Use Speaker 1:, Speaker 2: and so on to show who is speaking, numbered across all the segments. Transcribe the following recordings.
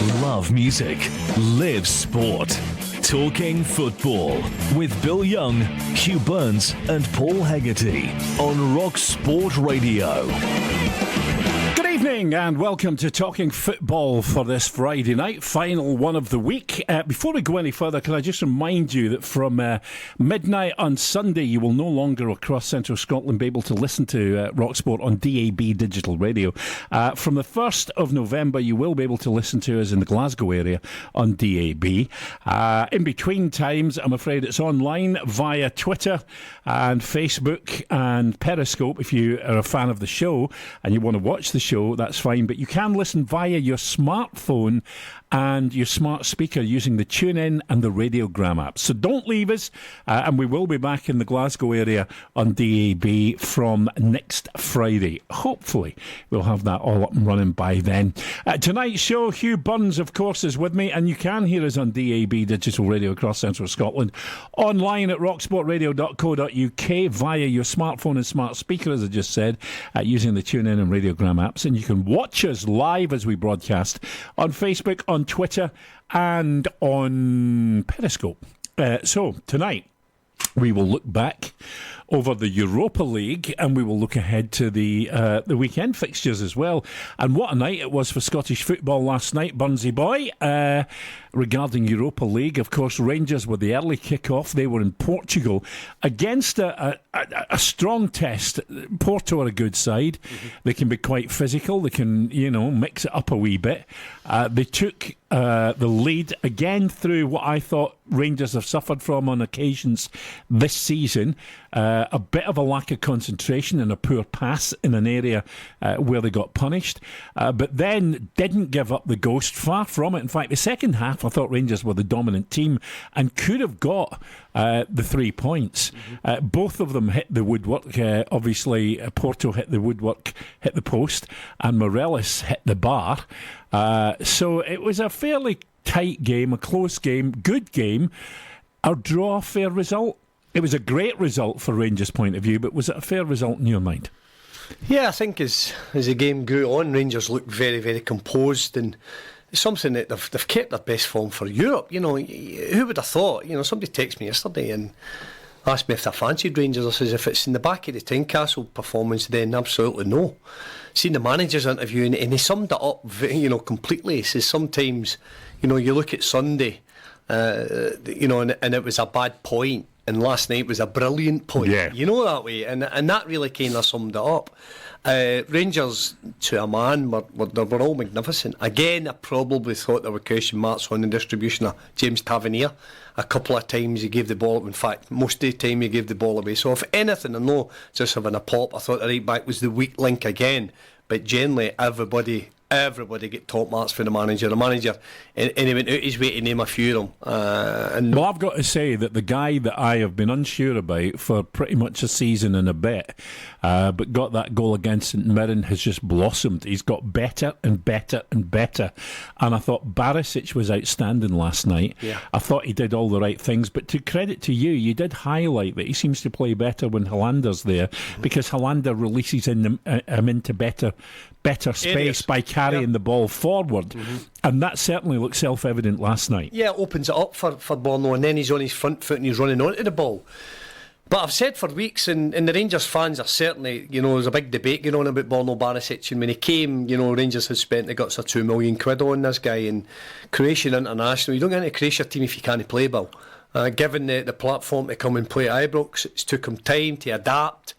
Speaker 1: Love music. Live sport. Talking football with Bill Young, Hugh Burns and Paul Hegarty on Rock Sport Radio.
Speaker 2: Good evening and welcome to Talking Football for this Friday night, final one of the week. Before we go any further, can I just remind you that from midnight on Sunday, you will no longer across Central Scotland be able to listen to Rock Sport on DAB digital radio. From the 1st of November, you will be able to listen to us in the Glasgow area on DAB. In between times, I'm afraid it's online via Twitter and Facebook and Periscope. If you are a fan of the show and you want to watch the show, that's fine, but you can listen via your smartphone and your smart speaker using the TuneIn and the Radiogram app. So don't leave us, and we will be back in the Glasgow area on DAB from next Friday. Hopefully we'll have that all up and running by then. Tonight's show, Hugh Burns, of course, is with me, and you can hear us on DAB digital radio across Central Scotland, online at rocksportradio.co.uk via your smartphone and smart speaker, as I just said, using the TuneIn and Radiogram apps, and you can watch us live as we broadcast on Facebook, on Twitter and on Periscope. So tonight we will look back over the Europa League and we will look ahead to the weekend fixtures as well. And what a night it was for Scottish football last night, Burnsy boy. Regarding Europa League, of course, Rangers were the early kick-off. They were in Portugal against a strong test. Porto are a good side. Mm-hmm. They can be quite physical. They can, mix it up a wee bit. They took the lead again through what I thought Rangers have suffered from on occasions this season. A bit of a lack of concentration and a poor pass in an area where they got punished. But then didn't give up the ghost. Far from it. In fact, the second half, I thought Rangers were the dominant team and could have got the 3 points. Mm-hmm. Both of them hit the woodwork. Obviously, Porto hit the woodwork, hit the post, and Morelos hit the bar. So it was a fairly tight game, a close game, good game. Our draw, fair result. It was a great result for Rangers' point of view, but was it a fair result in your mind?
Speaker 3: Yeah, I think as the game grew on, Rangers looked very, very composed, and it's something that they've kept their best form for Europe. Who would have thought? Somebody texted me yesterday and asked me if I fancied Rangers. I says, if it's in the back of the Tynecastle performance, then absolutely no. Seen the manager's interview and he summed it up, completely. He says sometimes, you look at Sunday, and it was a bad point. And last night was a brilliant point. Yeah. That way. And that really kind of summed it up. Rangers, to a man, were all magnificent. Again, I probably thought there were question marks on the distribution of James Tavernier. A couple of times he gave the ball, in fact, most of the time he gave the ball away. So if anything, I know just having a pop, I thought the right back was the weak link again. But generally, everybody get top marks for the manager. The manager, and he went out his way to name a few of them.
Speaker 2: Well, I've got to say that the guy that I have been unsure about for pretty much a season and a bit, but got that goal against St Mirren, has just blossomed. He's got better and better and better. And I thought Barisic was outstanding last night. Yeah. I thought he did all the right things. But to credit to you, you did highlight that he seems to play better when Holander's there, because Holander releases him into better space by carrying the ball forward. Mm-hmm. And that certainly looked self-evident last night.
Speaker 3: Yeah, it opens it up for Borno, and then he's on his front foot and he's running onto the ball. But I've said for weeks, and the Rangers fans are certainly, there's a big debate going on about Borno Barisic, and when he came, Rangers had spent the guts of £2 million on this guy, and Croatian international, you don't get into a Croatia team if you can't play well. Given the platform to come and play at Ibrox, it took him time to adapt.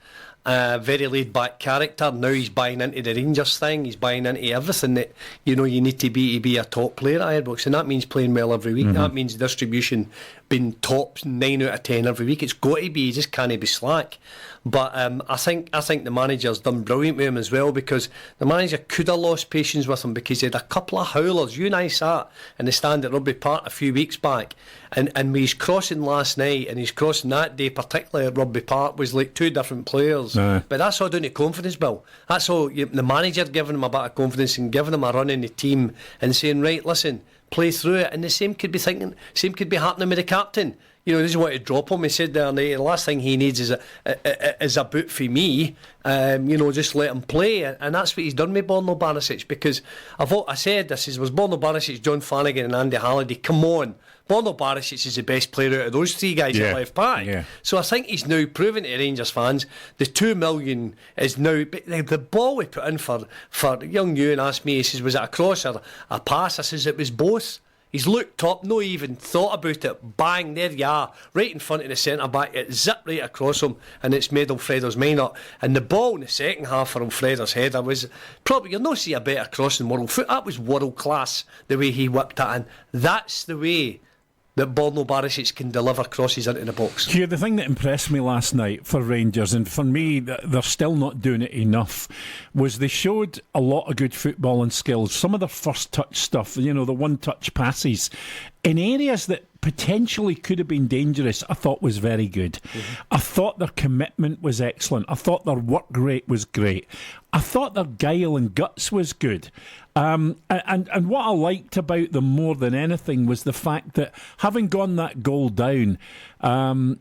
Speaker 3: Very laid back character. Now he's buying into the Rangers thing. He's buying into everything that you need to be a top player at Ibrox, and that means playing well every week. Mm-hmm. That means distribution being top 9 out of 10 every week. It's got to be. You just can't be slack. But I think the manager's done brilliant with him as well, because the manager could have lost patience with him because he had a couple of howlers. You and I sat in the stand at Rugby Park a few weeks back, and when he's crossing last night and he's crossing that day, particularly at Rugby Park, was like two different players. But that's all down to confidence, Bill. That's all the manager giving him a bit of confidence and giving him a run in the team and saying, right, listen, play through it. And the same could be happening with the captain. he doesn't want to drop him. He said the other night, the last thing he needs is a boot for me. Just let him play, and that's what he's done with Borno Barisic, because I said this was Borno Barisic, John Flanagan and Andy Halliday. Come on, Borno Barisic is the best player out of those three guys at left back. Yeah. So I think he's now proven to Rangers fans the 2 million is now. The ball we put in for young Hugh asked me, he says, was it a cross or a pass? I says it was both. He's looked up, no even thought about it. Bang, there you are, right in front of the centre back. It zipped right across him, and it's made Alfredo's mind up. And the ball in the second half for Alfredo's header was probably, you'll not see a better cross in world foot. That was world class, the way he whipped it in. That's the way that Borno Barisic can deliver crosses into the box.
Speaker 2: Hugh, the thing that impressed me last night for Rangers, and for me they're still not doing it enough, was they showed a lot of good footballing skills. Some of their first touch stuff, the one-touch passes, in areas that potentially could have been dangerous, I thought was very good. Mm-hmm. I thought their commitment was excellent. I thought their work rate was great. I thought their guile and guts was good. And what I liked about them more than anything was the fact that having gone that goal down, and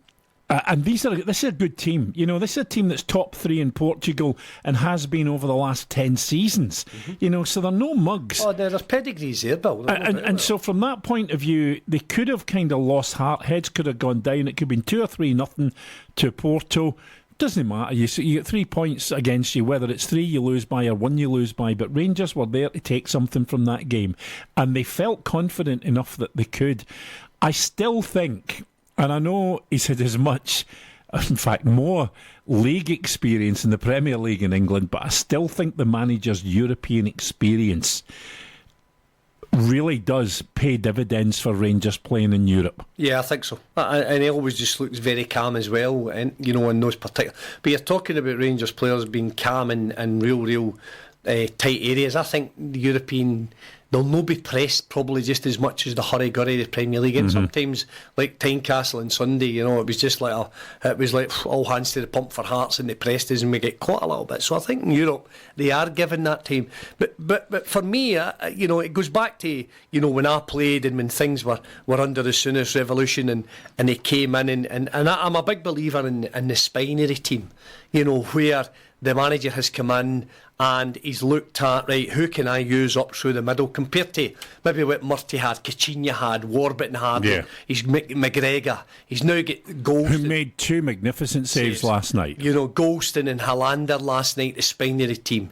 Speaker 2: this is a good team. This is a team that's top 3 in Portugal and has been over the last 10 seasons. Mm-hmm. So they're no mugs.
Speaker 3: Oh, there's pedigrees there, Bill.
Speaker 2: And so from that point of view, they could have kind of lost heart. Heads could have gone down. It could have been 2 or 3-0 to Porto. Doesn't matter. You get 3 points against you, whether it's 3 you lose by or 1 you lose by. But Rangers were there to take something from that game, and they felt confident enough that they could. I still think, and I know he's had as much, in fact more, league experience in the Premier League in England, but I still think the manager's European experience really does pay dividends for Rangers playing in Europe.
Speaker 3: Yeah, I think so. And he always just looks very calm as well, and in those particular. But you're talking about Rangers players being calm in real tight areas. I think the European, they'll not be pressed probably just as much as the hurry-gurry the Premier League. And sometimes, like Tynecastle on Sunday, it was just like all hands to the pump for Hearts, and they pressed us and we get caught a little bit. So I think in Europe they are given that time. But for me, it goes back to when I played and when things were under the Souness Revolution and they came in and I'm a big believer in the spine of the team. Where the manager has come in and he's looked at, right, who can I use up through the middle, compared to maybe what Murty had, Cacinha had, Warburton had, he's McGregor, he's now got Golston,
Speaker 2: who made 2 magnificent saves last night.
Speaker 3: Golston and Hollander last night, the spine of the team.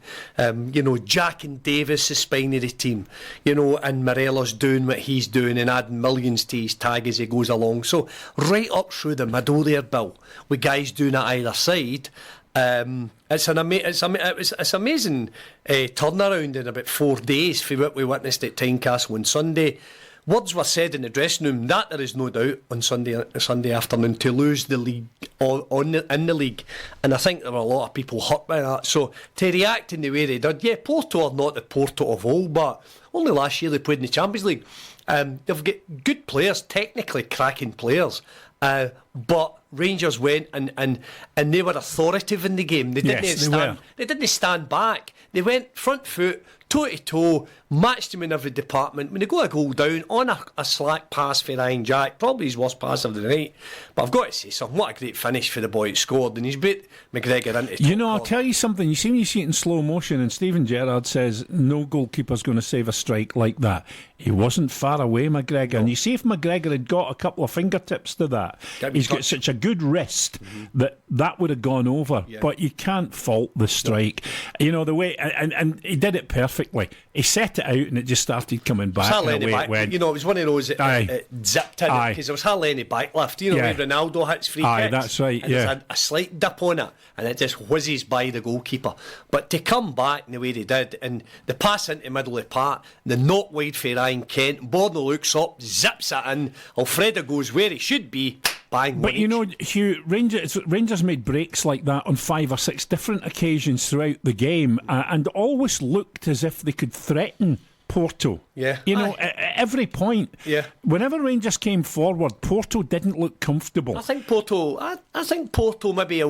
Speaker 3: Jack and Davis, the spine of the team. And Morelos doing what he's doing and adding millions to his tag as he goes along. So right up through the middle there, Bill, with guys doing it either side. It's amazing turnaround in about 4 days for what we witnessed at Tynecastle on Sunday. Words were said in the dressing room that there is no doubt on Sunday afternoon to lose the league in the league, and I think there were a lot of people hurt by that. So to react in the way they did, Porto are not the Porto of old, but only last year they played in the Champions League. They've got good players, technically cracking players. But Rangers went and they were authoritative in the game. They didn't stand back. They went front foot, toe to toe, matched him in every department. When they got a goal down on a slack pass for Ryan Jack, probably his worst pass of the night. But I've got to say something. What a great finish for the boy who scored, and he's beat McGregor into. I'll
Speaker 2: tell you something. You see it in slow motion, and Stephen Gerrard says no goalkeeper's going to save a strike like that. He wasn't far away, McGregor. No. And you see, if McGregor had got a couple of fingertips to that, he's got such a good wrist that would have gone over. Yeah. But you can't fault the strike. No. The way, and he did it perfectly. He set it out and it just started coming back.
Speaker 3: It went. It was one of those it zipped in because there was hardly any backlift. Where Ronaldo hits free kicks.
Speaker 2: That's right.
Speaker 3: And there's a slight dip on it, and it just whizzes by the goalkeeper. But to come back in the way they did, and the pass into the middle of the park, the knock wide for Ryan Kent, Borno looks up, zips it in, Alfredo goes where he should be. Bang,
Speaker 2: but Hugh, Rangers made breaks like that on 5 or 6 different occasions throughout the game, and always looked as if they could threaten Porto.
Speaker 3: Yeah.
Speaker 2: At every point.
Speaker 3: Yeah.
Speaker 2: Whenever Rangers came forward, Porto didn't look comfortable.
Speaker 3: I think Porto maybe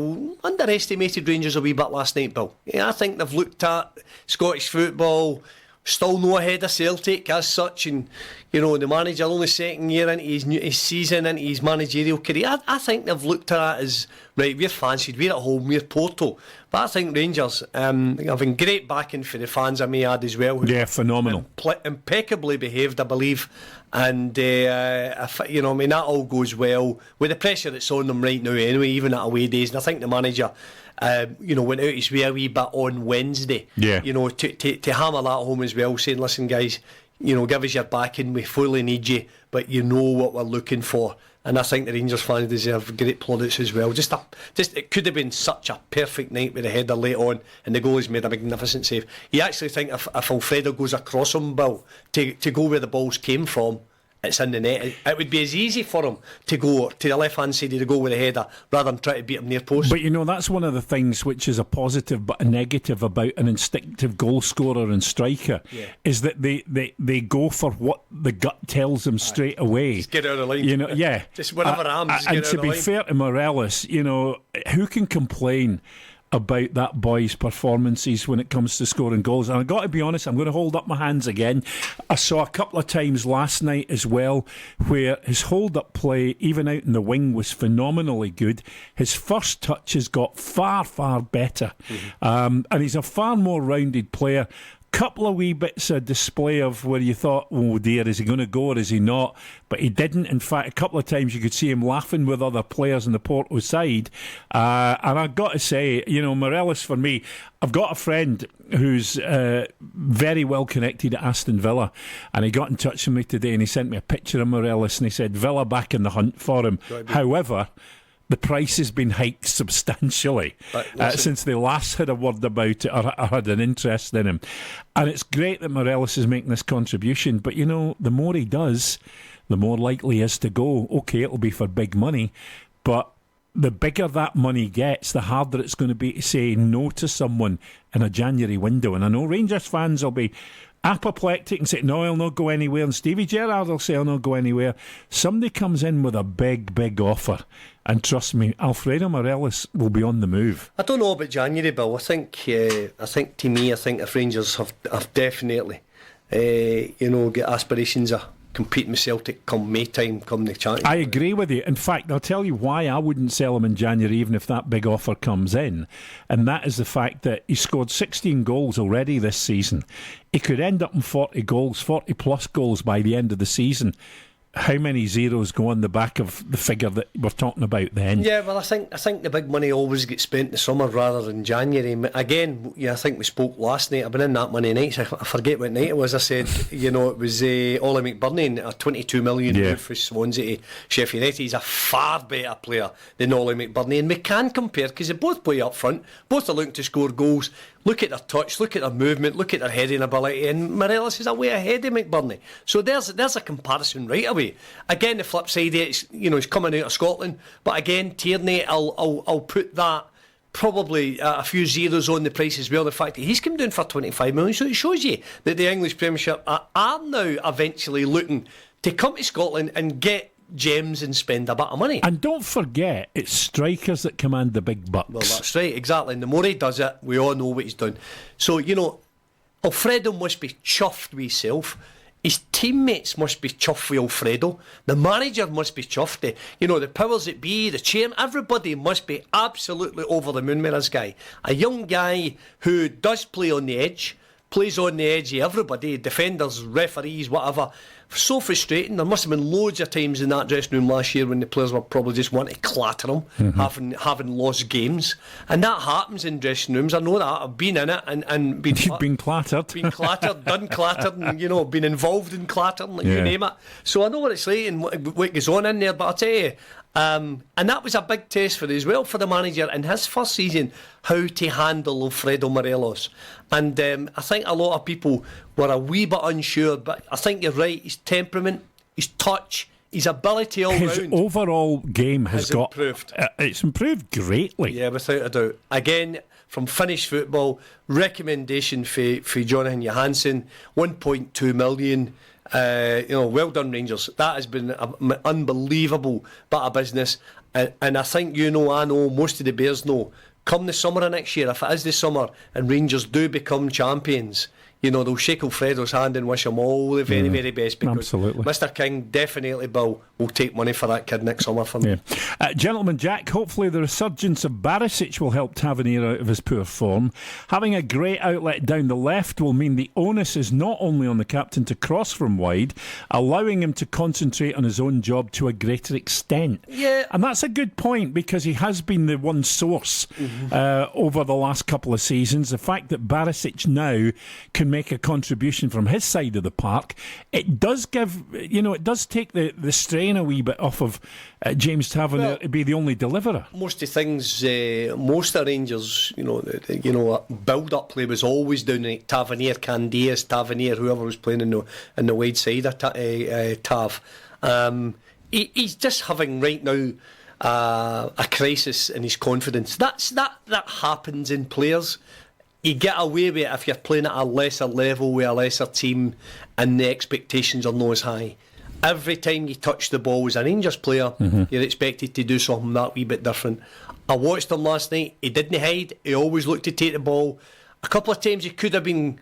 Speaker 3: underestimated Rangers a wee bit last night, Bill. I think they've looked at Scottish football. still no ahead of Celtic as such, and the manager only second year into his season, into his managerial career. I think they've looked at it as, right, we're fancied, we're at home, we're Porto. But I think Rangers having great backing for the fans, I may add as well.
Speaker 2: Yeah, phenomenal.
Speaker 3: Impeccably behaved, I believe. And that all goes well with the pressure that's on them right now anyway, even at away days. And I think the manager went out his way a wee bit on Wednesday.
Speaker 2: Yeah.
Speaker 3: To hammer that home as well, saying, listen guys, give us your backing, we fully need you, but you know what we're looking for. And I think the Rangers fans deserve great plaudits as well. Just it could have been such a perfect night with the header late on, and the goalie's made a magnificent save. You actually think if Alfredo goes across him, Bill, to go where the balls came from, it's in the net. It would be as easy for him to go to the left hand side of the goal with a header rather than try to beat him near post.
Speaker 2: But that's one of the things which is a positive but a negative about an instinctive goal scorer and striker, is that they go for what the gut tells them straight away.
Speaker 3: Just get out of the line. Just whatever happens.
Speaker 2: And to be fair to Morelos, who can complain about that boy's performances when it comes to scoring goals? And I've got to be honest, I'm going to hold up my hands again. I saw a couple of times last night as well where his hold-up play, even out in the wing, was phenomenally good. His first touch has got far, far better. And he's a far more rounded player. Couple of wee bits of display of where you thought, oh dear, is he going to go or is he not? But he didn't. In fact, a couple of times you could see him laughing with other players on the Porto side. And I've got to say, Morelos for me, I've got a friend who's very well connected at Aston Villa, and he got in touch with me today and he sent me a picture of Morelos and he said Villa back in the hunt for him. However, the price has been hiked substantially since they last had a word about it or had an interest in him. And it's great that Morelos is making this contribution, but the more he does, the more likely he is to go. Okay, it'll be for big money, but the bigger that money gets, the harder it's going to be to say no to someone in a January window. And I know Rangers fans will be apoplectic and say, no, I'll not go anywhere. And Stevie Gerrard will say, I'll not go anywhere. Somebody comes in with a big, big offer, and trust me, Alfredo Morelos will be on the move.
Speaker 3: I don't know about January, Bill. I think if Rangers have definitely, get aspirations of competing with Celtic come May time, come the Champions.
Speaker 2: I agree with you. In fact, I'll tell you why I wouldn't sell him in January even if that big offer comes in, and that is the fact that he scored 16 goals already this season. He could end up in 40 goals, 40 plus goals by the end of the season. How many zeros go on the back of the figure that we're talking about then? Yeah,
Speaker 3: well, I think the big money always gets spent in the summer rather than January. Again, I think we spoke last night. I've been in that Monday night. I forget what night it was. I said, it was Ollie McBurney, a 22 million move for Swansea to Sheffield United. He's a far better player than Ollie McBurney, and we can compare because they both play up front. Both are looking to score goals. Look at their touch, look at their movement, look at their heading ability, and Morelos is a way ahead of McBurney. So there's a comparison right away. Again, the flip side, he's coming out of Scotland, but again, Tierney, I'll put that probably a few zeros on the price as well. The fact that he's come down for 25 million, so it shows you that the English Premiership are now eventually looking to come to Scotland and get gems and spend a bit of money.
Speaker 2: And don't forget, it's strikers that command the big bucks.
Speaker 3: Well, that's right, exactly. And the more he does it, we all know what he's done. So, Alfredo must be chuffed with himself. His teammates must be chuffed with Alfredo. The manager must be chuffed. The powers that be, the chairman, everybody must be absolutely over the moon with this guy. A young guy who does play on the edge, plays on the edge of everybody, defenders, referees, whatever. So frustrating. There must have been loads of times in that dressing room last year when the players were probably just wanting to clatter him, having lost games. And that happens in dressing rooms. I know that. I've been in it and been
Speaker 2: been clattered.
Speaker 3: Been clattered, done clattered, and been involved in clattering, you name it. So I know what it's like and what goes on in there, but I'll tell you, and that was a big test for as well for the manager in his first season, how to handle Alfredo Morelos. And I think a lot of people were a wee bit unsure, but I think you're right. His temperament, his touch, his ability all round.
Speaker 2: His overall game has
Speaker 3: improved.
Speaker 2: It's improved greatly.
Speaker 3: Yeah, without a doubt. Again, from Finnish football, recommendation for Jonathan Johansson, 1.2 million. Well done, Rangers. That has been an unbelievable bit of business, and I think I know most of the Bears know. Come the summer of next year, if it is the summer and Rangers do become champions, they'll shake Alfredo's hand and wish him all the very, very best, because
Speaker 2: absolutely.
Speaker 3: Mr. King definitely will take money for that kid next summer for me.
Speaker 2: Gentleman Jack, hopefully the resurgence of Barisic will help Tavernier out of his poor form. Having a great outlet down the left will mean the onus is not only on the captain to cross from wide, allowing him to concentrate on his own job to a greater extent.
Speaker 3: Yeah.
Speaker 2: And that's a good point, because he has been the one source over the last couple of seasons. The fact that Barisic now can make a contribution from his side of the park, it does give, it does take the strain a wee bit off of James Tavernier to be the only deliverer.
Speaker 3: Most of the things, most of Rangers, build-up play was always down like Tavernier, Candias, Tavernier, whoever was playing in the wide side of Tav. He's just having right now a crisis in his confidence. That happens in players. You get away with it if you're playing at a lesser level with a lesser team and the expectations are not as high. Every time you touch the ball as a Rangers player, you're expected to do something that wee bit different. I watched him last night. He didn't hide. He always looked to take the ball. A couple of times he could have been,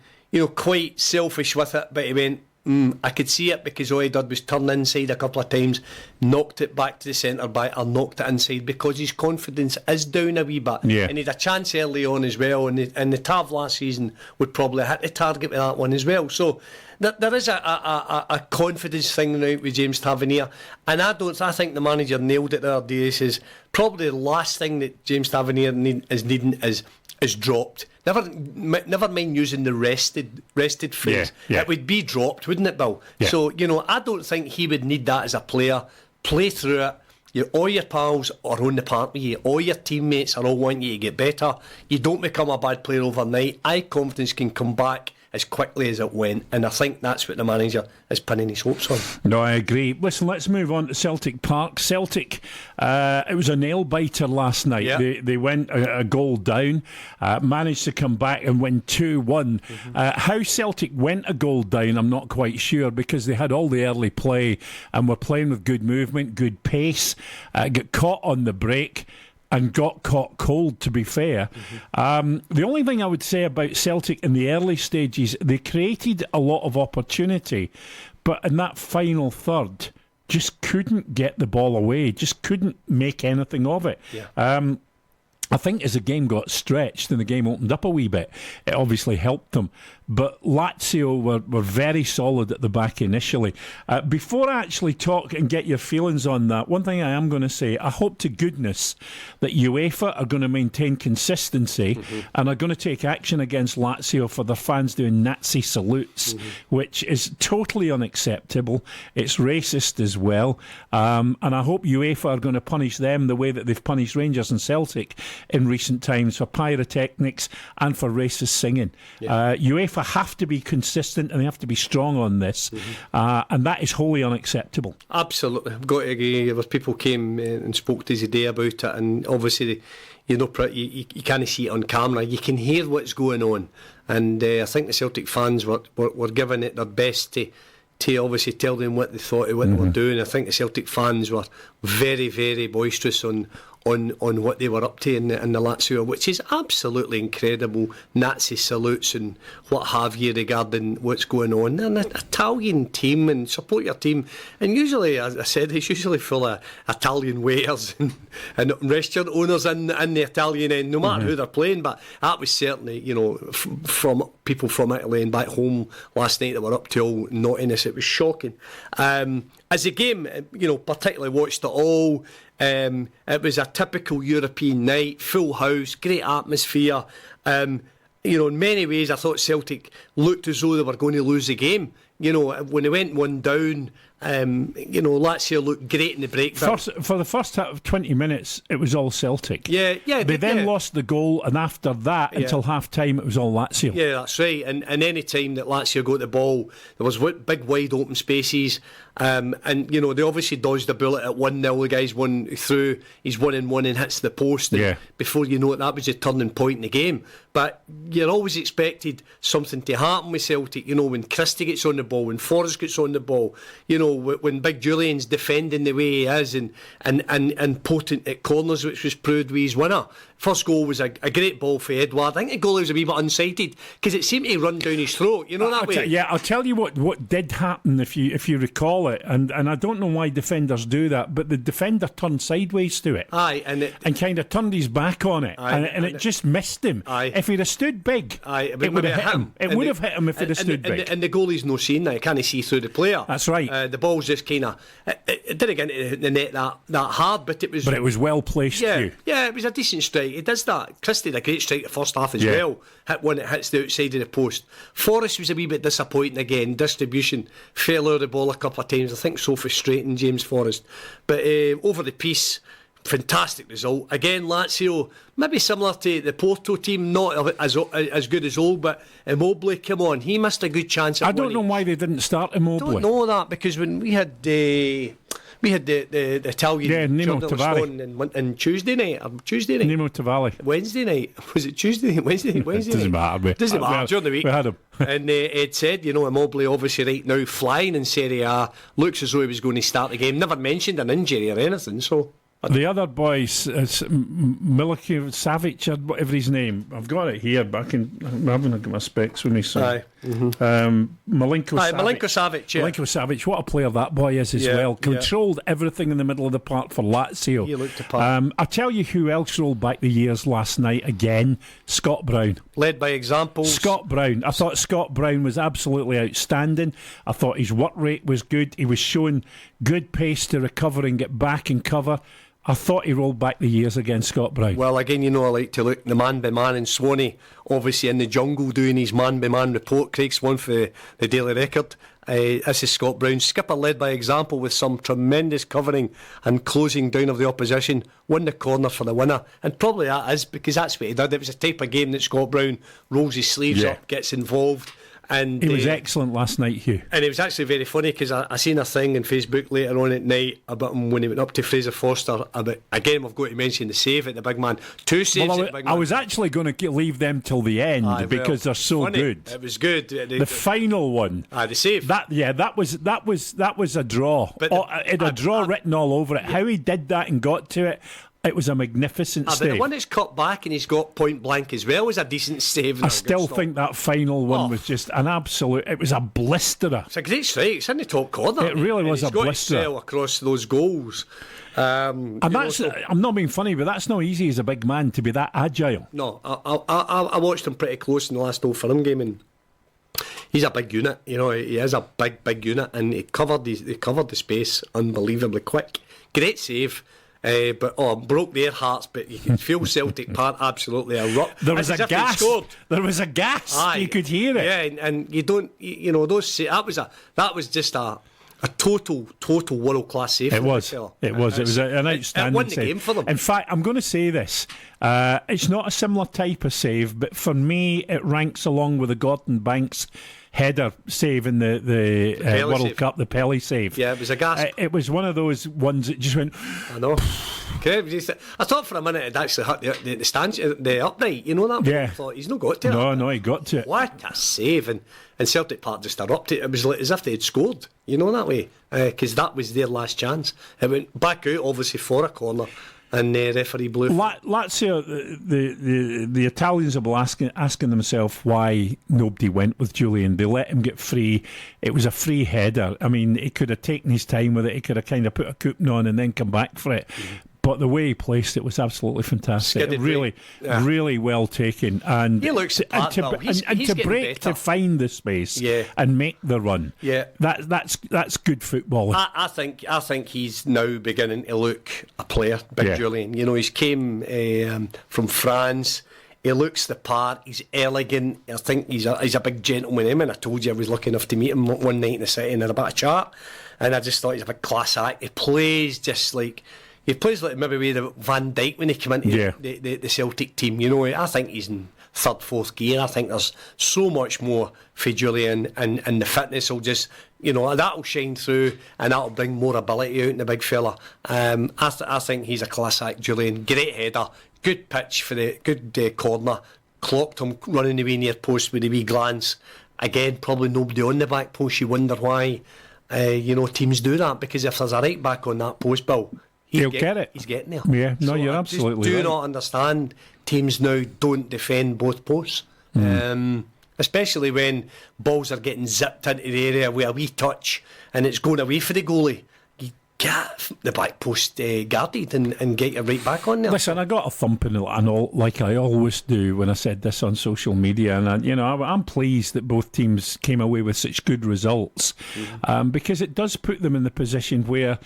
Speaker 3: quite selfish with it, but he went, I could see it, because all he did was turn inside a couple of times, knocked it back to the centre back, or knocked it inside, because his confidence is down a wee bit.
Speaker 2: Yeah.
Speaker 3: And he had a chance early on as well, and the Tav last season would probably hit the target with that one as well. So there is a confidence thing now with James Tavernier, and I think the manager nailed it there. He says probably the last thing that James Tavernier is needing is dropped. Never mind using the rested phrase.
Speaker 2: Yeah.
Speaker 3: It would be dropped, wouldn't it, Bill?
Speaker 2: Yeah.
Speaker 3: So, I don't think he would need that as a player. Play through it. All your pals are on the park with you. All your teammates are all wanting you to get better. You don't become a bad player overnight. Confidence can come back as quickly as it went, and I think that's what the manager is pinning his hopes on.
Speaker 2: No, I agree. Listen, let's move on to Celtic Park. Celtic, it was a nail-biter last night.
Speaker 3: Yeah.
Speaker 2: They went a goal down, managed to come back and win 2-1. How Celtic went a goal down, I'm not quite sure, because they had all the early play and were playing with good movement, good pace, got caught on the break and got caught cold, to be fair. The only thing I would say about Celtic in the early stages, they created a lot of opportunity, but in that final third, just couldn't get the ball away, just couldn't make anything of it. Yeah. I think as the game got stretched and the game opened up a wee bit, it obviously helped them. But Lazio were very solid at the back initially. Before I actually talk and get your feelings on that, one thing I am going to say, I hope to goodness that UEFA are going to maintain consistency and are going to take action against Lazio for their fans doing Nazi salutes, which is totally unacceptable. It's racist as well. And I hope UEFA are going to punish them the way that they've punished Rangers and Celtic in recent times for pyrotechnics and for racist singing. Yeah. UEFA have to be consistent and they have to be strong on this, and that is wholly unacceptable.
Speaker 3: Absolutely, I've got to agree. There was people came and spoke to us today about it, and obviously, you can't see it on camera. You can hear what's going on, and I think the Celtic fans were giving it their best to obviously tell them what they thought of what they were doing. I think the Celtic fans were very, very boisterous on what they were up to in the Lazio, which is absolutely incredible. Nazi salutes and what have you regarding what's going on. They're an Italian team, and support your team. And usually, as I said, it's usually full of Italian waiters and restaurant owners in the Italian end, no matter who they're playing. But that was certainly, from people from Italy and back home last night that were up to all naughtiness. It was shocking. As a game, particularly watched it all. It was a typical European night, full house, great atmosphere. In many ways, I thought Celtic looked as though they were going to lose the game. When they went one down, Lazio looked great in the breakdown.
Speaker 2: For the first 20 minutes, it was all Celtic.
Speaker 3: Yeah.
Speaker 2: They then lost the goal, and after that, until half-time, it was all Lazio. Yeah,
Speaker 3: that's right. And any time that Lazio got the ball, there was big, wide open spaces. And they obviously dodged a bullet at 1-0. The guy's won through, he's 1-1 and hits the post. And before you know it, that was the turning point in the game. But you're always expected something to happen with Celtic. When Christie gets on the ball, when Forrest gets on the ball, when Big Julian's defending the way he is and potent at corners, which was proved with his winner. First goal was a great ball for Edward. I think the goalie was a wee bit unsighted because it seemed to run down his throat, you know that way.
Speaker 2: I'll tell you what did happen if you recall it, and I don't know why defenders do that, but the defender turned sideways to it.
Speaker 3: Aye,
Speaker 2: and kind of turned his back on it, and it just missed him.
Speaker 3: Aye.
Speaker 2: If he'd have stood big,
Speaker 3: it
Speaker 2: would have hit him. It would have hit him if he'd have stood big.
Speaker 3: And the goalie's no seeing that; he can't see through the player.
Speaker 2: That's right.
Speaker 3: The ball's just kind of it didn't get into the net that hard, but it was.
Speaker 2: But it was well placed.
Speaker 3: Yeah, it was a decent strike. It does that. Christie had a great strike the first half as well. Hit one that hits the outside of the post. Forrest was a wee bit disappointing again. Distribution fell out of the ball a couple of times. I think so frustrating, James Forrest. But over the piece, fantastic result. Again, Lazio, maybe similar to the Porto team, not as good as old, but Immobile, come on, he missed a good chance.
Speaker 2: I don't know why they didn't start Immobile.
Speaker 3: I don't know that, because when we had the Italian
Speaker 2: Nemo Tavali
Speaker 3: on Tuesday night.
Speaker 2: Nemo Tavali.
Speaker 3: Wednesday night. Was it Tuesday? Wednesday
Speaker 2: Doesn't
Speaker 3: night. Doesn't matter. During the week.
Speaker 2: We had him.
Speaker 3: And Ed said, Immobile obviously right now flying in Serie A. Looks as though he was going to start the game. Never mentioned an injury or anything, so...
Speaker 2: The other boys, Milinkovic Savic, or whatever his name. I've got it here, but I'm having a look at my specs with me. So.
Speaker 3: Aye.
Speaker 2: Milinko
Speaker 3: Savic, yeah.
Speaker 2: Milinko Savic, what a player that boy is as well. Controlled everything in the middle of the park for Lazio.
Speaker 3: He looked apart.
Speaker 2: I'll tell you who else rolled back the years last night again. Scott Brown.
Speaker 3: Led by examples.
Speaker 2: Scott Brown. I thought Scott Brown was absolutely outstanding. I thought his work rate was good. He was showing good pace to recover and get back and cover. I thought he rolled back the years against Scott Brown.
Speaker 3: Well, again, I like to look the man-by-man in Swanee, obviously in the jungle doing his man-by-man report. Craig's one for the Daily Record. This is Scott Brown. Skipper led by example with some tremendous covering and closing down of the opposition. Won the corner for the winner. And probably that is because that's what he did. It was a type of game that Scott Brown rolls his sleeves up, gets involved. And
Speaker 2: he was excellent last night, Hugh.
Speaker 3: And it was actually very funny because I seen a thing on Facebook later on at night about him when he went up to Fraser Forster. Again, we've got to mention the save at the big man. Two saves at the big man.
Speaker 2: I was actually going to leave them till the end because they're so
Speaker 3: funny.
Speaker 2: Good.
Speaker 3: It was good.
Speaker 2: The final one.
Speaker 3: The save.
Speaker 2: That was a draw. It had a draw written all over it. How he did that and got to it. It was a magnificent save.
Speaker 3: But the one that's cut back and he's got point blank as well was a decent save.
Speaker 2: I still think that final one was just an absolute... It was a blisterer.
Speaker 3: It's a great strike. It's in the top corner.
Speaker 2: It really was a blisterer.
Speaker 3: He's got to sail across those goals.
Speaker 2: And that's... I'm not being funny, but that's not easy as a big man to be that agile.
Speaker 3: No, I watched him pretty close in the last Old Firm game, and he's a big unit. He is a big unit, and he covered the space unbelievably quick. Great save. But broke their hearts. But you can feel Celtic Park absolutely erupt.
Speaker 2: There was a gas. There was a gas.
Speaker 3: Aye.
Speaker 2: You could hear it.
Speaker 3: Yeah, and you don't. Those. That was just a total world class save.
Speaker 2: It was. It was an outstanding.
Speaker 3: It won the
Speaker 2: save.
Speaker 3: game for them.
Speaker 2: In fact, I'm going to say this. It's not a similar type of save, but for me, it ranks along with the Gordon Banks header save in the World
Speaker 3: save.
Speaker 2: Cup, the Pelly save.
Speaker 3: Yeah, it was a gas.
Speaker 2: It was one of those ones that just went...
Speaker 3: I know. I thought for a minute it actually hit the stands, the upright, you know that?
Speaker 2: Yeah.
Speaker 3: I thought, he's not got to it.
Speaker 2: No, he got to it.
Speaker 3: What a save. And Celtic Park just erupted. It was like as if they had scored, that way. Because that was their last chance. It went back out, obviously, for a corner. And the referee blew.
Speaker 2: Lazio, the Italians will be asking themselves why nobody went with Julian. They let him get free. It was a free header. I mean, he could have taken his time with it. He could have kind of put a coupon on and then come back for it. Mm-hmm. But the way he placed it was absolutely fantastic. Really well taken. And
Speaker 3: he looks
Speaker 2: and to break
Speaker 3: better.
Speaker 2: To find the space and make the run.
Speaker 3: Yeah,
Speaker 2: that's good football.
Speaker 3: I think he's now beginning to look a player. Julian. He's came from France. He looks the part. He's elegant. I think he's a big gentleman. And I told you I was lucky enough to meet him one night in the city and had a bit of chat. And I just thought he's a big class act. He plays just like. He plays like maybe with Van Dijk when he came into the Celtic team. I think he's in third, fourth gear. I think there's so much more for Julian, and the fitness will just, that'll shine through, and that'll bring more ability out in the big fella. I think he's a class act, Julian. Great header, good pitch for the good corner. Clocked him running the wee near post with a wee glance. Again, probably nobody on the back post. You wonder why, teams do that, because if there's a right back on that post, Bill,
Speaker 2: He'll get it.
Speaker 3: He's getting there.
Speaker 2: Yeah, no,
Speaker 3: So
Speaker 2: you're
Speaker 3: I
Speaker 2: absolutely
Speaker 3: just do
Speaker 2: right.
Speaker 3: not understand teams now don't defend both posts. Especially when balls are getting zipped into the area with a wee touch and it's going away for the goalie. You get the back post guarded and get you right back on there.
Speaker 2: Listen, I got a thumping and all, like I always do when I said this on social media, and I'm pleased that both teams came away with such good results, because it does put them in the position where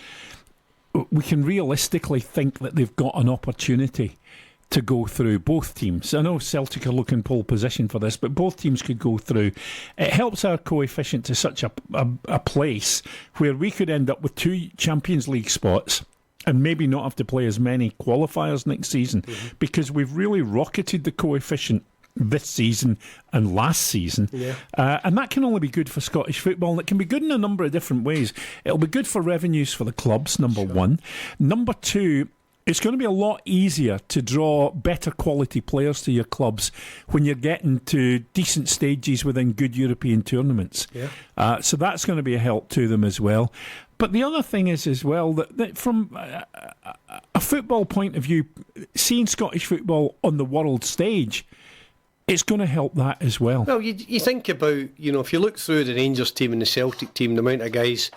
Speaker 2: we can realistically think that they've got an opportunity to go through, both teams. I know Celtic are looking pole position for this, but both teams could go through. It helps our coefficient to such a place where we could end up with 2 Champions League spots and maybe not have to play as many qualifiers next season, because we've really rocketed the coefficient this season and last season. And that can only be good for Scottish football, and it can be good in a number of different ways. It'll be good for revenues for the clubs, number one. Number two, it's going to be a lot easier to draw better quality players to your clubs when you're getting to decent stages within good European tournaments. So that's going to be a help to them as well. But the other thing is as well that from a football point of view, seeing Scottish football on the world stage, it's going to help that as well.
Speaker 3: Well, you think about, if you look through the Rangers team and the Celtic team, the amount of guys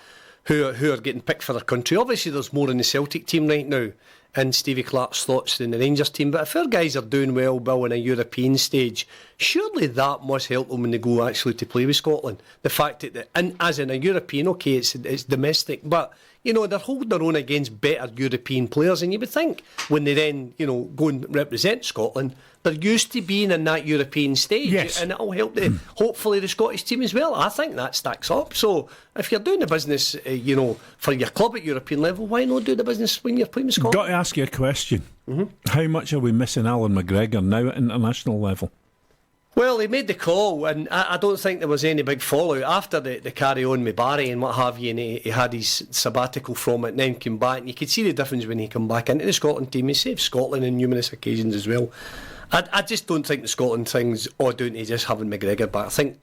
Speaker 3: who are getting picked for their country. Obviously, there's more in the Celtic team right now in Stevie Clarke's thoughts than the Rangers team. But if our guys are doing well, Bill, on a European stage, surely that must help them when they go actually to play with Scotland. The fact that, and as in a European, okay, it's domestic, but they're holding their own against better European players, and you would think when they then, go and represent Scotland, they're used to being in that European stage, and it'll help hopefully the Scottish team as well. I think that stacks up. So if you're doing the business, for your club at European level, why not do the business when you're playing with Scotland?
Speaker 2: Got to ask you a question. How much are we missing Alan McGregor now at international level?
Speaker 3: Well, he made the call, and I don't think there was any big fallout after the carry on with Barry and what have you, and he had his sabbatical from it and then came back, and you could see the difference when he came back into the Scotland team. He saved Scotland on numerous occasions as well. I just don't think the Scotland thing's all down to just having McGregor back. I think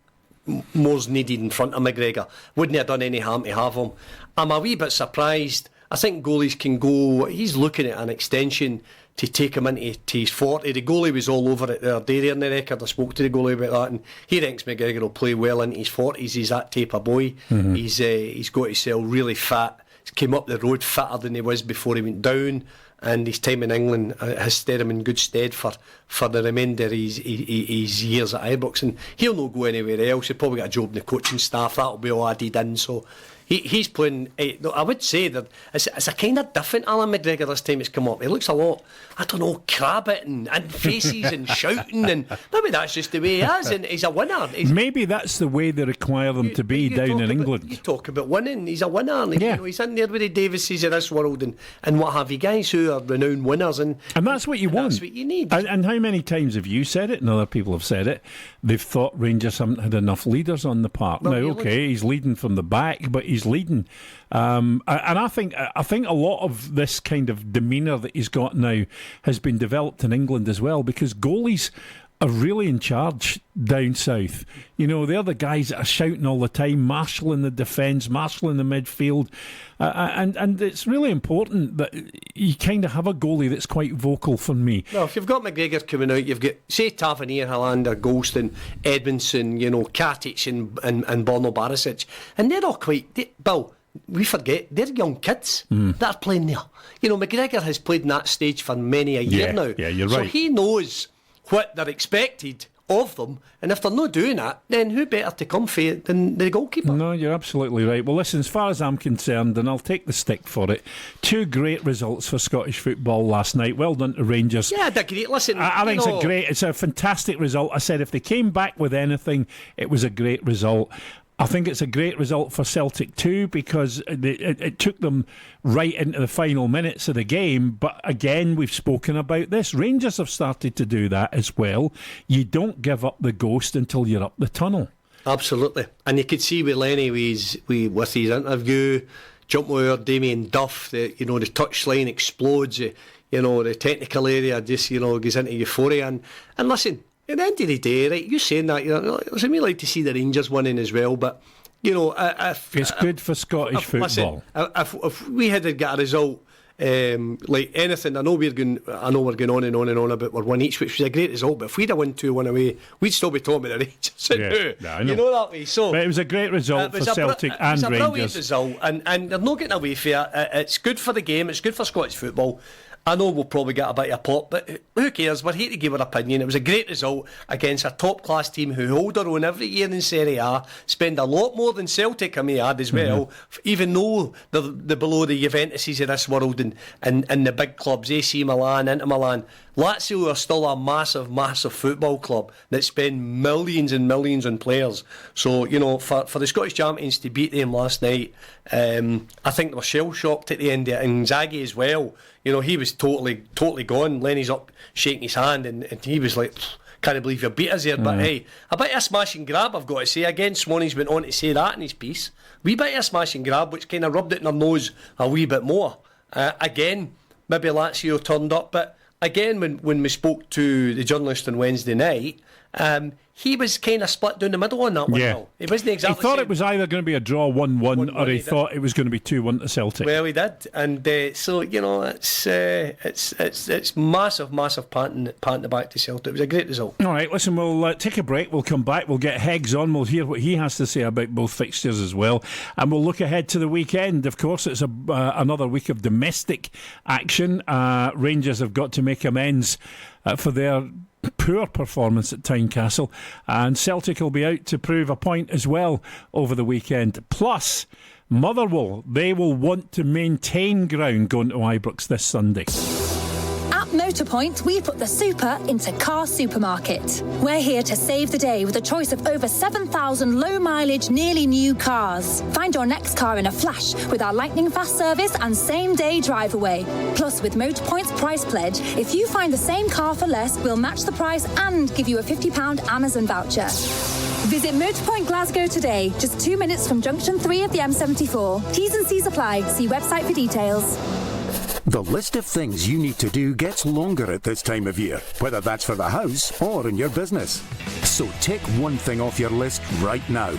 Speaker 3: more's needed in front of McGregor. Wouldn't have done any harm to have him. I'm a wee bit surprised. I think goalies can go. He's looking at an extension to take him into his 40. The goalie was all over it the other day there in the record. I spoke to the goalie about that, and he thinks McGregor will play well into his 40s. He's that type of boy. He's got himself really fat. He came up the road fatter than he was before he went down, and his time in England has stood him in good stead for the remainder of his years at Ibrox, and he'll not go anywhere else. He'll probably get a job in the coaching staff. That'll be all added in. So he's playing. I would say that it's a kind of different Alan McGregor this time he's come up. He looks a lot, I don't know, crabbing and faces and shouting, and maybe that's just the way he is, and he's a winner.
Speaker 2: Maybe that's the way they require them to be down in England.
Speaker 3: You talk about winning, he's a winner, and he's in there with the Davises of this world and what have you, guys who are renowned winners, and
Speaker 2: that's what you want.
Speaker 3: That's what you need.
Speaker 2: And how many times have you said it and other people have said it? They've thought Rangers haven't had enough leaders on the park. Well, now, okay, he's leading from the back, but he's leading. And I think a lot of this kind of demeanour that he's got now has been developed in England as well, because goalies are really in charge down south. They're the guys that are shouting all the time, marshalling the defence, marshalling the midfield, and it's really important that you kind of have a goalie that's quite vocal for me.
Speaker 3: Well, if you've got McGregor coming out, you've got, say, Tavernier, Hollander, Golston, Edmondson, Katic and Borno Barisic, and they're all quite... Bill, we forget, they're young kids that are playing there. McGregor has played in that stage for many a year now.
Speaker 2: Yeah, you're
Speaker 3: so
Speaker 2: right.
Speaker 3: So he knows what they're expected of them, and if they're not doing that, then who better to come for it than the goalkeeper?
Speaker 2: No, you're absolutely right. Well, listen, as far as I'm concerned, and I'll take the stick for it, 2 great results for Scottish football last night. Well done to Rangers.
Speaker 3: Yeah, they're great. Listen,
Speaker 2: I think it's a fantastic result. I said if they came back with anything, it was a great result. I think it's a great result for Celtic too, because it took them right into the final minutes of the game. But again, we've spoken about this. Rangers have started to do that as well. You don't give up the ghost until you're up the tunnel.
Speaker 3: Absolutely. And you could see with Lenny with his interview, jumping over Damien Duff, the touchline explodes, the technical area just, goes into euphoria. And listen, at the end of the day, right, you saying that, listen, we like to see the Rangers winning as well, but, if...
Speaker 2: It's good for Scottish football.
Speaker 3: Listen, if we had got a result like anything. I know we're going on and on and on about we're one each, which was a great result. But if we'd have won 2-1 away, we'd still be talking about the Rangers.
Speaker 2: Yeah,
Speaker 3: you know that way. So,
Speaker 2: but it was a great result for Celtic and Rangers. It was a brilliant result, and they're not getting away for it. It's good for the game. It's good for Scottish football. I know we'll probably get a bit of pop, but who cares? We're here to give our opinion. It was a great result against a top-class team who hold their own every year in Serie A, spend a lot more than Celtic, I may add, as well, even though they're below the Juventuses of this world and the big clubs, AC Milan, Inter Milan. Lazio are still a massive, massive football club that spend millions and millions on players. So, you know, for the Scottish champions to beat them last night, I think they were shell-shocked at the end of it. And Inzaghi as well. You know, he was totally gone. Lenny's up shaking his hand and he was like, can't believe you beat us here. But hey, a bit of a smash and grab, I've got to say. Again, Swanee's went on to say that in his piece. Wee bit of a smash and grab, which kind of rubbed it in their nose a wee bit more. Again, maybe Lazio turned up, but again, when we spoke to the journalist on Wednesday night, he was kind of split down the middle on that one. Yeah. He wasn't exactly. He thought it was either going to be a draw 1-1 or he thought it was going to be 2-1 to Celtic.
Speaker 3: Well, he did, and so you know, it's massive patting the back to Celtic. It was a great result.
Speaker 2: All right, listen, we'll take a break. We'll come back. We'll get Heggs on. We'll hear what he has to say about both fixtures as well, and we'll look ahead to the weekend. Of course, it's another week of domestic action. Rangers have got to make amends for their poor performance at Tynecastle, and Celtic will be out to prove a point as well over the weekend. Plus, Motherwell, they will want to maintain ground going to Ibrox this Sunday.
Speaker 4: At Motorpoint, we put the super into car supermarket. We're here to save the day with a choice of over 7,000 low-mileage, nearly new cars. Find your next car in a flash with our lightning-fast service and same-day drive-away. Plus, with Motorpoint's price pledge, if you find the same car for less, we'll match the price and give you a £50 Amazon voucher. Visit Motorpoint Glasgow today, just 2 minutes from Junction 3 of the M74. T's and C's apply. See website for details.
Speaker 5: The list of things you need to do gets longer at this time of year, whether that's for the house or in your business. So take one thing off your list right now.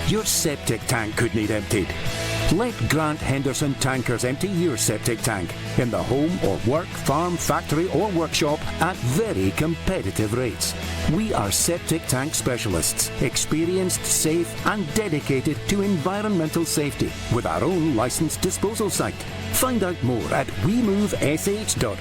Speaker 5: Your septic tank could need emptied. Let Grant Henderson Tankers empty your septic tank in the home or work, farm, factory or workshop at very competitive rates. We are septic tank specialists, experienced, safe and dedicated to environmental safety with our own licensed disposal site. Find out more at wemovesh.it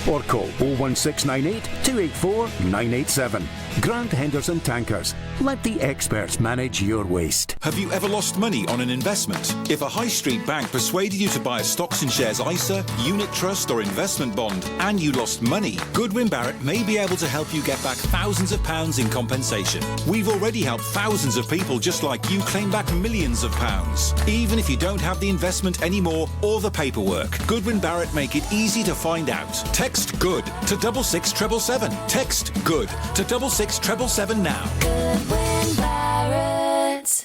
Speaker 5: or call 01698 284 987. Grant Henderson Tankers. Let the experts manage your waste.
Speaker 6: Have you ever lost money on an investment? If a high street bank persuaded you to buy a stocks and shares ISA, unit trust or investment bond and you lost money, Goodwin Barrett may be able to help you get back thousands of pounds in compensation. We've already helped thousands of people just like you claim back millions of pounds. Even if you don't have the investment anymore or the paperwork, Goodwin Barrett make it easy to find out. Text GOOD to 66777. Text GOOD to 66777 now.
Speaker 7: Goodwin Barrett.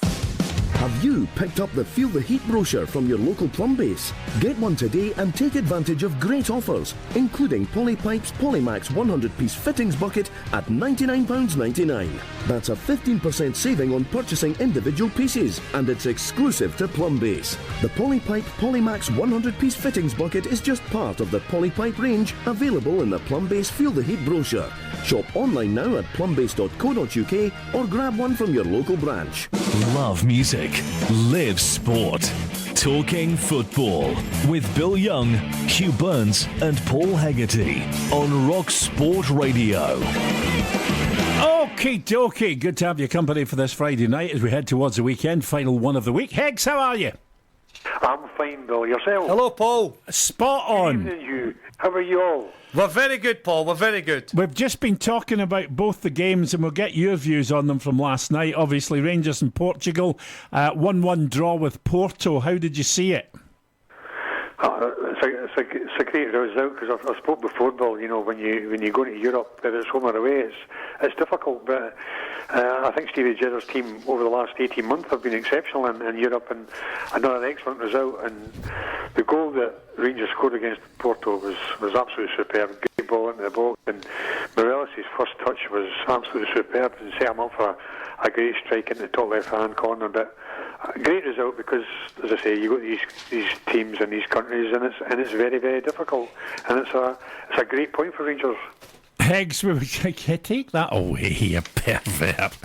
Speaker 8: Have you picked up the Feel the Heat brochure from your local plumb base? Get one today and take advantage of great offers, including Polypipe's Polymax 100-piece fittings bucket at £99.99. That's a 15% saving on purchasing individual pieces, and it's exclusive to Plumb Base. The Polypipe Polymax 100-piece fittings bucket is just part of the Polypipe range available in the Plumb Base Feel the Heat brochure. Shop online now at plumbase.co.uk or grab one from your local branch.
Speaker 1: Love music, live sport. Talking football with Bill Young, Hugh Burns and Paul Hegarty on Rock Sport Radio.
Speaker 2: Okie dokie, good to have your company for this Friday night as we head towards the weekend, final one of the week. Heggs, how are you?
Speaker 9: I'm fine, Bill. Yourself?
Speaker 3: Hello, Paul.
Speaker 2: Spot on.
Speaker 9: Good evening, Hugh. How are you all?
Speaker 3: We're very good, Paul. We're very good.
Speaker 2: We've just been talking about both the games and we'll get your views on them from last night. Obviously, Rangers and Portugal, 1-1 draw with Porto. How did you see it?
Speaker 9: It's a great result because I've spoke before, Bill. You know, when you go to Europe, whether it's home or away, it's difficult. But I think Stevie Gerrard's team over the last 18 months have been exceptional in Europe and another excellent result. And the goal that Rangers scored against Porto was absolutely superb. Great ball into the box, and Morelos' first touch was absolutely superb and set him up for a great strike in the top left-hand corner. But great result because, as I say, you got these teams in these countries, and it's very, very difficult, and it's a great point for Rangers.
Speaker 2: Higgs, we would take that away, you pervert.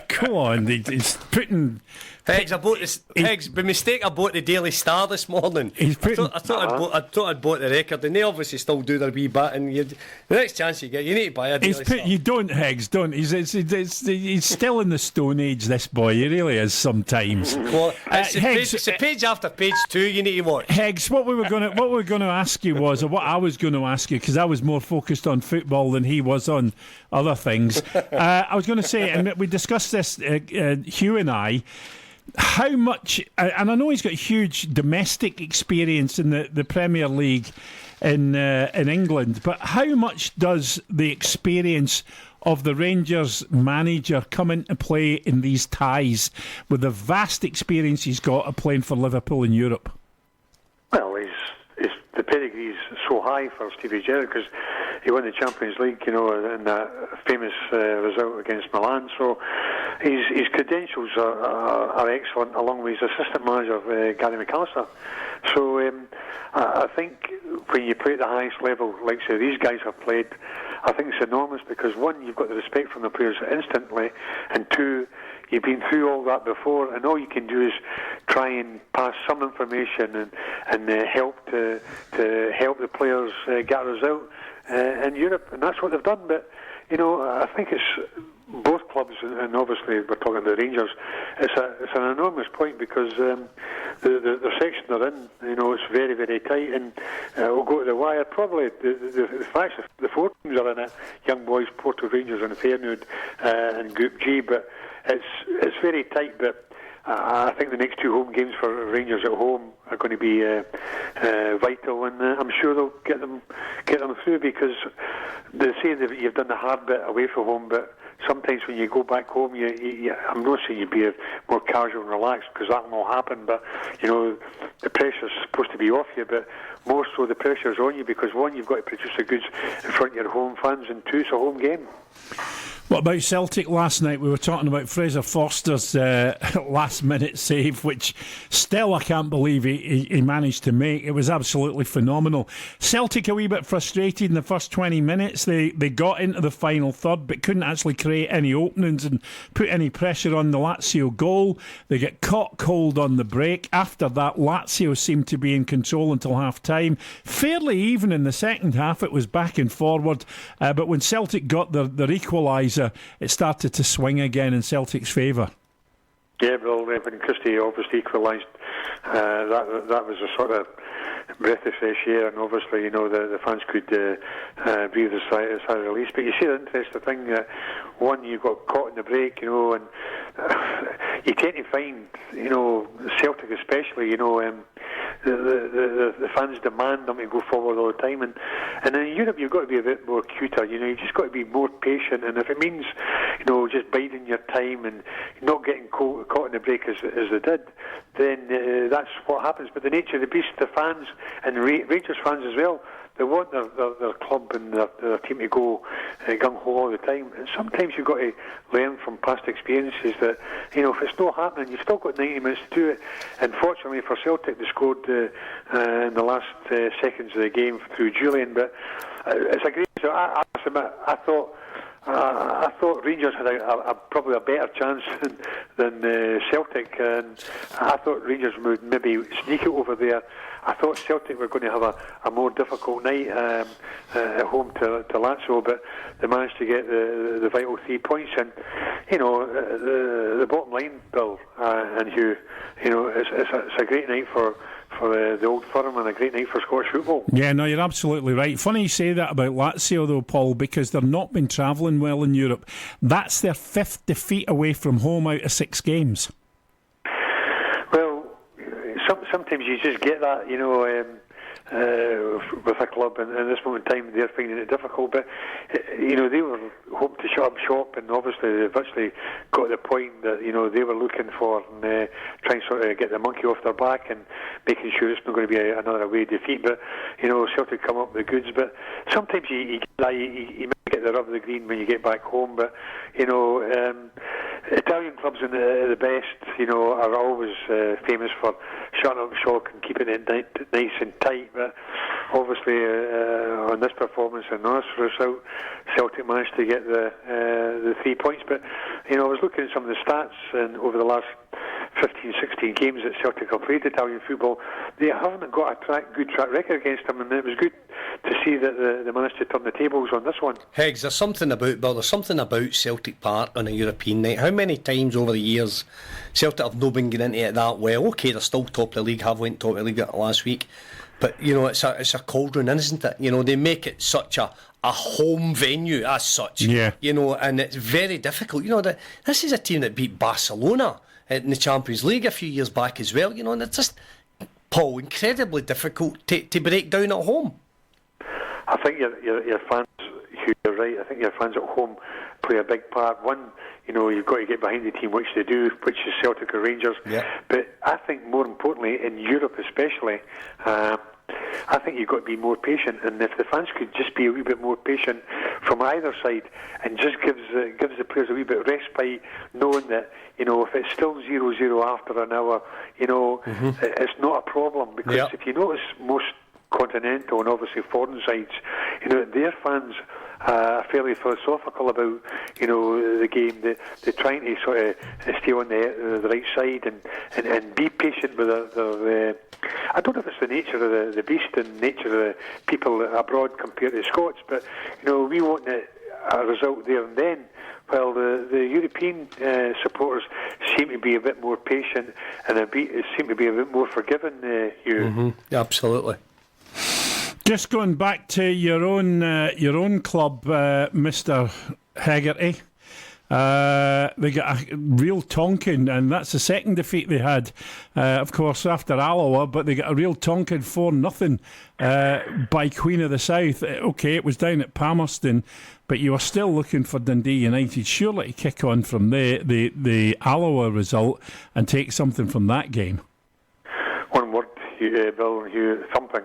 Speaker 2: Come on, he's putting...
Speaker 3: Higgs, by mistake I bought the Daily Star this morning. I thought I'd bought the record, and they obviously still do their wee bit, and the next chance you get, you need to buy a Daily Star.
Speaker 2: You don't, Higgs, don't. He's still in the Stone Age, this boy. He really is sometimes.
Speaker 3: Well, it's page after page 2 you need to watch.
Speaker 2: Higgs, what we were going to ask you was, or what I was going to ask you, because I was more focused on football than he was on other things. I was going to say, and we discussed this, Hugh and I, how much, and I know he's got huge domestic experience in the Premier League in England, but how much does the experience of the Rangers manager come into play in these ties with the vast experience he's got of playing for Liverpool in Europe?
Speaker 9: Well, the pedigree's so high for Stevie Gerrard because he won the Champions League, in that famous result against Milan. So his credentials are excellent, along with his assistant manager, Gary McAllister. So I think when you play at the highest level, like say these guys have played, I think it's enormous because one, you've got the respect from the players instantly, and two, you've been through all that before, and all you can do is try and pass some information and help to help the players get a result in Europe, and that's what they've done. But I think it's both clubs, and obviously we're talking about Rangers. It's an enormous point because the section they're in, it's very, very tight, and we'll go to the wire. Probably the fact that the 4 teams are in it: Young Boys, Porto Rangers, and Feyenoord, and Group G. But it's very tight. But I think the next 2 home games for Rangers at home are going to be vital, and I'm sure they'll get them through because they say that you've done the hard bit away from home, but sometimes when you go back home, I'm not saying you'd be more casual and relaxed because that will not happen, but the pressure's supposed to be off you, but more so the pressure's on you because one, you've got to produce the goods in front of your home fans, and two, it's a home game.
Speaker 2: What about Celtic last night? We were talking about Fraser Forster's last-minute save, which still I can't believe he managed to make. It was absolutely phenomenal. Celtic a wee bit frustrated in the first 20 minutes. They got into the final third but couldn't actually create any openings and put any pressure on the Lazio goal. They get caught cold on the break. After that, Lazio seemed to be in control until half-time. Fairly even in the second half. It was back and forward. But when Celtic got their equaliser, it started to swing again in Celtic's favour. Yeah,
Speaker 9: well, when Christie obviously equalised, that was a sort of breath of fresh air, and obviously, the fans could breathe a sigh of release. But you see the interesting thing that one, you got caught in the break, and you tend to find, Celtic especially, the fans demand them to go forward all the time, and in Europe you've got to be a bit more cuter. You've just got to be more patient, and if it means just biding your time and not getting caught in the break as they did, then that's what happens. But the nature of the beast, the fans and the Rangers fans as well, they want their club and their team to go gung-ho all the time. And sometimes you've got to learn from past experiences that, if it's not happening, you've still got 90 minutes to do it. And fortunately for Celtic, they scored in the last seconds of the game through Julian. But it's a great... So I thought Rangers had probably a better chance than Celtic, and I thought Rangers would maybe sneak it over there. I thought Celtic were going to have a more difficult night at home to Lazio, but they managed to get the vital 3 points. And the bottom line, Bill and Hugh, it's a great night for the Old Firm and a great night for Scottish football. Yeah, no, you're absolutely right. Funny you say that about Lazio though, Paul, because they've not been travelling well in Europe. That's their 5th defeat away from home out of 6 games. Well, sometimes you just get that, with a club, and at this moment in time they're finding it difficult, but they were hoping to shut up shop, and obviously they've actually got the point that they were looking for, and trying to sort of get the monkey off their back and making sure it's not going to be another away defeat. But Celtic come up with the goods, but sometimes you might get the rub of the green when you get back home, but Italian clubs in the best, you know, are always famous for shutting up shop and keeping it nice and tight. But obviously, on this performance and on this result, Celtic managed to get the 3 points. But you know, I was looking at some of the stats, and over the last 15, 16 games that Celtic have played Italian football, they haven't got a good track record against them, and it was good to see that they managed to turn the tables on this one.
Speaker 3: Higgs, there's something about Celtic Park on a European night. How many times over the years Celtic have not been getting into it that well? Okay, they're still top of the league, have went top of the league last week, but you know, it's a cauldron, isn't it? You know, they make it such a home venue as such.
Speaker 2: Yeah.
Speaker 3: You know, and it's very difficult. You know, this is a team that beat Barcelona in the Champions League a few years back as well. You know, and it's just, Paul, incredibly difficult to break down at home.
Speaker 9: I think your fans, Hugh, you're right. I think your fans at home play a big part. One, you know, you've got to get behind the team, which they do, which is Celtic or Rangers.
Speaker 3: Yeah.
Speaker 9: But I think more importantly, in Europe especially, I think you've got to be more patient. And if the fans could just be a wee bit more patient from either side, and just gives the players a wee bit of respite, knowing that, you know, if it's still 0-0 after an hour, you know, it's not a problem. Because if you notice, most continental and obviously foreign sides, you know, their fans are fairly philosophical about, you know, the game. They're trying to sort of stay on the right side and be patient with their I don't know if it's the nature of the beast and nature of the people abroad compared to the Scots, but you know, we want a result there and then. Well, the European supporters seem to be a bit more patient and seem to be a bit more forgiving.
Speaker 3: Absolutely.
Speaker 2: Just going back to your own club, Mr. Hegarty. They got a real tonking, and that's the second defeat they had, of course, after Alloa, but they got a real tonking 4-0 by Queen of the South. Okay, it was down at Palmerston, but you were still looking for Dundee United surely to kick on from the Alloa result and take something from that game.
Speaker 9: One word, Bill and Hugh, thumping.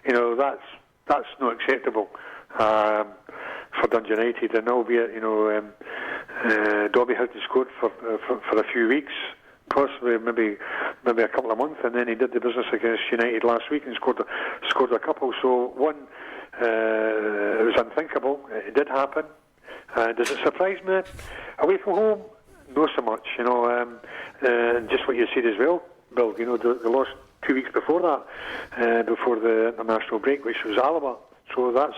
Speaker 9: You know, that's not acceptable for Dundee United, and albeit, you know, Dobby hadn't scored for a few weeks, possibly maybe a couple of months, and then he did the business against United last week and scored a couple. So one, it was unthinkable. It did happen. Does it surprise me? Away from home, not so much. You know, just what you said as well, Bill. You know, they lost 2 weeks before that, before the international break, which was Alaba. So that's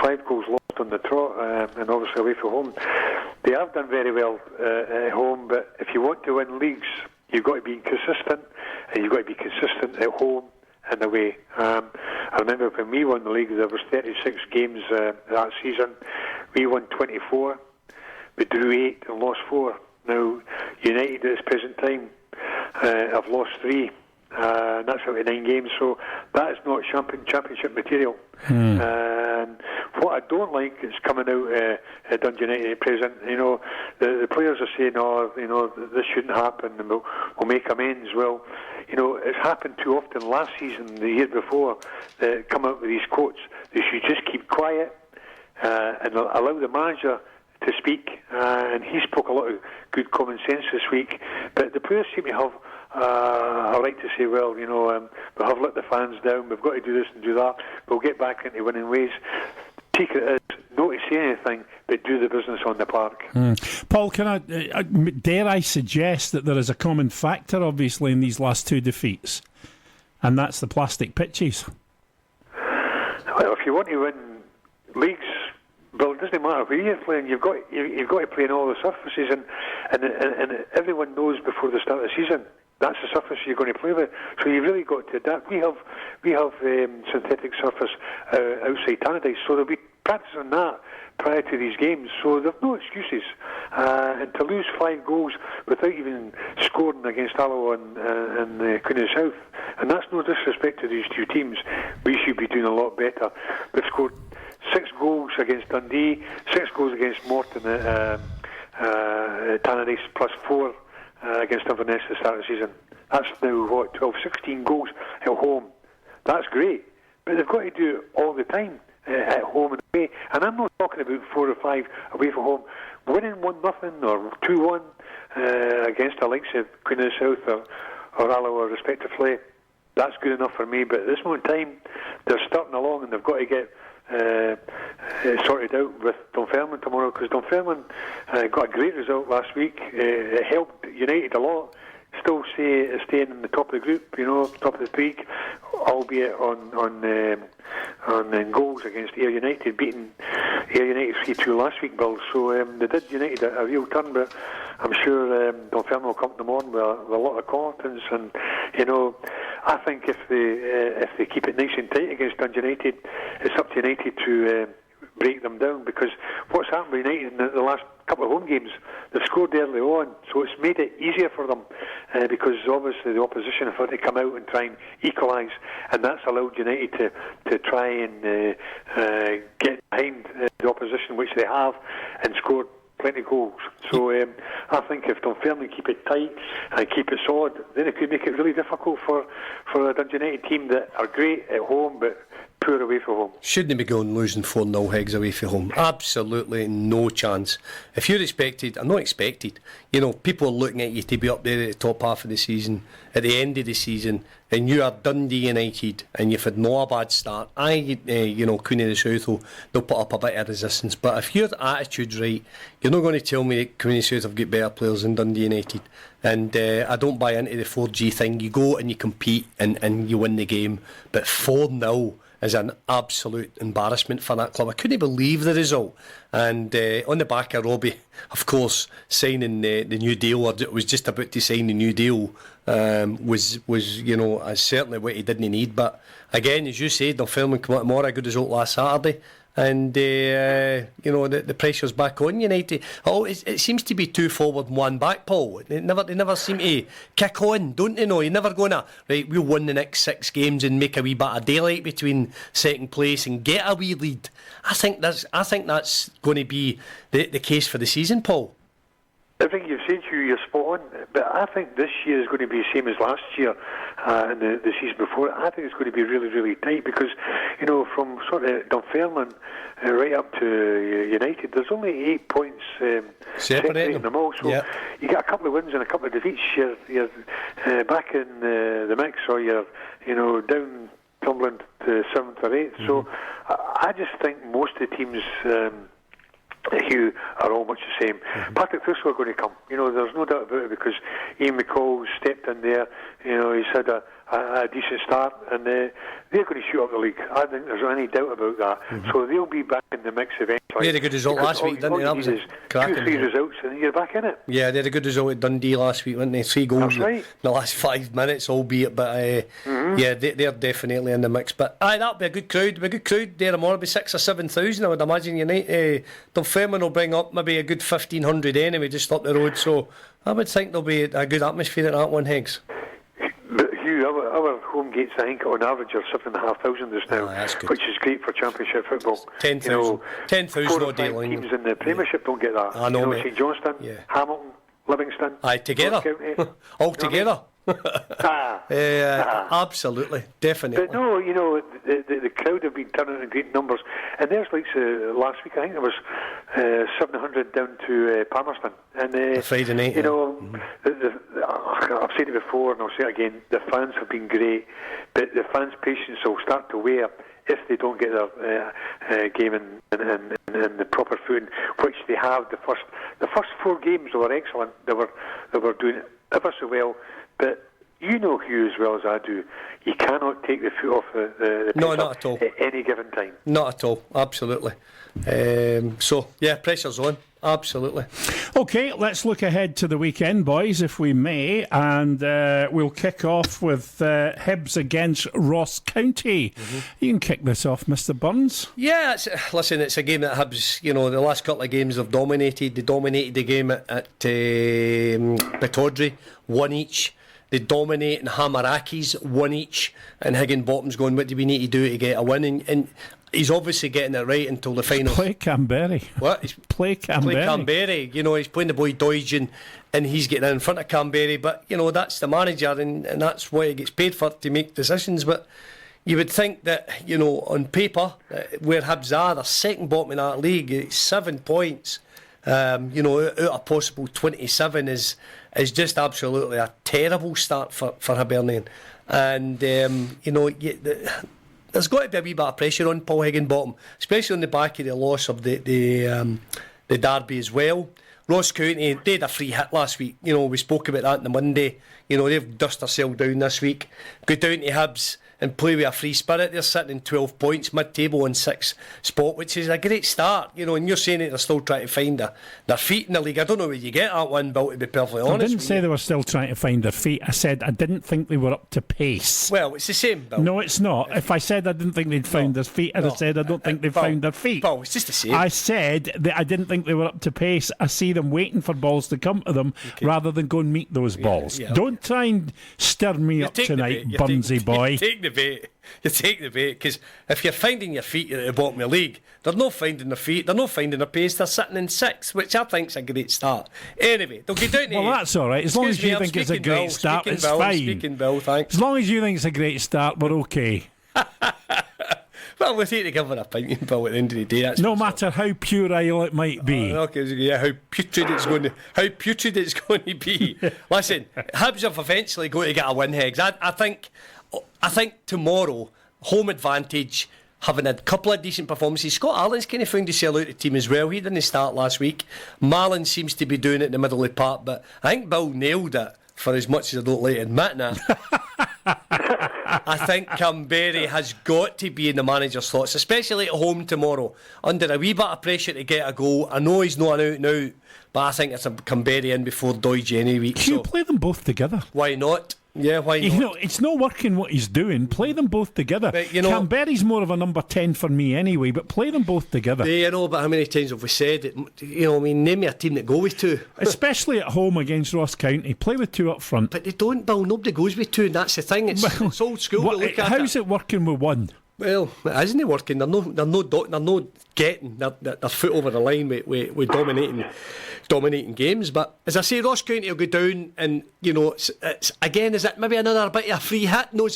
Speaker 9: 5 goals lost on the trot, and obviously away from home. They have done very well at home, but if you want to win leagues, you've got to be consistent, and you've got to be consistent at home and away. I remember when we won the league, there was 36 games that season. We won 24, we drew 8 and lost 4. Now, United at this present time have lost 3. And that's out of 9 games, so that is not championship material. What I don't like is coming out at Dundee United at present. You know, the players are saying, "Oh, you know, this shouldn't happen, and we'll make amends." Well, you know, it's happened too often. Last season, the year before, they come out with these quotes. They should just keep quiet and allow the manager to speak. And he spoke a lot of good common sense this week, but the players seem to have I like to say, well, you know, we have let the fans down, we've got to do this and do that, we'll get back into winning ways. Take it as not to say anything, but do the business on the park.
Speaker 2: Paul, dare I suggest that there is a common factor, obviously, in these last 2 defeats, and that's the plastic pitches?
Speaker 9: Well, if you want to win leagues, Bill, it doesn't matter where you're playing. You've got to play in all the surfaces, and everyone knows before the start of the season that's the surface you're going to play with. So you've really got to adapt. We have synthetic surface outside Tannadice, so they'll be practicing that prior to these games. So they've no excuses. And to lose 5 goals without even scoring against Alloa and Queen of the South, and that's no disrespect to these 2 teams. We should be doing a lot better. We've scored 6 goals against Dundee, 6 goals against Morton at Tannadice, plus 4 against Inverness at the start of the season. That's now, 12, 16 goals at home. That's great. But they've got to do it all the time. at home and away. And I'm not talking about 4 or 5 away from home. Winning 1-0 or 2-1 against the likes of Queen of the South or Alloa respectively, that's good enough for me. But at this moment in time, they're starting along and they've got to get sorted out with Dunfermline tomorrow, because Dunfermline got a great result last week. It helped United a lot. Still staying in the top of the group, top of the league, albeit on goals against Ayr United, beating Ayr United 3-2 last week, Bill. So they did United a real turn, but I'm sure Dunfermline will come to them on with a lot of confidence. And I think if they keep it nice and tight against Dundee United, it's up to United to break them down, because what's happened with United in the last couple of home games, they've scored early on, so it's made it easier for them, because obviously the opposition have had to come out and try and equalise, and that's allowed United to try and get behind the opposition, which they have, and scored plenty of goals. So I think if Dunfermline keep it tight and keep it solid, then it could make it really difficult for a Dundee United team that are great at home but poor away from home.
Speaker 3: Shouldn't be going losing 4-0 Hegs away from home. Absolutely no chance. If you're expected, I'm not expected, people are looking at you to be up there at the top half of the season, at the end of the season, and you are Dundee United and you've had no a bad start. Queen of the South they'll put up a bit of resistance, but if your attitude's right, you're not going to tell me that Queen of the South have got better players than Dundee United. And I don't buy into the 4G thing. You go and you compete and you win the game, but 4-0 is an absolute embarrassment for that club. I couldn't believe the result. And on the back of Robbie, of course, signing the new deal, or was just about to sign the new deal, was certainly what he didn't need. But again, as you said, Dunfermline come out tomorrow, a good result last Saturday. And the pressure's back on United. It seems to be 2 forward and 1 back, Paul. They never seem to kick on, don't they? You're never going to we'll win the next 6 games and make a wee bit of daylight between second place and get a wee lead. I think that's going to be the case for the season, Paul.
Speaker 9: Everything you've said, Hugh, you're spot on. But I think this year is going to be the same as last year and the season before. I think it's going to be really, really tight because, from sort of Dunfermline right up to United, there's only 8 points separating them all. So you get a couple of wins and a couple of defeats, you're back in the mix, or you're down tumbling to 7th or 8th. Mm-hmm. So I just think most of the teams, Hugh, are all much the same. Mm-hmm. Partick Thistle are going to come. There's no doubt about it, because Ian McCall stepped in there. He's had a decent start, and they're going to shoot up the league. I don't think there's any doubt about that. Mm-hmm. So they'll be back in the mix eventually. They had a good result last week, didn't they? That was 2-3 results, and then you're back in it. Yeah, they had a good result at Dundee last week, didn't they? 3 goals in the last 5 minutes, albeit, but they're definitely in the mix. But that'll be a good crowd. It'll be a good crowd there tomorrow. It'll be 6,000 or 7,000, I would imagine. Dunfermline will bring up maybe a good 1,500 anyway, just up the road. So I would think there'll be a good atmosphere at that one, Higgs. But Hugh, our home gates, I think, on average are 7,500 just now, which is great for Championship football. 10,000. 10,000 4 or 5 teams in the Premiership don't get that. I know, St Johnstone, Hamilton, Livingston.
Speaker 3: Together. All together. Absolutely, definitely.
Speaker 9: But no, the crowd have been turning in great numbers, and there's like last week I think there was 700 down to Palmerston, and
Speaker 3: Friday night.
Speaker 9: I've said it before and I'll say it again. The fans have been great, but the fans' patience will start to wear if they don't get their game in the proper footing, which they have. The first 4 games were excellent. They were doing it ever so well. But Hugh, as well as I do, you cannot take the foot off the pedal. No, not at all. At any given time. Not
Speaker 3: at all, absolutely. Pressure's on, absolutely.
Speaker 2: OK, let's look ahead to the weekend, boys, if we may, and we'll kick off with Hibs against Ross County. Mm-hmm. You can kick this off, Mr. Burns.
Speaker 3: Yeah, it's a game that Hibs, the last couple of games have dominated. They dominated the game at Pittodrie, 1 each. They dominate in Hamarakis, 1 each, and Higginbottom's going, what do we need to do to get a win? And he's obviously getting it right until the final.
Speaker 2: Play Canberra.
Speaker 3: What? Play Canberra. He's playing the boy Doigen, and he's getting in front of Canberra. But that's the manager, and that's why he gets paid for, to make decisions. But you would think that, on paper, where Hibs are, they're second bottom in that league, it's 7 points. Out of possible 27 is just absolutely a terrible start for Hibernian. And, there's got to be a wee bit of pressure on Paul Higginbottom, especially on the back of the loss of the derby as well. Ross County, they had a free hit last week. We spoke about that on the Monday. They've dusted themselves down this week. Go down to Hibs and play with a free spirit. They're sitting in 12 points, mid-table on 6th spot, which is a great start. And you're saying that they're still trying to find their feet in the league. I don't know where you get that one, Bill, to be perfectly honest.
Speaker 2: I didn't say they were still trying to find their feet. I said I didn't think they were up to pace.
Speaker 3: Well, it's the same, Bill.
Speaker 2: No, it's not. If I said I didn't think they'd found their feet, I'd have said I don't think they've found their feet.
Speaker 3: Bill, it's just the same.
Speaker 2: I said that I didn't think they were up to pace. I see them waiting for balls to come to them rather than go and meet those balls.
Speaker 3: Yeah.
Speaker 2: Don't try and stir me up tonight, Bunsey boy.
Speaker 3: You take the bait. You take the bait, because if you're finding your feet at the bottom of the league, they're not finding their feet, they're not finding their pace, they're sitting in 6th, which I think's a great start. Anyway, they'll get down to...
Speaker 2: Well, that's all right. As long as you think it's a great start, it's fine.
Speaker 3: Speaking Bill, thanks.
Speaker 2: As long as you think it's a great start, we're okay.
Speaker 3: Well, we'll take the give an opinion, Bill, at the end of the day. That's
Speaker 2: no matter how puerile it might be.
Speaker 3: How putrid it's going to be. Listen, Hibs have eventually got to get a win, Higgs. I think tomorrow, home advantage, having a couple of decent performances. Scott Allen's kind of found himself out of the team as well. He didn't start last week. Marlon seems to be doing it in the middle of the park, but I think Bill nailed it, for as much as I don't like admitting it. I think Canberra has got to be in the manager's thoughts, especially at home tomorrow, under a wee bit of pressure to get a goal. I know he's not an out and out, but I think it's a Canberra in before Doige any week.
Speaker 2: Can you play them both together?
Speaker 3: Why not? Yeah, why not?
Speaker 2: It's not working what he's doing. Play them both together. But, Canberra's more of a number 10 for me anyway, but play them both together.
Speaker 3: But how many times have we said it? Name me a team that go with two.
Speaker 2: Especially at home against Ross County. Play with two up front.
Speaker 3: But they don't, Bill. Nobody goes with two, and that's the thing. It's old school.
Speaker 2: How's it working with one?
Speaker 3: Well, it isn't working. They're not getting their foot over the line with dominating games. But as I say, Ross County will go down, and it's again, is it maybe another bit of a free hit? No,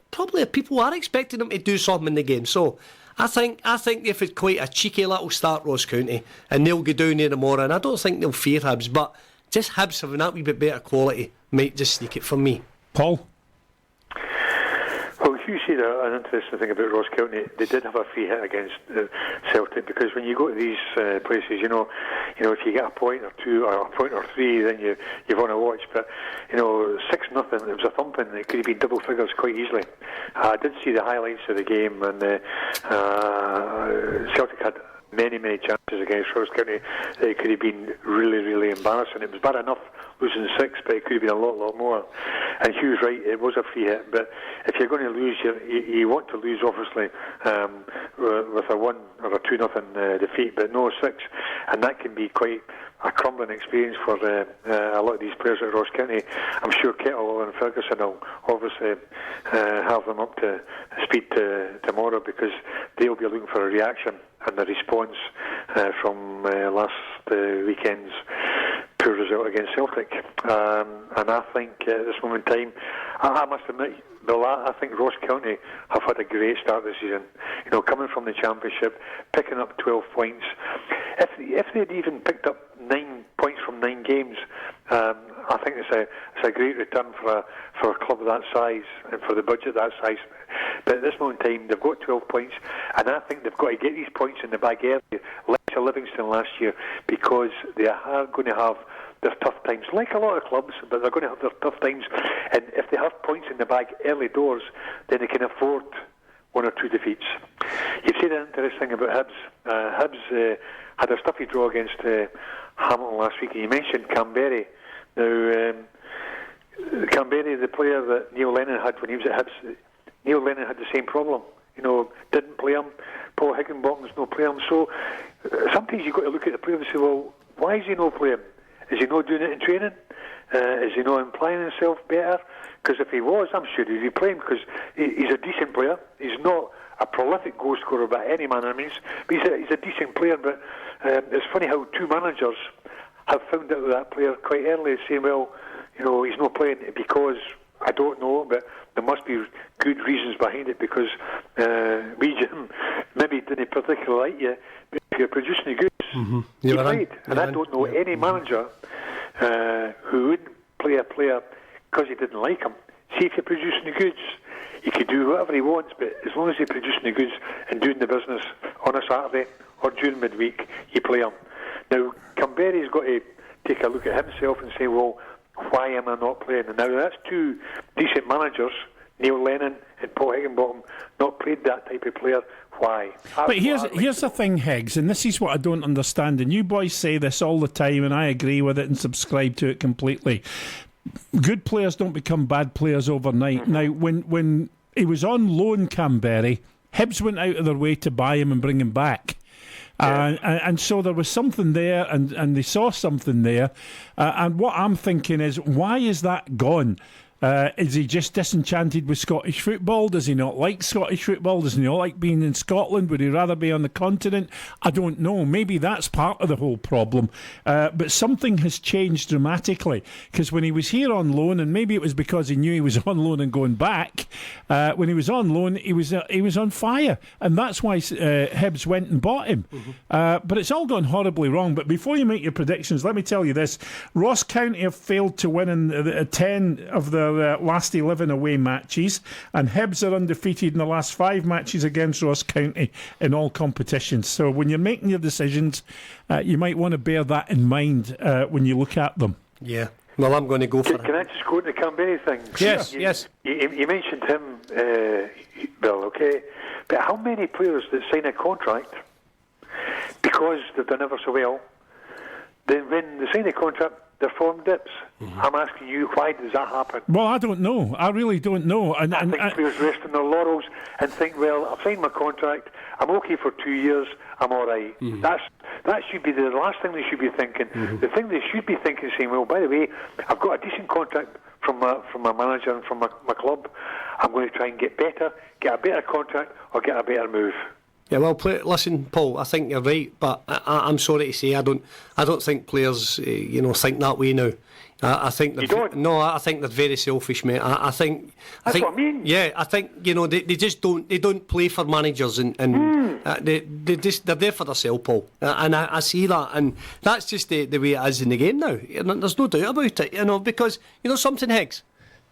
Speaker 3: probably people are expecting them to do something in the game. So I think they've had quite a cheeky little start, Ross County, and they'll go down there tomorrow. And I don't think they'll fear Hibs, but just Hibs having that wee bit better quality might just sneak it for me.
Speaker 2: Paul?
Speaker 9: Well, Hugh said an interesting thing about Ross County. They did have a free hit against Celtic, because when you go to these places, if you get a point or two or a point or three, then you want to watch. But 6-0, it was a thumping. It could have been double figures quite easily. I did see the highlights of the game, and Celtic had many chances against Ross County that it could have been really, really embarrassing. It was bad enough losing 6, but it could have been a lot more. And Hugh's right, it was a free hit, but if you're going to lose, you want to lose, obviously, with a 1 or a 2-0 defeat, but no 6, and that can be quite a crumbling experience for a lot of these players at Ross County. I'm sure Kettle and Ferguson will obviously have them up to speed tomorrow, because they'll be looking for a reaction and a response from last weekend's poor result against Celtic. And I think at this moment in time, I must admit, Bill, I think Ross County have had a great start this season. Coming from the Championship, picking up 12 points. If they'd even picked up 9 points from 9 games, I think it's a great return for a club that size and for the budget that size. But at this moment in time, they've got 12 points, and I think they've got to get these points in the bag early, like to Livingston last year, because they are going to have their tough times, like a lot of clubs, but they're going to have their tough times. And if they have points in the bag early doors, then they can afford 1 or 2 defeats. You've said an interesting thing about Hibs. Hibs had a stuffy draw against Hamilton last week, and you mentioned Canberra. Now, Canberra, the player that Neil Lennon had when he was at Hibs, Neil Lennon had the same problem. Didn't play him. Paul Higginbottom's not playing him. So sometimes you've got to look at the player and say, well, why is he not playing? Is he not doing it in training? Is he not implying himself better? Because if he was, I'm sure he'd be playing, because he's a decent player. He's not a prolific goal scorer by any manner of means, but he's a decent player. But it's funny how 2 managers have found out that player quite early, saying, well, he's not playing because I don't know, but there must be good reasons behind it, because we, Jim, maybe didn't particularly like you, but if you're producing the goods, you played. And I don't know any manager who wouldn't play a player because he didn't like him. See, if you're producing the goods, he could do whatever he wants, but as long as he's producing the goods and doing the business on a Saturday or during midweek, you play him. Now, Camberry's got to take a look at himself and say, well, why am I not playing? And now that's two decent managers, Neil Lennon and Paul Higginbottom, not played that type of player. Why?
Speaker 2: But here's the thing, Higgs, and this is what I don't understand, and you boys say this all the time, and I agree with it and subscribe to it completely. Good players don't become bad players overnight. Now, when he was on loan, Camberry, Hibs went out of their way to buy him and bring him back. And so there was something there, and they saw something there. And what I'm thinking is, why is that gone? Is he just disenchanted with Scottish football? Does he not like Scottish football? Does he not like being in Scotland? Would he rather be on the continent? I don't know. Maybe that's part of the whole problem. But something has changed dramatically, because when he was here on loan, and maybe it was because he knew he was on loan and going back, when he was on loan, he was on fire. And that's why Hibs went and bought him. But it's all gone horribly wrong. But before you make your predictions, let me tell you this. Ross County have failed to win in 10 of the last 11 away matches, and Hibs are undefeated in the last 5 matches against Ross County in all competitions. So when you're making your decisions, you might want to bear that in mind when you look at them.
Speaker 3: Yeah. Well, I'm going to go for
Speaker 9: Can I just go to the Camberry thing?
Speaker 3: Yes.
Speaker 9: You mentioned him, Bill, okay? But how many players that sign a contract because they've done ever so well, then when they sign a contract, their form dips? I'm asking you, why does that happen?
Speaker 2: Well, I don't know. I really don't know. And
Speaker 9: I think players rest on their laurels and think, well, I've signed my contract, I'm okay for 2 years, I'm all right. That should be the last thing they should be thinking. The thing they should be thinking is saying, well, by the way, I've got a decent contract from my manager and from my club. I'm going to try and get better, get a better contract, or get a better move.
Speaker 3: Yeah, well, listen, Paul, I think you're right, but I'm sorry to say I don't think players, think that way now. I think
Speaker 9: you don't?
Speaker 3: No, I think they're very selfish, mate. I think
Speaker 9: what I mean.
Speaker 3: Yeah, I think they just don't play for managers, and they're there for themselves, Paul. And I see that, and that's just the way it is in the game now. There's no doubt about it, because something, Higgs.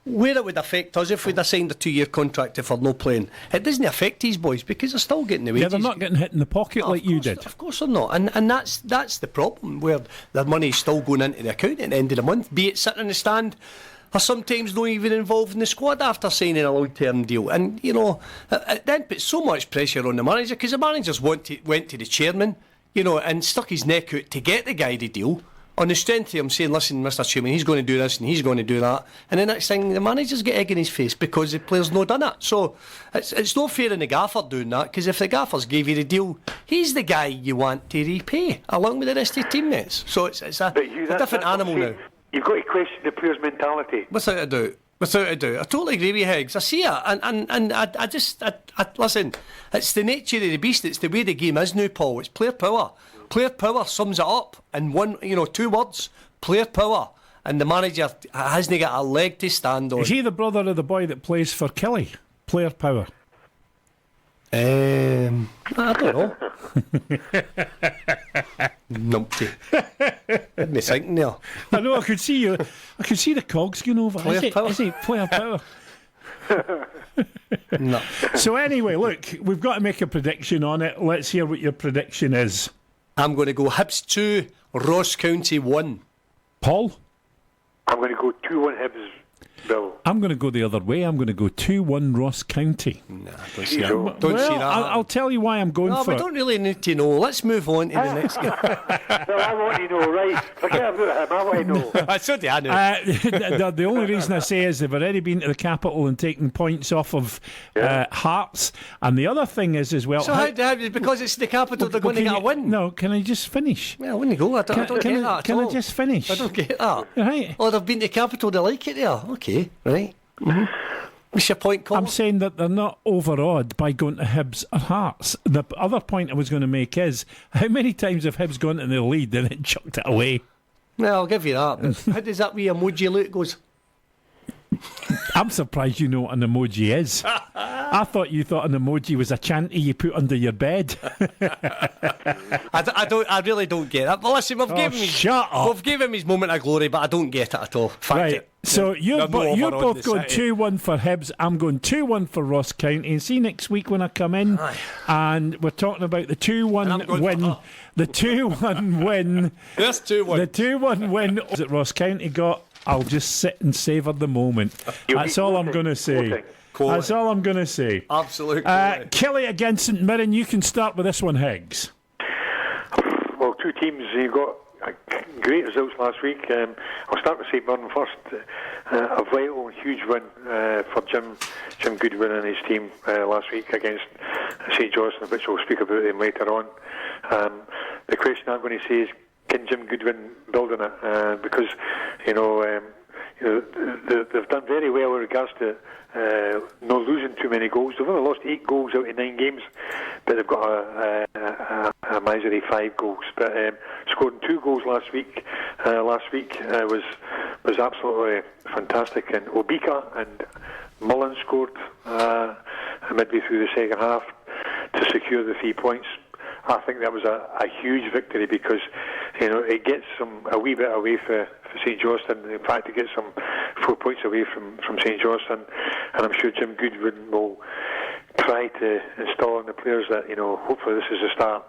Speaker 3: Where it would affect us if we'd have signed a 2-year contract if we're not playing, it doesn't affect these boys because they're still getting the wages.
Speaker 2: Yeah, they're not getting hit in the pocket like you did.
Speaker 3: Of course they're not, and that's the problem, where their money's still going into the account at the end of the month, be it sitting in the stand or sometimes not even involved in the squad after signing a long-term deal. And it then puts so much pressure on the manager, because the managers went to the chairman, and stuck his neck out to get the guy the deal, on the strength of him saying, listen, Mr. Chairman, he's going to do this and he's going to do that. And the next thing, the managers get egg in his face because the player's not done it. So it's not fair in the gaffer doing that, because if the gaffers gave you the deal, he's the guy you want to repay, along with the rest of your teammates. So it's a different animal now.
Speaker 9: You've got to question the player's mentality.
Speaker 3: Without a doubt. I totally agree with you, Higgs. I see it, and I just listen. It's the nature of the beast. It's the way the game is now, Paul. It's player power. Player power sums it up in 2 words. Player power, and the manager hasn't got a leg to stand on.
Speaker 2: Is he the brother of the boy that plays for Kelly? Player power.
Speaker 3: I don't know. Numpty. Had me thinking there.
Speaker 2: I know. I could see you. I could see the cogs going over.
Speaker 3: Player power.
Speaker 2: Is he player power?
Speaker 3: No.
Speaker 2: So anyway, look, we've got to make a prediction on it. Let's hear what your prediction is.
Speaker 3: I'm going to go Hibs 2, Ross County 1.
Speaker 2: Paul?
Speaker 9: I'm going to go 2-1 Hibs, Bill.
Speaker 2: I'm going to go the other way. I'm going to go 2-1 Ross County.
Speaker 3: Nah, don't see that. Don't see that.
Speaker 2: I'll tell you why I'm going for it.
Speaker 3: No, we don't really need to know. Let's move on to the next game.
Speaker 9: No, I want to know, right? Forget about him, I want to know.
Speaker 3: So do I know.
Speaker 2: The only reason I say is they've already been to the capital and taken points off of Hearts. And the other thing is as well...
Speaker 3: So how because it's the capital, they're going to get a win?
Speaker 2: No, can I just finish?
Speaker 3: Well, when you go, I don't get that
Speaker 2: Can I just finish?
Speaker 3: I don't get that.
Speaker 2: Right.
Speaker 3: Oh, they've been to the capital, they like it there. Okay, right. What's your point, Colin?
Speaker 2: I'm saying that they're not overawed by going to Hibs or Hearts. The other point I was going to make is, how many times have Hibs gone in the lead and then chucked it away?
Speaker 3: Well, I'll give you that. But how does that wee emoji look? Goes...
Speaker 2: I'm surprised you know what an emoji is. I thought you thought an emoji was a chanty you put under your bed.
Speaker 3: I really don't get it. But listen, we've given him his moment of glory, but I don't get it at all. Fact
Speaker 2: Right.
Speaker 3: it.
Speaker 2: So you're both going
Speaker 3: City.
Speaker 2: 2-1 for Hibs. I'm going 2-1 for Ross County. And see next week when I come in, and we're talking about the 2-1 win. The 2-1 win.
Speaker 3: Yes, 2-1.
Speaker 2: The 2-1 win that Ross County got. I'll just sit and savour the moment. That's all I'm going to say. That's all I'm going to say.
Speaker 3: Absolutely.
Speaker 2: Kelly against St Mirren. You can start with this one, Higgs.
Speaker 9: Well, two teams, you got great results last week. I'll start with St Mirren first. A vital, huge win for Jim Goodwin and his team last week against St Johnstone, which we'll speak about them later on. The question I'm going to say is, can Jim Goodwin build on it? Because they've done very well with regards to not losing too many goals. They've only lost 8 goals out of 9 games, but they've got a misery 5 goals. But scoring 2 goals last week was absolutely fantastic. And Obika and Mullen scored midway through the second half to secure the 3 points. I think that was a huge victory because it gets them a wee bit away for St Johnstone. In fact, it gets them 4 points away from St Johnstone, and I'm sure Jim Goodwin will try to install in the players that hopefully this is a start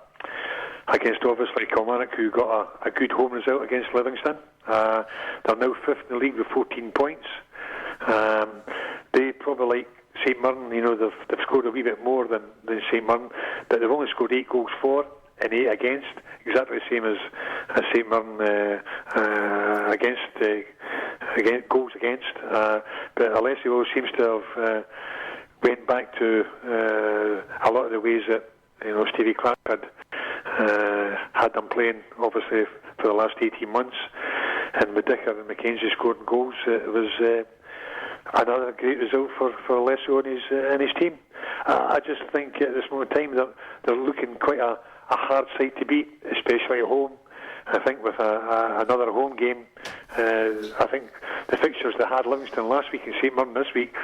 Speaker 9: against obviously Kilmarnock, who got a good home result against Livingston. They're now 5th in the league with 14 points. They probably like St Mirren, they've scored a wee bit more than St Mirren, but they've only scored 8 goals for and 8 against, exactly the same as St Mirren against goals against. But Alessio seems to have went back to a lot of the ways that Stevie Clark had them playing, obviously for the last 18 months. And with Dicker and Mackenzie scoring goals, it was another great result for Alessio and his team. I just think at this moment in time they're looking quite a hard side to beat, especially at home. I think with another home game, I think the fixtures they had Livingston last week and St Mirren this week,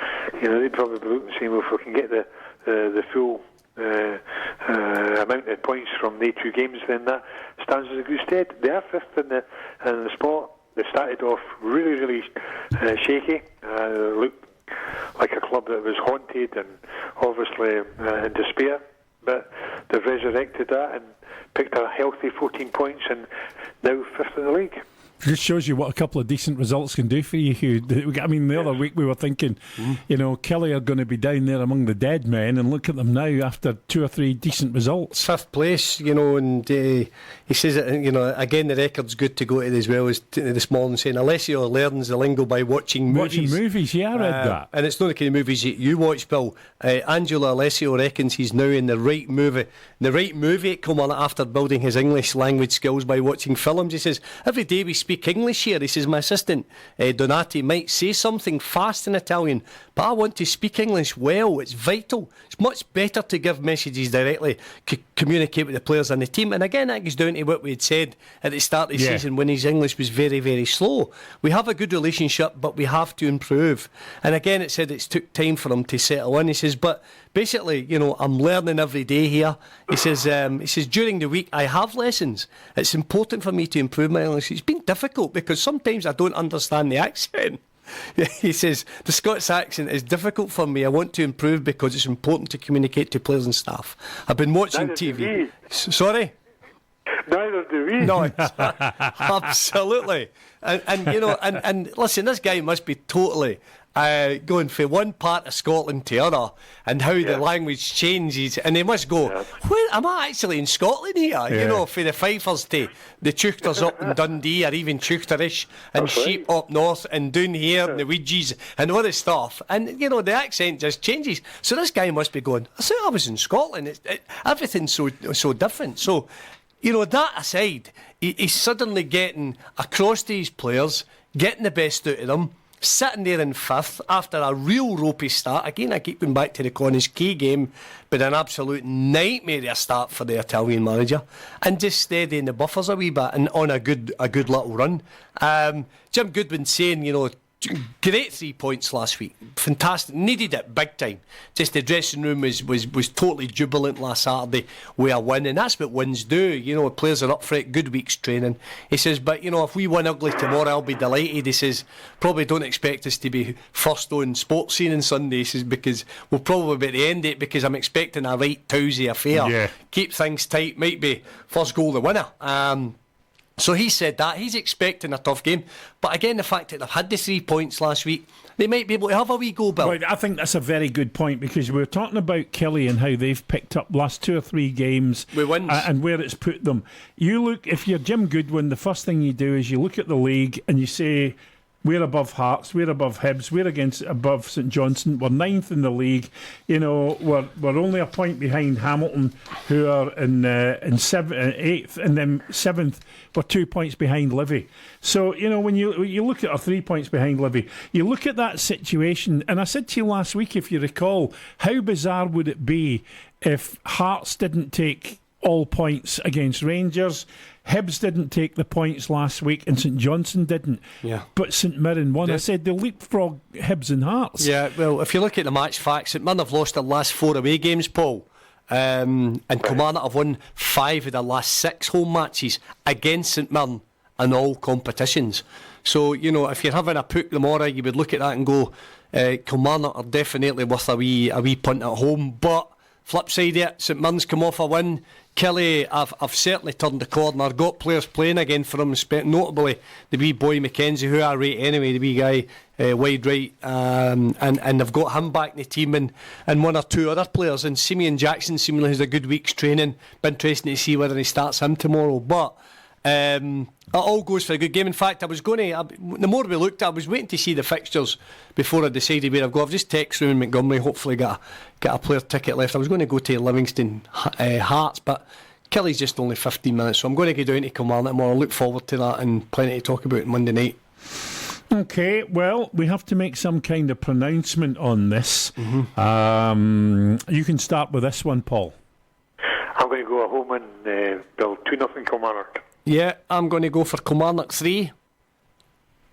Speaker 9: they'd probably be looking and saying, well, if we can get the full amount of points from the 2 games, then that stands as a good stead. They are 5th in the spot. They started off really, really shaky. Looked like a club that was haunted and obviously in despair. But they've resurrected that and picked a healthy 14 points and now 5th in the league.
Speaker 2: Just shows you what a couple of decent results can do for you, Hugh. I mean, the other week we were thinking, Kelly are going to be down there among the dead men, and look at them now after 2 or 3 decent results.
Speaker 3: 5th place, and he says that, again, the record's good to go to as well as this morning saying, Alessio learns the lingo by watching movies.
Speaker 2: Watching movies, yeah, I read that.
Speaker 3: And it's not the kind of movies you watch, Bill. Angelo Alessio reckons he's now in the right movie at Kilmarnock after building his English language skills by watching films. He says, every day we speak English here. He says, my assistant Donati might say something fast in Italian, but I want to speak English well. It's vital. It's much better to give messages directly, communicate with the players and the team. And again, that goes down to what we had said at the start of the season when his English was very, very slow. We have a good relationship, but we have to improve. And again, it said it took time for him to settle in. He says, but basically, I'm learning every day here. He says during the week I have lessons. It's important for me to improve my English. It's been difficult because sometimes I don't understand the accent. He says, the Scots accent is difficult for me. I want to improve because it's important to communicate to players and staff. I've been watching TV. Sorry?
Speaker 9: Neither do we.
Speaker 3: No, absolutely. And listen, this guy must be totally going from one part of Scotland to other, and how the language changes, and they must go, where am I actually in Scotland here? For the Fifers to the Teuchters up in Dundee, or even Teuchterish, and sheep up north, and down here, and the Ouija's, and all this stuff, and the accent just changes. So this guy must be going, I thought I was in Scotland. Everything's so different. So, that aside, he's suddenly getting across to his players, getting the best out of them, sitting there in 5th after a real ropey start. Again, I keep going back to the Connah's Quay game, but an absolute nightmare start for the Italian manager, and just steadying the buffers a wee bit and on a good little run. Jim Goodwin saying, Great 3 points last week. Fantastic. Needed it big time. Just the dressing room was totally jubilant last Saturday with a win, and that's what wins do. You know, players are up for it. Good week's training. He says, but you know, if we win ugly tomorrow, I'll be delighted. He says, probably don't expect us to be first on sports scene on Sunday. He says, because we'll probably be at the end of it, because I'm expecting a right tousy affair.
Speaker 2: Yeah. Keep
Speaker 3: things tight. Might be first goal the winner. So he said that he's expecting a tough game, but again, the fact that they've had the 3 points last week, they might be able to have a wee go, Bill.
Speaker 2: Right, I think that's a very good point, because we were talking about Kelly and how they've picked up last 2 or 3 games
Speaker 3: with wins
Speaker 2: and where it's put them. You look, if you're Jim Goodwin, the first thing you do is you look at the league and you say, we're above Hearts, we're above Hibs, we're above St Johnstone, we're 9th in the league. You know, we're only a point behind Hamilton, who are in 8th, and then 7th. We're 2 points behind Livy. So, you know, when you look at our 3 points behind Livy, you look at that situation, and I said to you last week, if you recall, how bizarre would it be if Hearts didn't take all points against Rangers, Hibs didn't take the points last week, and St Johnstone didn't.
Speaker 3: Yeah.
Speaker 2: But St Mirren won. I said they'll leapfrog Hibs and Hearts.
Speaker 3: Yeah, well, if you look at the match facts, St Mirren have lost their last 4 away games, Paul. And Kilmarnock have won 5 of their last 6 home matches against St Mirren in all competitions. So, you know, if you're having a pook tomorrow, you would look at that and go, Kilmarnock are definitely worth a wee punt at home. But flip side of it, St Mirren's come off a win. Kelly, I've certainly turned the corner. Got players playing again for him, notably the wee boy McKenzie, who I rate anyway, the wee guy, wide right, and they've got him back in the team, and 1 or 2 other players, and Simeon Jackson seemingly has a good week's training. Be interesting to see whether he starts him tomorrow, but it all goes for a good game. In fact, the more we looked, I was waiting to see the fixtures before I decided where I'd go. I've just texted Rowan Montgomery, hopefully get a player ticket left. I was going to go to Livingston Hearts, but Kelly's just only 15 minutes, so I'm going to go down to Kilmarnock tomorrow. I look forward to that, and plenty to talk about Monday night.
Speaker 2: Okay, well, we have to make some kind of pronouncement on this.
Speaker 3: Mm-hmm.
Speaker 2: You can start with this one, Paul.
Speaker 9: I'm going to go at home and build 2-0 Kilmarnock.
Speaker 3: Yeah, I'm going to go for Kilmarnock 3,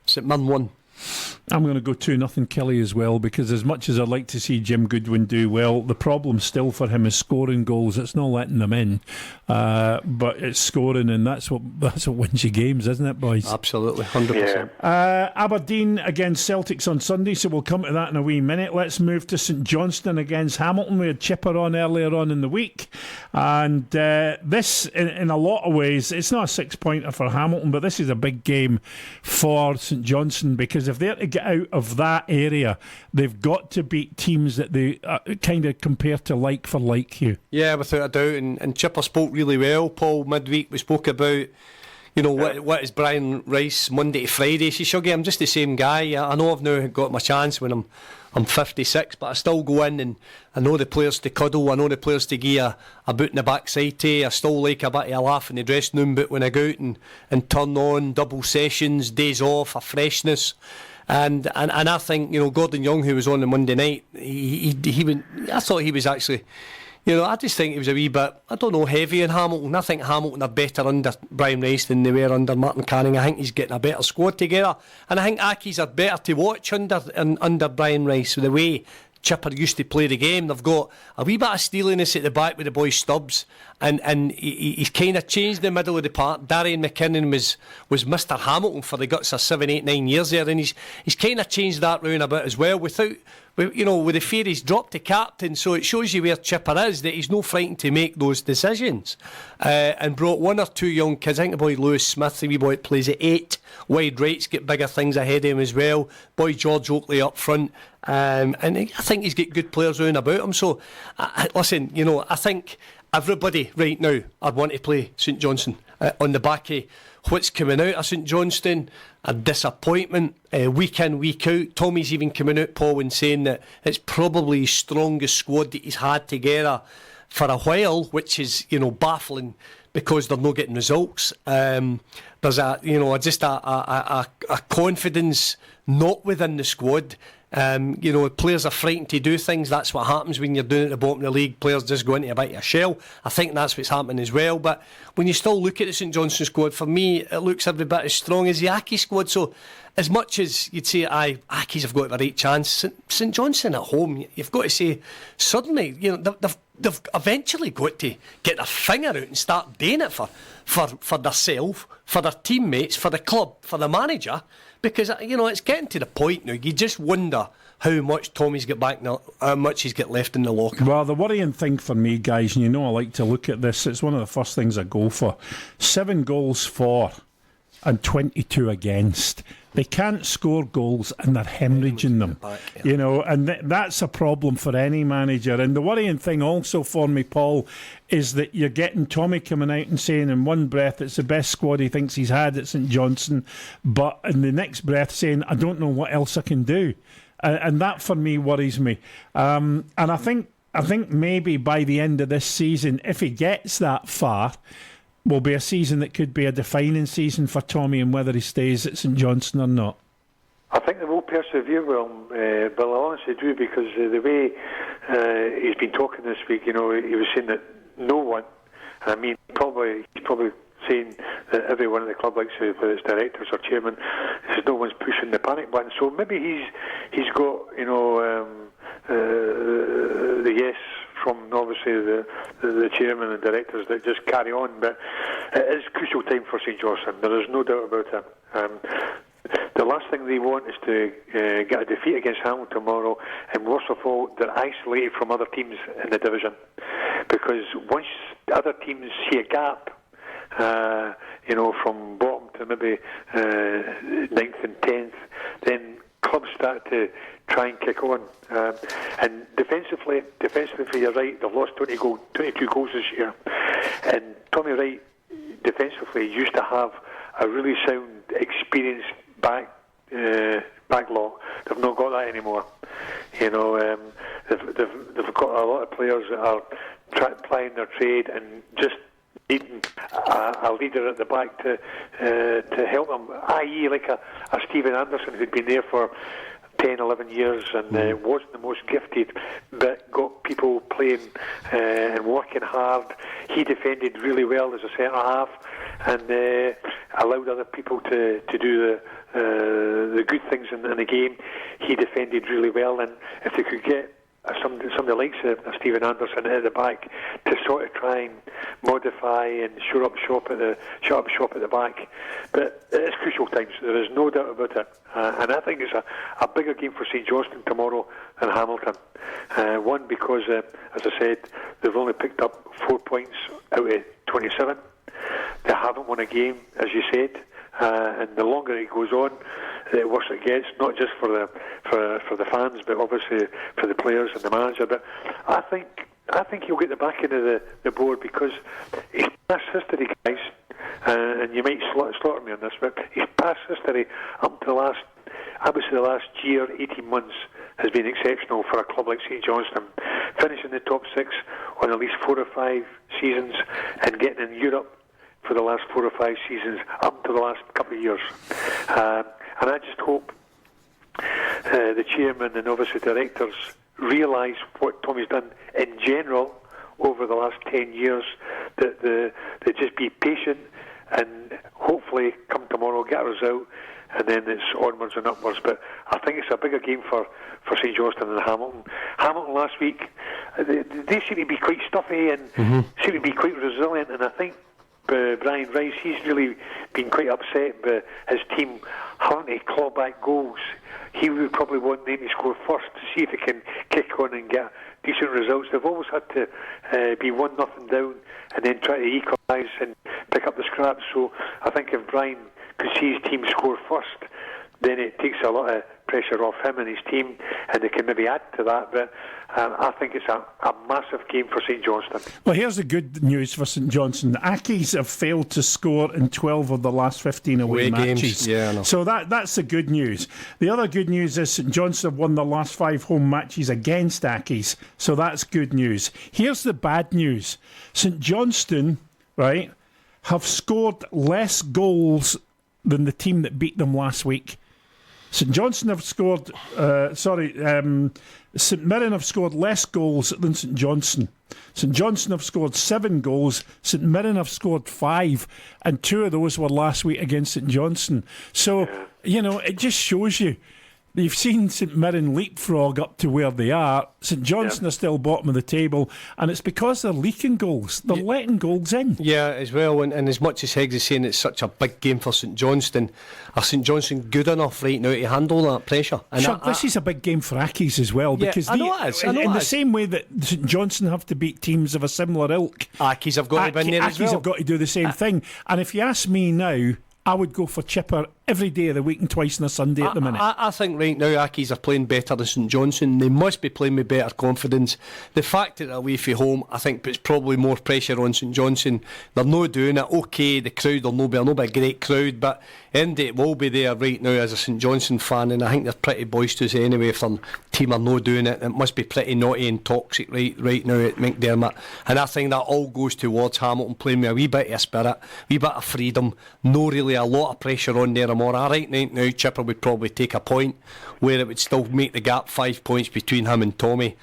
Speaker 3: St Mirren 1.
Speaker 2: I'm going to go 2-0 Kelly as well, because as much as I'd like to see Jim Goodwin do well, the problem still for him is scoring goals. It's not letting them in, but it's scoring, and that's what wins you games, isn't it, boys?
Speaker 3: Absolutely, 100%.
Speaker 2: Aberdeen against Celtics on Sunday, so we'll come to that in a wee minute. Let's move to St Johnstone against Hamilton. We had Chipper on earlier on in the week, and this, in a lot of ways, it's not a 6-pointer for Hamilton, but this is a big game for St Johnstone, because if they're to get out of that area, they've got to beat teams that they kind of compare to like for like, Hugh.
Speaker 3: Yeah, without a doubt, and Chipper spoke really well, Paul. Midweek we spoke about, you know, what is Brian Rice Monday to Friday. She Shuggy, I'm just the same guy. I know I've now got my chance when I'm 56, but I still go in and I know the players to cuddle, I know the players to give a boot in the backside to. I still like a bit of a laugh in the dressing room, but when I go out and turn on double sessions, days off, a freshness. And I think, you know, Gordon Young, who was on the Monday night, he went, I thought he was actually, you know, I just think he was a wee bit, I don't know, heavy in Hamilton. I think Hamilton are better under Brian Rice than they were under Martin Canning. I think he's getting a better squad together, and I think Accies are better to watch under Brian Rice. So the way Chipper used to play the game, they've got a wee bit of steeliness at the back with the boy Stubbs, and he's kind of changed the middle of the park. Darian McKinnon was Mr. Hamilton for the guts of 7, 8, 9 years there, and he's kind of changed that round a bit as well, with the fear he's dropped to captain. So it shows you where Chipper is, that he's no frightened to make those decisions, and brought 1 or 2 young kids. I think the boy Lewis Smith, the wee boy that plays at 8 wide right's got bigger things ahead of him as well. Boy George Oakley up front, and I think he's got good players round about him. So listen, you know, I think everybody right now I'd want to play St Johnstone on the back of what's coming out of St Johnstone, a disappointment week in, week out. Tommy's even coming out, Paul, and saying that it's probably his strongest squad that he's had together for a while, which is, you know, baffling because they're not getting results. There's a confidence not within the squad. Players are frightened to do things. That's what happens when you're doing at the bottom of the league. Players just go into a bit of a shell. I think that's what's happening as well. But when you still look at the St Johnstone squad, for me, it looks every bit as strong as the Aki squad. So as much as you'd say, Aki's have got the right chance, St Johnstone at home, you've got to say, suddenly, they've eventually got to get their finger out and start doing it for themselves, for their teammates, for the club, for the manager. Because, it's getting to the point now, you just wonder how much Tommy's got back now, how much he's got left in the locker.
Speaker 2: Well, the worrying thing for me, guys, and I like to look at this, it's one of the first things I go for. 7 goals for and 22 against. They can't score goals and they're hemorrhaging them.
Speaker 3: Back, yeah.
Speaker 2: And that's a problem for any manager. And the worrying thing also for me, Paul, is that you're getting Tommy coming out and saying in one breath it's the best squad he thinks he's had at St Johnstone, but in the next breath saying, I don't know what else I can do. And that for me worries me. And I think maybe by the end of this season, if he gets that far, will be a season that could be a defining season for Tommy and whether he stays at St Johnstone or not.
Speaker 9: I think they will persevere well, but I honestly do, because the way he's been talking this week, he was saying that no one, I mean, he's probably saying that everyone in the club, like say, whether it's directors or chairman, says no one's pushing the panic button. So maybe he's got the yes from obviously the chairman and directors that just carry on, but it is crucial time for St Johnstone. There is no doubt about it. The last thing they want is to get a defeat against Hamilton tomorrow, and worst of all, they're isolated from other teams in the division, because once other teams see a gap, from bottom to maybe 9th and 10th, then clubs start to try and kick on. And defensively, you're right, they've lost 22 goals this year. And Tommy Wright, defensively, used to have a really sound, experienced backlog. They've not got that anymore. They've got a lot of players that are plying their trade and just needing a leader at the back to help them, i.e. like a Stephen Anderson, who'd been there for 10, 11 years and wasn't the most gifted, but got people playing and working hard. He defended really well as a centre-half and allowed other people to do the good things in the game. He defended really well, and if they could get some of the likes of Stephen Anderson at the back to sort of try and modify and shut up shop at the back. But it is crucial times, there is no doubt about it. And I think it's a bigger game for St Johnstone tomorrow than Hamilton. One, because, as I said, they've only picked up 4 points out of 27. They haven't won a game, as you said. And the longer it goes on, the worse it gets, not just for the fans, but obviously for the players and the manager. But I think he'll get the backing of the board, because he's past history, guys. And you might slaughter me on this, but his past history up to the last year, 18 months, has been exceptional for a club like St Johnstone. Finishing the top 6 on at least 4 or 5 seasons and getting in Europe for the last 4 or 5 seasons up to the last couple of years. And I just hope the chairman and obviously directors realise what Tommy's done in general over the last 10 years, that they just be patient and hopefully come tomorrow, get a result, and then it's onwards and upwards. But I think it's a bigger game for St Johnstone than Hamilton. Hamilton last week, they seem to be quite stuffy and seem to be quite resilient, and I think Brian Rice, he's really been quite upset by his team having to claw back goals. He would probably want them to score first to see if they can kick on and get decent results. They've always had to be 1-0 down and then try to equalise and pick up the scraps. So I think if Brian could see his team score first, then it takes a lot of pressure off him and his team, and they can maybe add to that. But I think it's a massive game for St Johnstone.
Speaker 2: Well, here's the good news for St Johnstone. The Ackies have failed to score in 12 of the last 15 away matches.
Speaker 3: Games. Yeah, I know.
Speaker 2: So that's the good news. The other good news is St Johnstone have won the last 5 home matches against Ackies. So that's good news. Here's the bad news. St Johnstone, right, have scored less goals than the team that beat them last week. St Johnstone have scored. St Mirren have scored less goals than St Johnstone. St Johnstone have scored 7 goals. St Mirren have scored 5, and 2 of those were last week against St Johnstone. So it just shows you. You've seen St Mirren leapfrog up to where they are. St Johnstone are still bottom of the table, and it's because they're leaking goals. They're letting goals in.
Speaker 3: Yeah, as well, and as much as Higgs is saying it's such a big game for St Johnstone, are St Johnstone good enough right now to handle that pressure? And
Speaker 2: this is a big game for Accies as well, because
Speaker 3: I know it is.
Speaker 2: in the same way that St Johnstone have to beat teams of a similar ilk,
Speaker 3: Accies have got to be in there as well.
Speaker 2: Accies have got to do the same thing. And if you ask me now, I would go for Chipper every day of the week and twice on a Sunday at the minute.
Speaker 3: I think right now Accies are playing better than St Johnstone. They must be playing with better confidence. The fact that they're away from home, I think, puts probably more pressure on St Johnstone. They're not doing it. OK, the crowd will not be a great crowd, but Indy it will be there right now as a St Johnstone fan, and I think they're pretty boisterous anyway. If their team are not doing it, it must be pretty naughty and toxic right now at McDermott. And I think that all goes towards Hamilton playing with a wee bit of spirit, a wee bit of freedom, no really a lot of pressure on there. More right now, Chipper would probably take a point, where it would still make the gap 5 points between him and Tommy.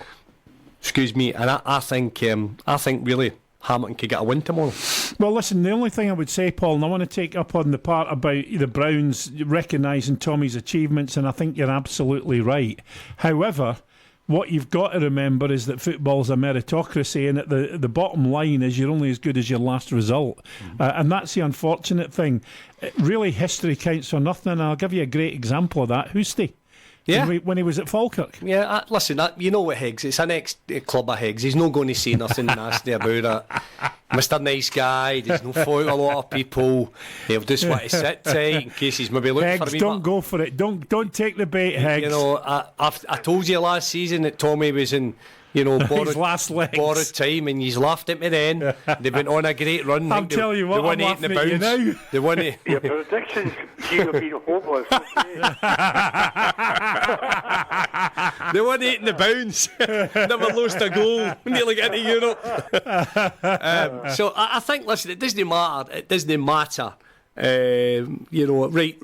Speaker 3: Excuse me, and I think really Hamilton could get a win tomorrow.
Speaker 2: Well, listen, the only thing I would say, Paul, and I want to take up on the part about the Browns recognising Tommy's achievements, and I think you're absolutely right. However, what you've got to remember is that football's a meritocracy, and at the bottom line is you're only as good as your last result. And that's the unfortunate thing. Really, history counts for nothing, and I'll give you a great example of that. Houston. Yeah. When he was at Falkirk.
Speaker 3: Yeah, listen, you know what Higgs, it's an ex-club of Higgs. He's not going to say nothing nasty about it. Mr. Nice Guy, there's no fault a lot of people. He'll just want to sit tight in case he's maybe looking
Speaker 2: Higgs,
Speaker 3: for me.
Speaker 2: Don't go for it. Don't take the bait, Higgs.
Speaker 3: You know, I told you last season that Tommy was in, borrowed time, and he's laughed at me then. They went on a great run.
Speaker 2: I'm telling you what, I'm laughing at you now.
Speaker 3: They won it.
Speaker 9: Your predictions, Hugh, have been hopeless.
Speaker 3: They won 8 in the bounce. Never lost a goal. Nearly get to Europe. So I think, listen, it doesn't matter. It doesn't matter. Right?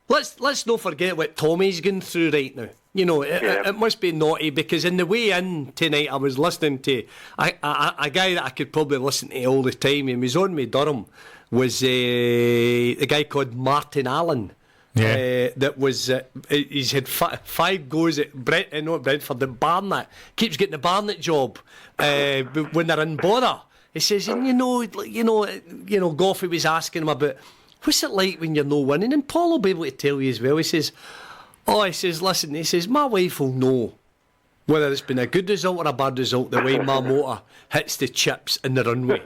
Speaker 3: But let's not forget what Tommy's going through right now. It must be naughty, because in the way in tonight I was listening to a guy that I could probably listen to all the time. He was on me Durham. Was a guy called Martin Allen. Yeah. That was he's had 5 goes at Brentford. The Barnet keeps getting the Barnet job when they're in bother. He says, and Goffey was asking him about what's it like when you're no winning, and Paul will be able to tell you as well. He says, listen, he says, my wife will know whether it's been a good result or a bad result the way my motor hits the chips in the runway.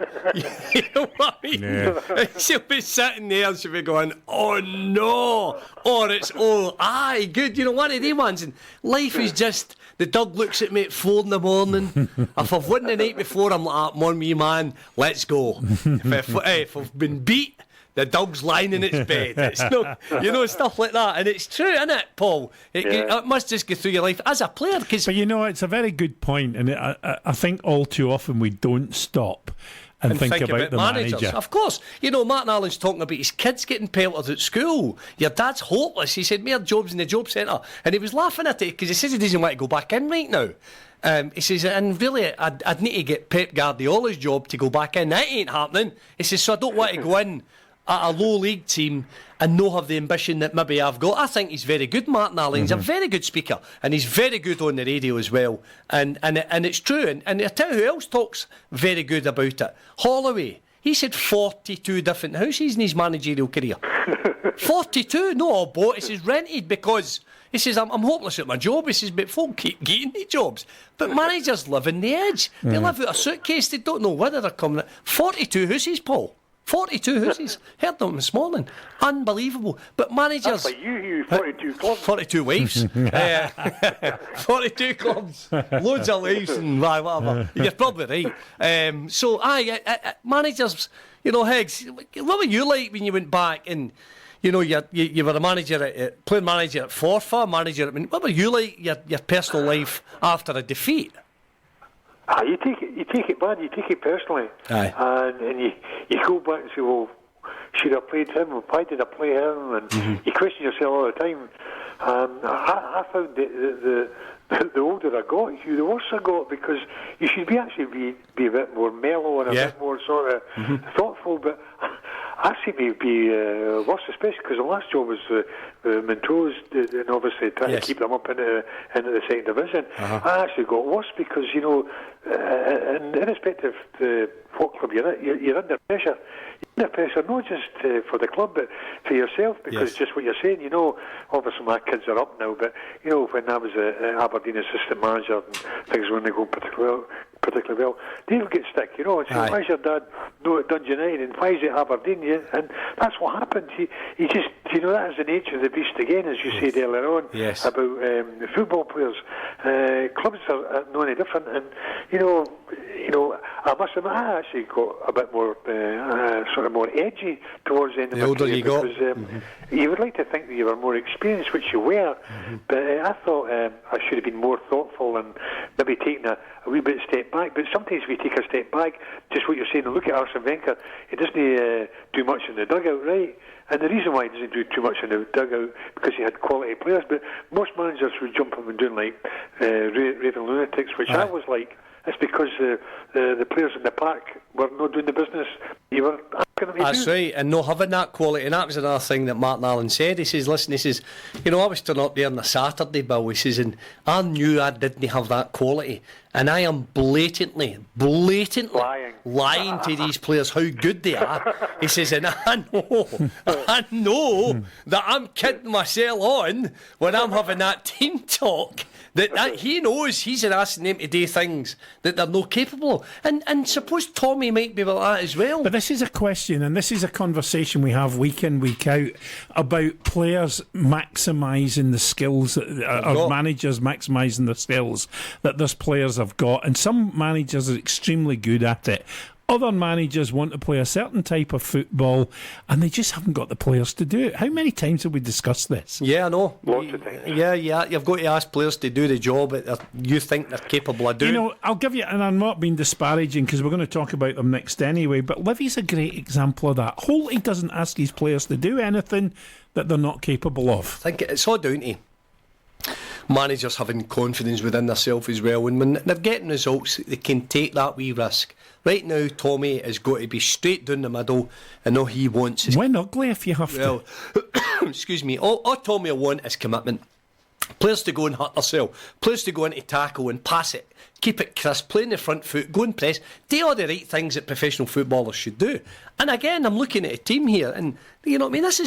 Speaker 3: You know what I mean? Yeah. She'll be sitting there and she'll be going, oh no, or it's aye, good. One of them ones. And life is just, the dog looks at me at 4 in the morning. If I've won the night before, I'm like, come on, me man, let's go. If I've been beat, the dog's lying in its bed. It's no, stuff like that. And it's true, isn't it, Paul? It must just go through your life as a player. But
Speaker 2: it's a very good point, and I think all too often we don't stop and think about the
Speaker 3: managers.
Speaker 2: manager.
Speaker 3: Of course. Martin Allen's talking about his kids getting pelted at school. Your dad's hopeless. He said, mere jobs in the job centre. And he was laughing at it because he says he doesn't want to go back in right now. He says, and really, I'd need to get Pep Guardiola's job to go back in. That ain't happening. He says, so I don't want to go in at a low league team and not have the ambition that maybe I've got. I think he's very good, Martin Allen. He's a very good speaker, and he's very good on the radio as well. And it's true. And I tell you who else talks very good about it. Holloway. He's had 42 different houses in his managerial career. 42? No, all bought. He says rented because he says I'm hopeless at my job. He says, but folk keep getting the jobs. But managers live in the edge. They live out a suitcase. They don't know whether they're coming. 42 houses, Paul. 42 houses. Heard them this morning. Unbelievable. But managers...
Speaker 9: That's like you 42 clubs.
Speaker 3: 42 wives. 42 clubs. Loads of wives and whatever. You're probably right. Managers, Higgs, what were you like when you went back and, you were a manager, player manager at Forfar, manager at... What were you like, your personal life after a defeat?
Speaker 9: You take it bad, you take it personally.
Speaker 3: Aye.
Speaker 9: And you go back and say, well, should I have played him? Why did I play him? And you question yourself all the time. I found the older I got, Hugh, the worse I got, because you should be a bit more mellow and a bit more sort of thoughtful, but I seem to be worse, especially because the last job was Montrose, and obviously trying to keep them up into the second division. I actually got worse because, you know, and irrespective of what club you're at, you're under pressure. You're under pressure not just for the club, but for yourself, because just what you're saying, you know, obviously my kids are up now, but, you know, when I was Aberdeen assistant manager and things were going to go particularly well, they'll get stick, you know, and say, why's your dad not at Dundee United, and why is it Aberdeen? And that's what happened. He just, you know, that is the nature of the beast again, as you said earlier on, about the football players. Clubs are not any different, and, you know, I must admit, I actually got a bit more, sort of more edgy towards the end of my career, because you would like to think that you were more experienced, which you were, but I thought I should have been more thoughtful and maybe taken a wee bit step back. But sometimes if you take a step back, just what you're saying, look at Arsene Wenger, he doesn't do much in the dugout, right? And the reason why he doesn't do too much in the dugout, because he had quality players, but most managers would jump up and doing like raving lunatics, which I was like. It's because the players in the park were not doing the business you were asking them to do.
Speaker 3: That's right, and not having that quality. And that was another thing that Martin Allen said. He says, listen, he says, you know, I was turning up there on a Saturday, Bill, he says, and I knew I didn't have that quality. And I am blatantly lying to these players how good they are. He says, and I know that I'm kidding myself on when I'm having that team talk. That he knows he's asking them to do things that they're not capable of. And suppose Tommy might be like that as well.
Speaker 2: But this is a question, and this is a conversation we have week in, week out, about players maximising the skills, or managers maximising the skills that those players have got. And some managers are extremely good at it. Other managers want to play a certain type of football and they just haven't got the players to do it. How many times have we discussed this?
Speaker 3: Yeah, I know.
Speaker 9: Lots of times.
Speaker 3: Yeah, you've got to ask players to do the job that you think they're capable of doing.
Speaker 2: You know, I'll give you, and I'm not being disparaging because we're going to talk about them next anyway, but Livy's a great example of that. Holty doesn't ask his players to do anything that they're not capable of.
Speaker 3: I think it's all down to managers having confidence within themselves as well, and when they're getting results, they can take that wee risk. Right now, Tommy has got to be straight down the middle, and all he wants is...
Speaker 2: Win ugly if you have to.
Speaker 3: Excuse me, all Tommy will want is commitment. Players to go and hurt themselves, players to go into tackle and pass it, keep it crisp, play in the front foot, go and press, do all the right things that professional footballers should do. And again, I'm looking at a team here, and you know what I mean, this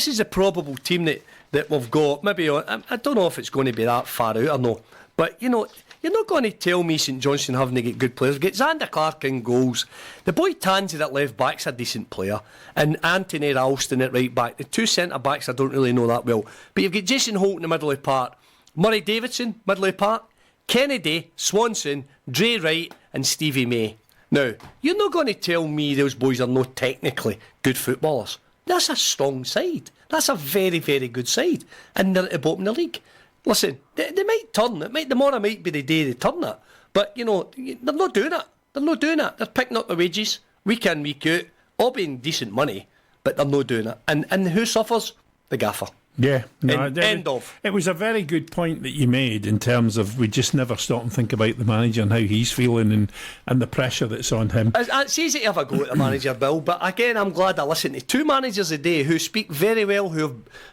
Speaker 3: is a probable team that we've got. Maybe I don't know if it's going to be that far out or not, but you know, you're not going to tell me St Johnstone having to get good players. We've got Xander Clark in goals, the boy Tansy at left back's a decent player, and Anthony Ralston at right back. The two centre backs I don't really know that well, but you've got Jason Holt in the middle of the park, Murray Davidson middle of the park, Kennedy, Swanson, Dre Wright and Stevie May. Now, you're not going to tell me those boys are not technically good footballers. That's a strong side. That's a very, very good side. And they're at the bottom of the league. Listen, they might turn it. Tomorrow might be the day they turn it. But, you know, they're not doing it. They're not doing it. They're picking up the wages, week in, week out, all being decent money, but they're not doing it. And who suffers? The gaffer.
Speaker 2: Yeah. No,
Speaker 3: end of.
Speaker 2: It was a very good point that you made in terms of we just never stop and think about the manager and how he's feeling and the pressure that's on him.
Speaker 3: It's easy to have a go at the manager, Bill, but again, I'm glad I listened to two managers a day who speak very well.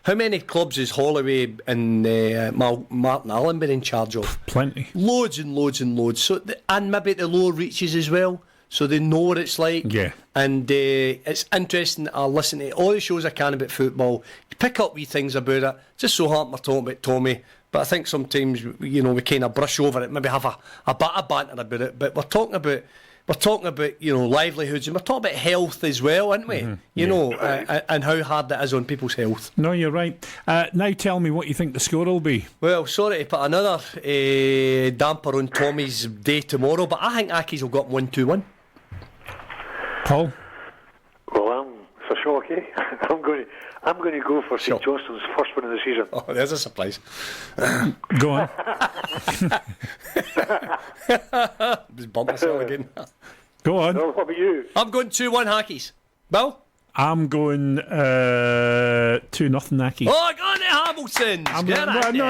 Speaker 3: How many clubs has Holloway and Martin Allen been in charge of?
Speaker 2: Plenty.
Speaker 3: Loads and loads and loads. So, and maybe at the lower reaches as well. So they know what it's like.
Speaker 2: Yeah.
Speaker 3: And it's interesting. I listen to all the shows I can about football. You pick up wee things about it. Just so hard we're talking about Tommy. But I think sometimes, you know, we kind of brush over it, maybe have a bit of banter about it. But we're talking about, you know, livelihoods, and we're talking about health as well, aren't we? Mm-hmm. You know, and how hard that is on people's health.
Speaker 2: No, you're right. Now tell me what you think the score will be.
Speaker 3: Well, sorry to put another damper on Tommy's day tomorrow, but I think Accies will get 1-2-1.
Speaker 2: Paul?
Speaker 9: Well, for shock, eh? I'm going to go for St Johnstone's first win of the season.
Speaker 3: Oh, there's a surprise.
Speaker 2: Go on.
Speaker 3: Just bump myself again.
Speaker 2: Go on.
Speaker 9: Well, what about you?
Speaker 3: I'm going 2-1 Accies. Bill?
Speaker 2: I'm going 2-0 Naki.
Speaker 3: Oh, go on to Hamilton's.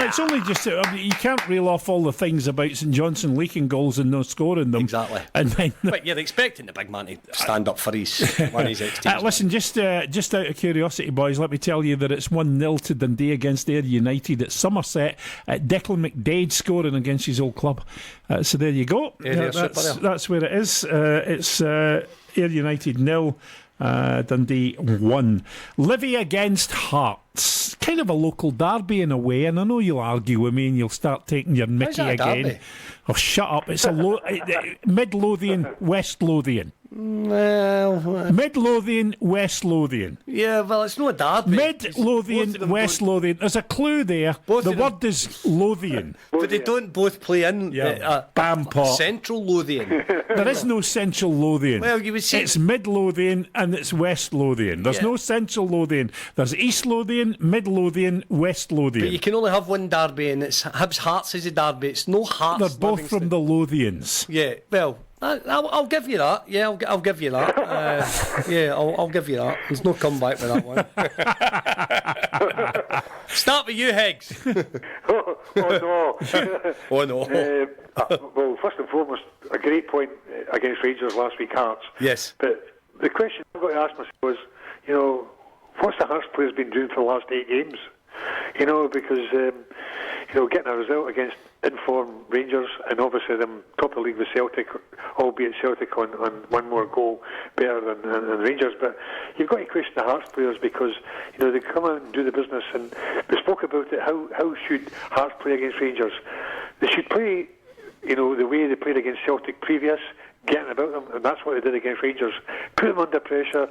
Speaker 2: It's only just you can't reel off all the things about St Johnstone leaking goals and no scoring them.
Speaker 3: Exactly.
Speaker 2: And then,
Speaker 3: but you're expecting the big man to stand up for one of his ex-teams.
Speaker 2: Listen, just out of curiosity, boys, let me tell you that it's 1-0 to Dundee against Ayr United at Somerset. Declan McDade scoring against his old club. So there you go. That's where it is. It's Ayr United 0. Dundee 1. Livy against Hearts. Kind of a local derby in a way, and I know you'll argue with me and you'll start taking your mickey again.
Speaker 3: Derby?
Speaker 2: Oh, shut up. It's a Mid-Lothian, West Lothian.
Speaker 3: Well,
Speaker 2: Mid-Lothian, West Lothian.
Speaker 3: yeah, well, it's not a derby.
Speaker 2: Mid-Lothian, West Lothian. There's a clue there. The word is Lothian.
Speaker 3: But they don't both play in Central Lothian.
Speaker 2: There is no Central Lothian.
Speaker 3: Well, you would say
Speaker 2: it's Mid-Lothian and it's West Lothian. There's no Central Lothian. There's East Lothian, Mid-Lothian, West Lothian.
Speaker 3: But you can only have one derby, and it's Hibs Hearts is a derby. It's no Hearts.
Speaker 2: They're both from the Lothians.
Speaker 3: Yeah, well, I'll give you that. Yeah, I'll give you that. I'll give you that. There's no comeback with that one. Start with you, Higgs.
Speaker 9: Oh no.
Speaker 3: Oh no.
Speaker 9: Well, first and foremost, a great point against Rangers last week, Hearts.
Speaker 3: Yes.
Speaker 9: But the question I've got to ask myself was, what's the Hearts players been doing for the last 8 games? Because getting a result against informed Rangers, and obviously them top of the league with Celtic, albeit Celtic on one more goal better than Rangers. But you've got to question the Hearts players because they come out and do the business. And we spoke about it. How should Hearts play against Rangers? They should play, the way they played against Celtic previous, getting about them, and that's what they did against Rangers. Put them under pressure.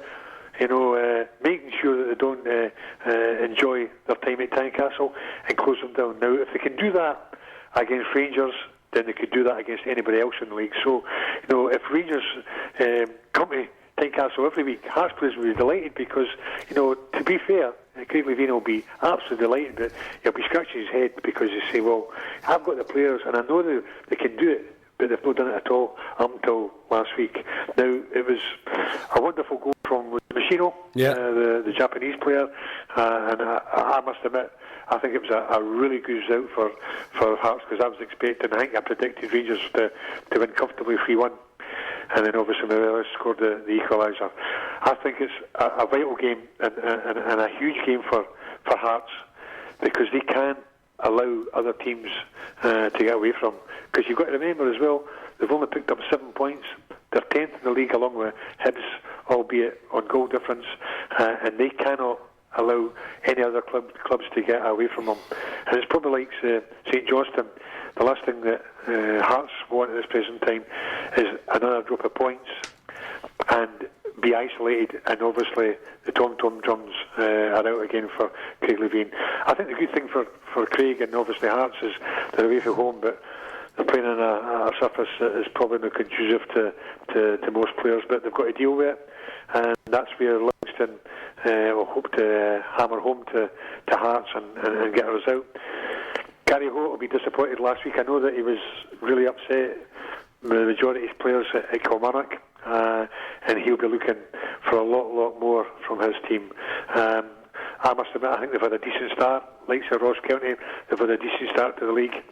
Speaker 9: Making sure that they don't enjoy their time at Tynecastle and close them down. Now, if they can do that against Rangers, then they could do that against anybody else in the league. So, if Rangers come to Tynecastle every week, Hearts players will be delighted because, to be fair, Craig Levein will be absolutely delighted, but he'll be scratching his head because he say, well, I've got the players and I know they can do it, but they've not done it at all up until last week. Now, it was a wonderful goal from Machino, the Japanese player, and I must admit, I think it was a really good result for Hearts because I was expecting, I think I predicted Rangers to win comfortably 3-1, and then obviously Morelos scored the equaliser. I think it's a vital game and a huge game for Hearts because they can't allow other teams to get away from. Because you've got to remember as well, they've only picked up 7 points. They're 10th in the league along with Hibs, albeit on goal difference, and they cannot allow any other clubs to get away from them. And it's probably like St Johnstone. The last thing that Hearts want at this present time is another drop of points and be isolated, and obviously the tom-tom drums are out again for Craig Levein. I think the good thing for Craig and obviously Hearts is they're away from home, but they're playing on a surface that is probably not conducive to most players, but they've got to deal with it, and that's where Livingston will hope to hammer home to Hearts and get a result. Gary Holt will be disappointed last week. I know that he was really upset with the majority of his players at Kilmarnock, and he'll be looking for a lot more from his team. I must admit, I think they've had a decent start. Like Ross County, they've had a decent start to the league.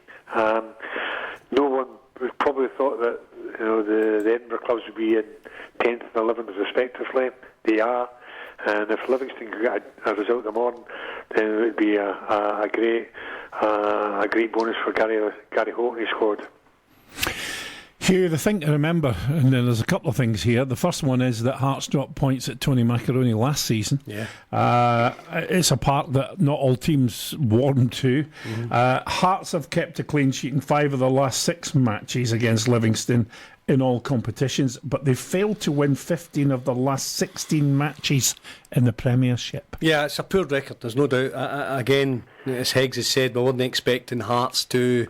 Speaker 9: No one would probably thought that the Edinburgh clubs would be in 10th and 11th respectively. They are, and if Livingston could get a result in the morning, then it would be a great bonus for Gary Holt and his squad.
Speaker 2: Hugh, the thing to remember, and then there's a couple of things here. The first one is that Hearts dropped points at Tony Macaroni last season. Yeah, it's a part that not all teams warm to. Mm-hmm. Hearts have kept a clean sheet in 5 of the last 6 matches against Livingston in all competitions, but they've failed to win 15 of the last 16 matches in the Premiership.
Speaker 3: Yeah, it's a poor record, there's no doubt. Again, as Higgs has said, we weren't expecting Hearts to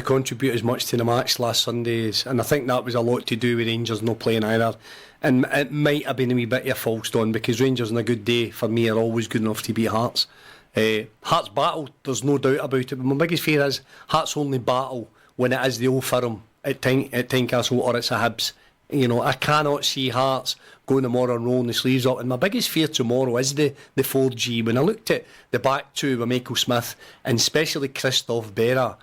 Speaker 3: contribute as much to the match last Sundays, and I think that was a lot to do with Rangers not playing either. And it might have been a wee bit of a false dawn because Rangers on a good day for me are always good enough to beat Hearts. Hearts battle, there's no doubt about it, but my biggest fear is Hearts only battle when it is the Old Firm at Tynecastle or it's a Hibs. You know, I cannot see Hearts going tomorrow and rolling the sleeves up. And my biggest fear tomorrow is the 4G. When I looked at the back two with Michael Smith and especially Christophe Berra,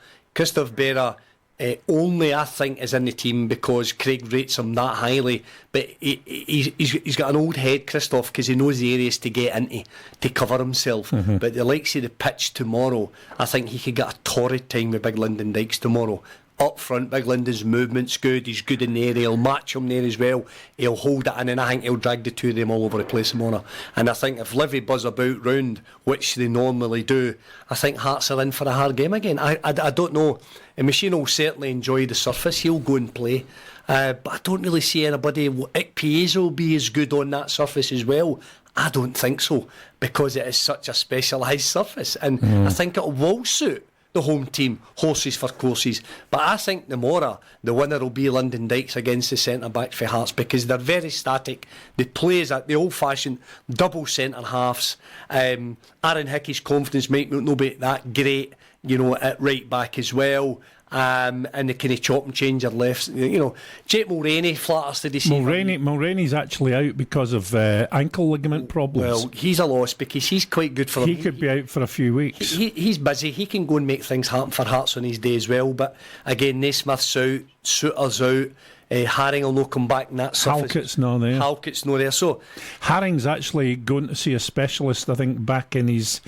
Speaker 3: only I think is in the team because Craig rates him that highly. But he's got an old head, Christophe, because he knows the areas to get into to cover himself. But the likes of the pitch tomorrow, I think he could get a torrid time with Big Lyndon Dykes tomorrow. Up front, Big Lyndon's movement's good. He's good in the area. He'll match him there as well. He'll hold it in, and I think he'll drag the two of them all over the place tomorrow. And I think if Livy buzz about round, which they normally do, I think Hearts are in for a hard game again. I don't know. And Machine will certainly enjoy the surface. He'll go and play. But I don't really see anybody. Ikpeazu will be as good on that surface as well. I don't think so, because it is such a specialised surface. And I think it will suit the home team, horses for courses. But I think tomorrow the winner will be Lyndon Dykes against the centre-backs for Hearts, because they're very static. They play as the old-fashioned double centre-halves. Aaron Hickey's confidence might not be that great, you know, at right back as well. And they kind of chop and change their lefts. You know, Jake Mulroney flatters to deceive.
Speaker 2: Mulroney's actually out because of ankle ligament problems.
Speaker 3: Well, he's a loss because he's quite good for them.
Speaker 2: He could be out for a few weeks.
Speaker 3: He's busy. He can go and make things happen for Hearts on his day as well. But again, Naismith's out, Souttar's out. Herring will not come back in that surface.
Speaker 2: Halkett's not there.
Speaker 3: So
Speaker 2: Herring's actually going to see a specialist, I think, back in his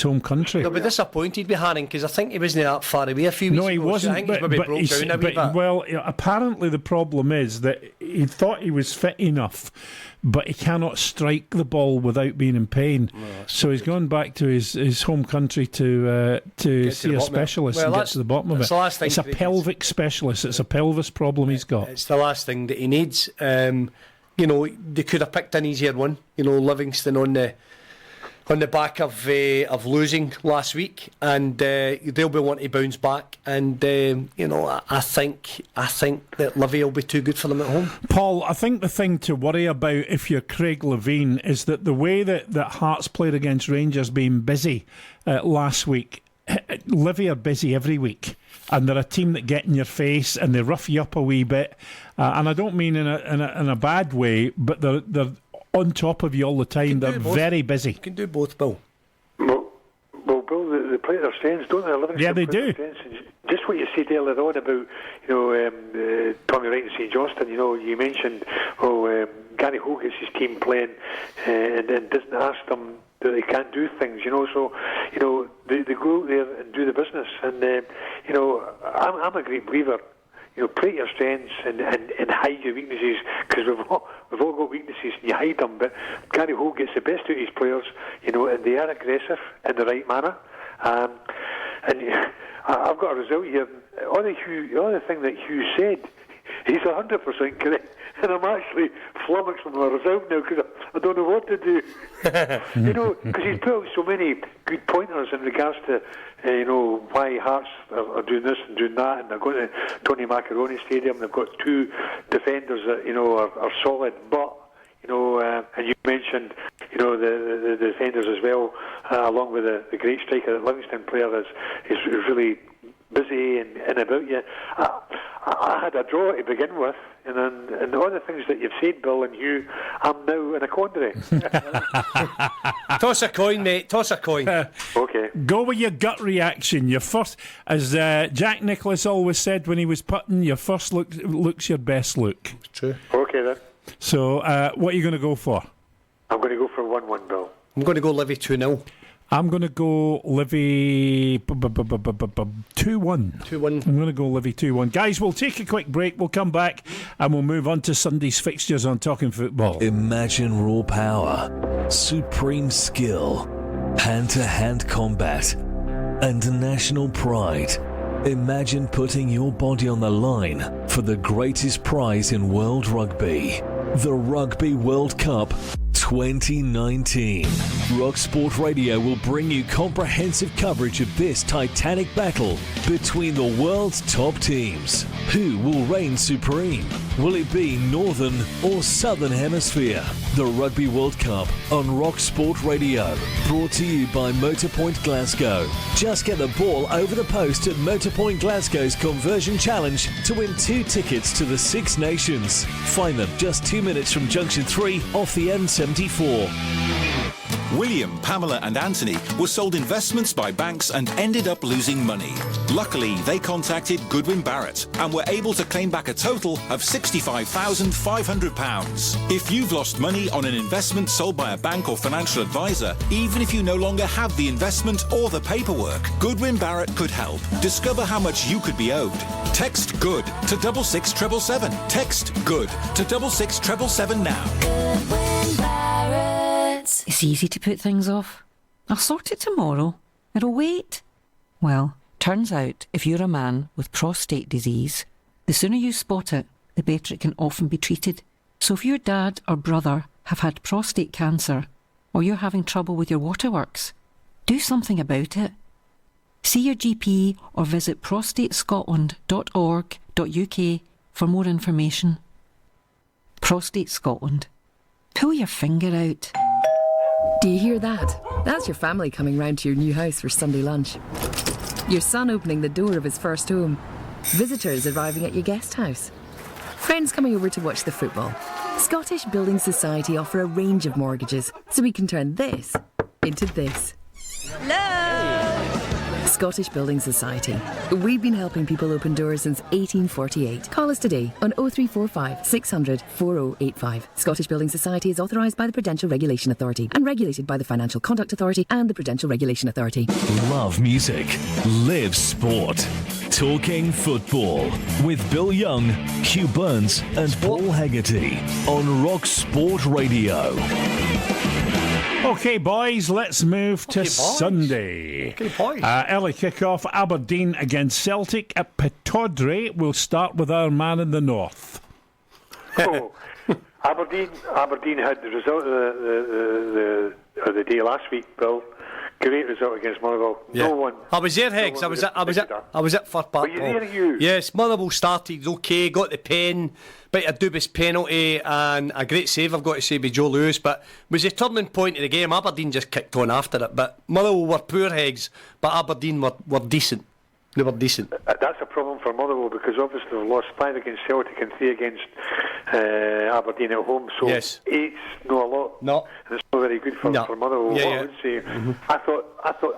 Speaker 2: home country.
Speaker 3: You'll be disappointed with Herring because I think he wasn't that far away a few weeks ago.
Speaker 2: No, he wasn't.
Speaker 3: So I think he's maybe broke down a wee bit.
Speaker 2: Well, apparently the problem is that he thought he was fit enough, but he cannot strike the ball without being in pain. So he's gone back to his home country to see a specialist and get to the bottom of it. It's a pelvic specialist. It's a pelvis problem he's got.
Speaker 3: It's the last thing that he needs. You know, they could have picked an easier one. You know, Livingston on the back of losing last week, and they'll be wanting to bounce back. And you know, I think that Livy will be too good for them at home.
Speaker 2: Paul, I think the thing to worry about if you're Craig Levein is that the way that Hearts played against Rangers being busy last week, Livy are busy every week. And they're a team that get in your face and they rough you up a wee bit. And I don't mean in a bad way, but they're on top of you all the time. They're very busy. You
Speaker 3: can do both, Bill.
Speaker 9: Well, Bill, they play their strengths, don't they? Livingston,
Speaker 2: yeah, they do.
Speaker 9: Just what you said earlier on about, you know, Tommy Wright and St Johnstone. You know, you mentioned Gary Howe gets his team playing and doesn't ask them that they can't do things, you know. So, you know, they go out there and do the business. And you know, I'm a great believer. You know, play your strengths and hide your weaknesses, because we've all got weaknesses and you hide them. But Gary Howe gets the best out of his players, you know, and they are aggressive in the right manner. And I've got a result here. On the thing that Hugh said, he's 100% correct. And I'm actually flummoxed with my result now because I don't know what to do. You know, because he's put out so many good pointers in regards to, you know, why Hearts are doing this and doing that. And they're going to Tony Macaroni Stadium. They've got two defenders that, you know, are solid. But, you know, and you mentioned, you know, the defenders as well, along with the great striker that Livingston player is really busy and about you. I had a draw to begin with, and all the things that you've said, Bill and Hugh, I'm now in a quandary.
Speaker 3: Toss a coin, mate. Toss a coin.
Speaker 9: Okay.
Speaker 2: Go with your gut reaction. Your first, as Jack Nicklaus always said when he was putting, your first look's your best look.
Speaker 3: True.
Speaker 9: Okay then.
Speaker 2: So, what are you going to go for?
Speaker 9: I'm going to go for 1-1, Bill.
Speaker 3: I'm going to go Livy 2-0.
Speaker 2: I'm going to go Livy 2-1.
Speaker 3: 2-1.
Speaker 2: I'm going to go Livy 2-1. Guys, we'll take a quick break. We'll come back and we'll move on to Sunday's fixtures on Talking Football.
Speaker 1: Imagine raw power, supreme skill, hand-to-hand combat, and national pride. Imagine putting your body on the line for the greatest prize in world rugby, the Rugby World Cup 2019. Rock Sport Radio will bring you comprehensive coverage of this titanic battle between the world's top teams. Who will reign supreme? Will it be Northern or Southern Hemisphere? The Rugby World Cup on Rock Sport Radio. Brought to you by Motorpoint Glasgow. Just get the ball over the post at Motorpoint Glasgow's Conversion Challenge to win 2 tickets to the Six Nations. Find them just 2 minutes from Junction 3 off the N74.
Speaker 6: William, Pamela and Anthony were sold investments by banks and ended up losing money. Luckily, they contacted Goodwin Barrett and were able to claim back a total of £65,500. If you've lost money on an investment sold by a bank or financial advisor, even if you no longer have the investment or the paperwork, Goodwin Barrett could help. Discover how much you could be owed. Text GOOD to 66777. Text GOOD to 66777 now.
Speaker 7: Goodwin Barrett.
Speaker 10: It's easy to put things off. I'll sort it tomorrow. It'll wait. Well, turns out if you're a man with prostate disease, the sooner you spot it, the better it can often be treated. So if your dad or brother have had prostate cancer, or you're having trouble with your waterworks, do something about it. See your GP or visit prostatescotland.org.uk for more information. Prostate Scotland. Pull your finger out.
Speaker 11: Do you hear that? That's your family coming round to your new house for Sunday lunch. Your son opening the door of his first home. Visitors arriving at your guest house. Friends coming over to watch the football. Scottish Building Society offer a range of mortgages, so we can turn this into this.
Speaker 12: Hello!
Speaker 11: Scottish Building Society. We've been helping people open doors since 1848. Call us today on 0345 600 4085. Scottish Building Society is authorised by the Prudential Regulation Authority and regulated by the Financial Conduct Authority and the Prudential Regulation Authority.
Speaker 1: Love music. Live sport. Talking Football with Bill Young, Hugh Burns and Paul Hegarty on Rock Sport Radio.
Speaker 2: OK, boys, let's move to Sunday.
Speaker 3: OK, boys.
Speaker 2: Early kick-off, Aberdeen against Celtic at Pittodrie. We'll start with our man in the north.
Speaker 9: Oh, Aberdeen had the result of the day last week, Bill. Great result against Motherwell.
Speaker 3: Yeah.
Speaker 9: No one.
Speaker 3: I was there, Higgs. I was at Firth Park.
Speaker 9: Were you there, Hugh?
Speaker 3: Yes, Motherwell started okay, got the pen, bit of dubious penalty, and a great save, I've got to say, by Joe Lewis. But it was a turning point of the game. Aberdeen just kicked on after it. But Motherwell were poor, Higgs, but Aberdeen were decent. They were decent.
Speaker 9: That's a problem for Motherwell because obviously they've lost 5 against Celtic and 3 against Aberdeen at home. So
Speaker 3: yes.
Speaker 9: 8's not a lot.
Speaker 3: No.
Speaker 9: And it's not very good for Motherwell.
Speaker 3: Yeah,
Speaker 9: I would say. I thought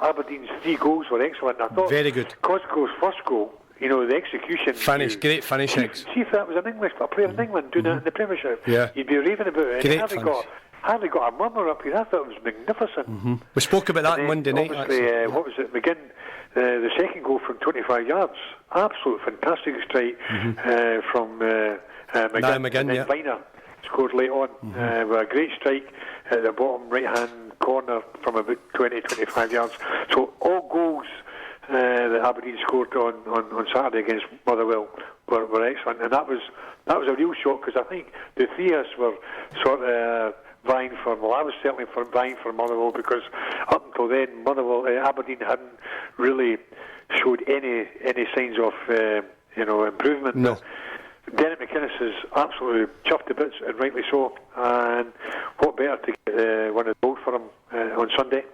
Speaker 9: Aberdeen's 3 goals were excellent. I thought
Speaker 3: very good.
Speaker 9: Cosgrove's first goal, you know, the execution.
Speaker 3: Great finish.
Speaker 9: See if that was an English player in England doing that in the Premiership.
Speaker 3: Yeah.
Speaker 9: You'd be raving about it.
Speaker 3: Great
Speaker 9: And hardly got a murmur up here. I thought it was magnificent.
Speaker 3: We spoke about that on Monday night.
Speaker 9: Obviously, what was it? McGinn, the second goal from 25 yards. Absolute fantastic strike from McGinn. And then Viner scored late on with a great strike at the bottom right-hand corner from about 20-25 yards. So all goals that Aberdeen scored on Saturday against Motherwell were excellent, and that was a real shock because I think the 3 of us were sort of vying for. Well, I was certainly vying for Motherwell because up until then, Aberdeen hadn't really showed any signs of improvement.
Speaker 3: No.
Speaker 9: Derek McInnes is absolutely chuffed to bits, and rightly so. And what better to get one of the goals for him on Sunday,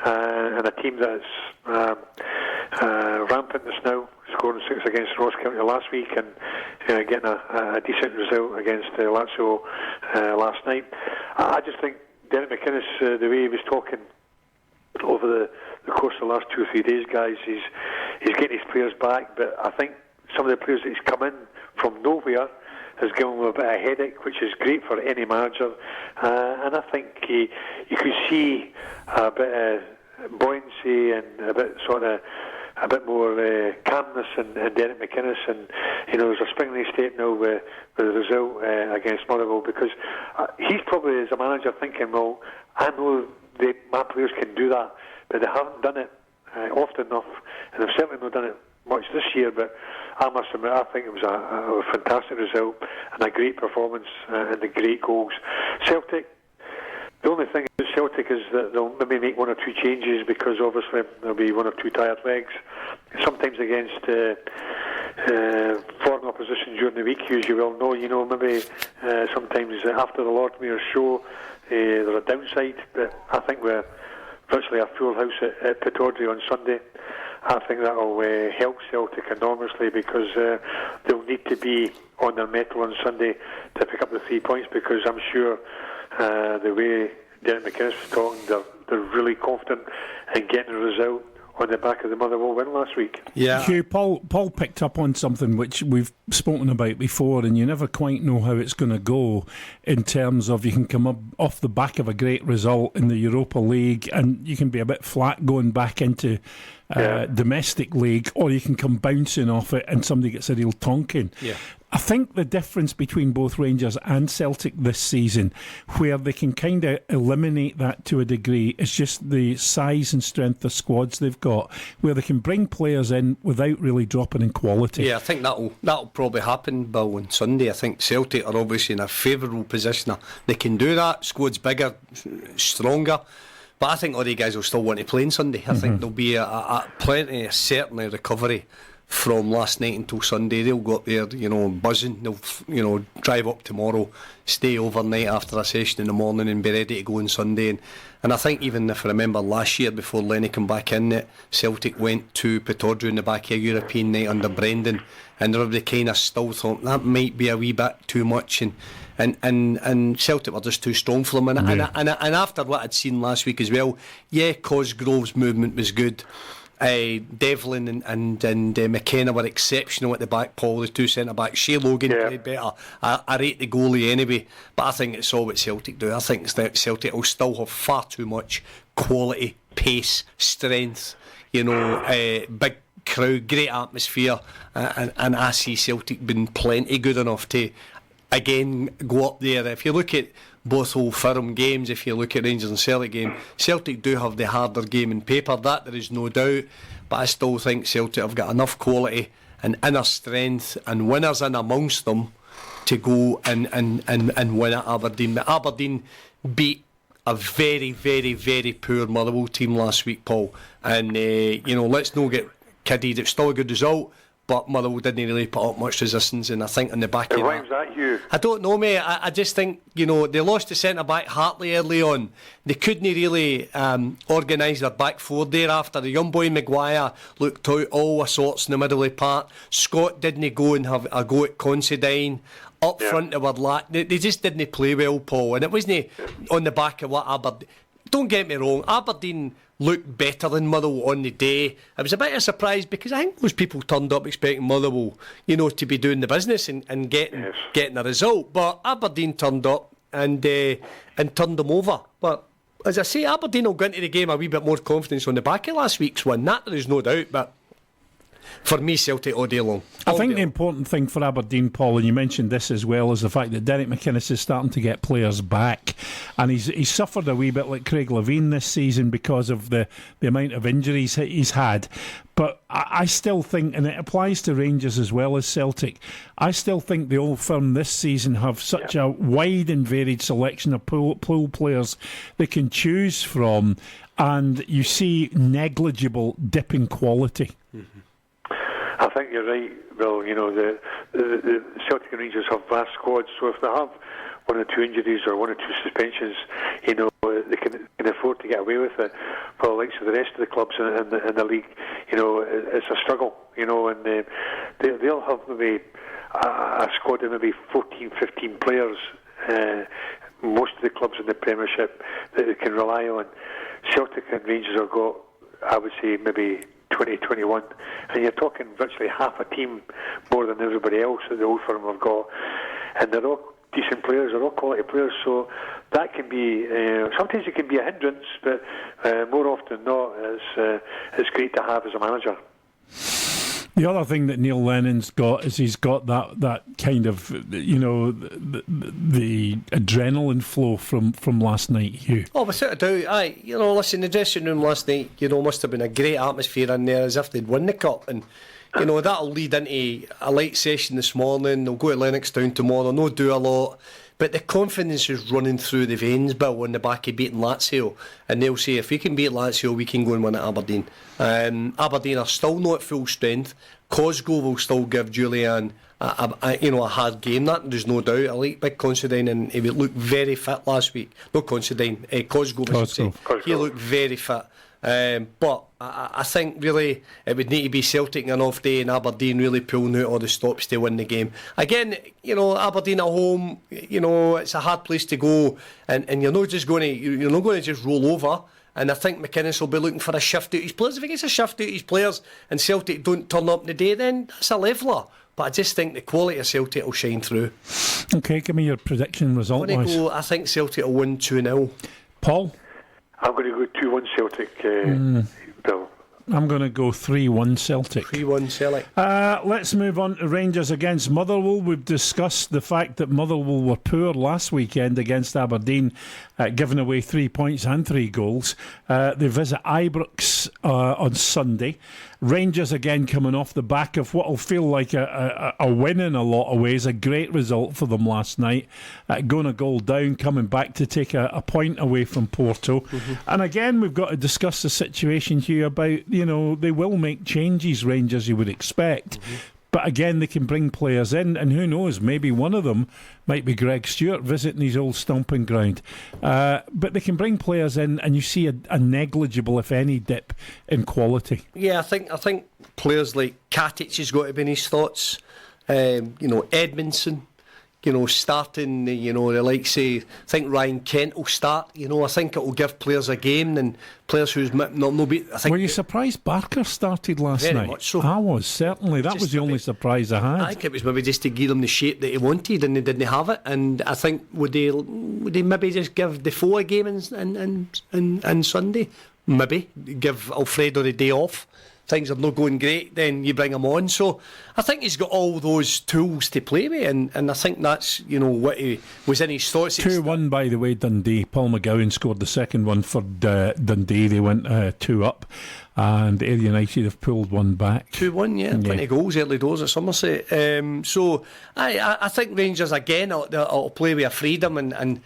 Speaker 9: and a team that's rampant just now, scoring 6 against Ross County last week and getting a decent result against Lazio last night. I just think Derek McInnes, the way he was talking over the course of the last 2 or 3 days, guys, he's getting his players back, but I think some of the players that he's come in from nowhere has given him a bit of a headache, which is great for any manager. And I think you could see a bit of buoyancy and a bit more calmness in Derek McInnes, and there's a spring in his step now with the result against Motherwell, because he's probably, as a manager, thinking, well, I know my players can do that, but they haven't done it often enough, and they've certainly not done it much this year. But I must admit, I think it was a fantastic result and a great performance and the great goals. Celtic, the only thing about Celtic is that they'll maybe make 1 or 2 changes because obviously there'll be 1 or 2 tired legs. Sometimes against foreign opposition during the week, as you well know. You know, maybe sometimes after the Lord Mayor's show, there's a downside, but I think we're virtually a full house at Pittodrie on Sunday. I think that will help Celtic enormously, because they'll need to be on their mettle on Sunday to pick up the 3 points, because I'm sure the way Derek McInnes was talking, they're really confident in getting a result on the back of the Motherwell win last week.
Speaker 3: Yeah.
Speaker 2: Hugh, Paul picked up on something which we've spoken about before, and you never quite know how it's going to go in terms of you can come up off the back of a great result in the Europa League and you can be a bit flat going back into domestic league, or you can come bouncing off it and somebody gets a real tonking.
Speaker 3: Yeah.
Speaker 2: I think the difference between both Rangers and Celtic this season, where they can kind of eliminate that to a degree, is just the size and strength of squads they've got, where they can bring players in without really dropping in quality.
Speaker 3: Yeah, I think that'll probably happen, Bill, on Sunday. I think Celtic are obviously in a favourable position. They can do that. Squad's bigger, stronger. But I think all the guys will still want to play on Sunday. I think there'll be a plenty, certainly, recovery from last night until Sunday. They'll go up there, buzzing. They'll, drive up tomorrow, stay overnight after a session in the morning and be ready to go on Sunday. And I think even if I remember last year, before Lenny came back in, Celtic went to Pittodrie in the back of a European night under Brendan, and everybody kind of still thought that might be a wee bit too much, and Celtic were just too strong for them. And after what I'd seen last week as well, Cosgrove's movement was good. Devlin and McKenna were exceptional at the back, Paul, the two centre-backs. Shea Logan played better. I rate the goalie anyway, but I think it's all what Celtic do. I think Celtic will still have far too much quality, pace, strength, big crowd, great atmosphere, and I see Celtic being plenty good enough to, again, go up there. If you look at both Old Firm games, if you look at Rangers and Celtic game, Celtic do have the harder game in paper, that there is no doubt, but I still think Celtic have got enough quality and inner strength and winners in amongst them to go and win at Aberdeen. But Aberdeen beat a very, very, very poor Motherwell team last week, Paul, and let's not get kidded, it's still a good result, but Motherwell didn't really put up much resistance, and I think on the back of
Speaker 9: why was that, Hugh?
Speaker 3: I don't know, mate. I just think, they lost the centre-back Hartley early on. They couldn't really organise their back four thereafter. The young boy Maguire looked out all sorts in the middle of the park. Scott didn't go and have a go at Considine. Up front they were they just didn't play well, Paul, and it wasn't on the back of what Aberdeen... Don't get me wrong, Aberdeen looked better than Motherwell on the day. It was a bit of a surprise because I think most people turned up expecting Motherwell, to be doing the business and getting a result. But Aberdeen turned up and turned them over. But as I say, Aberdeen will go into the game a wee bit more confidence on the back of last week's win. That there is no doubt. But for me, Celtic all day long.
Speaker 2: I think the important thing for Aberdeen, Paul, and you mentioned this as well, is the fact that Derek McInnes is starting to get players back, and he's suffered a wee bit like Craig Levein this season because of the amount of injuries he's had. But I still think, and it applies to Rangers as well as Celtic, I still think the Old Firm this season have such a wide and varied selection of pool players they can choose from, and you see negligible dip in quality.
Speaker 9: I think you're right, Bill. The Celtic and Rangers have vast squads, so if they have one or two injuries or one or two suspensions, they can afford to get away with it. For the likes of the rest of the clubs in the league, it's a struggle, and they'll have maybe a squad of maybe 14, 15 players, most of the clubs in the Premiership, that they can rely on. Celtic and Rangers have got, I would say, maybe 2021, and you're talking virtually half a team more than everybody else that the Old Firm have got, and they're all decent players, they're all quality players, so that can be sometimes it can be a hindrance, but more often than not it's great to have as a manager.
Speaker 2: The other thing that Neil Lennon's got is he's got that kind of, the adrenaline flow from last night, Hugh.
Speaker 3: Oh, without a doubt. Aye, listen, the dressing room last night, must have been a great atmosphere in there, as if they'd won the cup, and that'll lead into a light session this morning. They'll go to Lennoxtown tomorrow, no do a lot, But the confidence is running through the veins, Bill, on the back of beating Lazio. And they'll say, if we can beat Lazio, we can go and win at Aberdeen. Aberdeen are still not at full strength. Cosgrove will still give Julian a hard game. That there's no doubt. I like Big Considine, and he would look very fit last week. Not Considine, Cosgrove. I should say. He looked very fit. But I think really it would need to be Celtic an off day and Aberdeen really pulling out all the stops to win the game. Again, Aberdeen at home, it's a hard place to go, and you're not just going to just roll over. And I think McInnes will be looking for a shift out his players. If he gets a shift out his players and Celtic don't turn up today, then that's a leveller. But I just think the quality of Celtic will shine through.
Speaker 2: Okay, give me your prediction result-wise.
Speaker 3: I think Celtic will win 2-0.
Speaker 2: Paul?
Speaker 9: I'm going to go 2-1 Celtic, Bill.
Speaker 2: I'm going to go 3-1 Celtic.
Speaker 3: 3-1 Celtic.
Speaker 2: Let's move on to Rangers against Motherwell. We've discussed the fact that Motherwell were poor last weekend against Aberdeen, giving away 3 points and 3 goals. They visit Ibrox on Sunday. Rangers again coming off the back of what will feel like a win in a lot of ways. A great result for them last night. Going a goal down, coming back to take a point away from Porto. Mm-hmm. And again, we've got to discuss the situation here about, they will make changes, Rangers, you would expect. Mm-hmm. But again, they can bring players in, and who knows, maybe one of them might be Greg Stewart visiting his old stomping ground. But they can bring players in, and you see a negligible, if any, dip in quality.
Speaker 3: Yeah, I think players like Katic has got to be in his thoughts. Edmondson, starting, the likes of, I think Ryan Kent will start. I think it will give players a game, and players who's not be. I think.
Speaker 2: Were you surprised Barker started last night?
Speaker 3: Very much so.
Speaker 2: I was, certainly. That was the only surprise I had.
Speaker 3: I think it was maybe just to give him the shape that he wanted, and they didn't have it. And I think would they maybe just give Defoe a game and Sunday? Maybe give Alfredo the day off. Things are not going great, then you bring him on. So I think he's got all those tools to play with, and I think that's what he was in his thoughts.
Speaker 2: 2-1, by the way, Dundee. Paul McGowan scored the second one for Dundee. They went 2 up, and Ayr United have pulled one back.
Speaker 3: 2-1, yeah. Plenty of goals early doors at Somerset. So I think Rangers again will play with a freedom and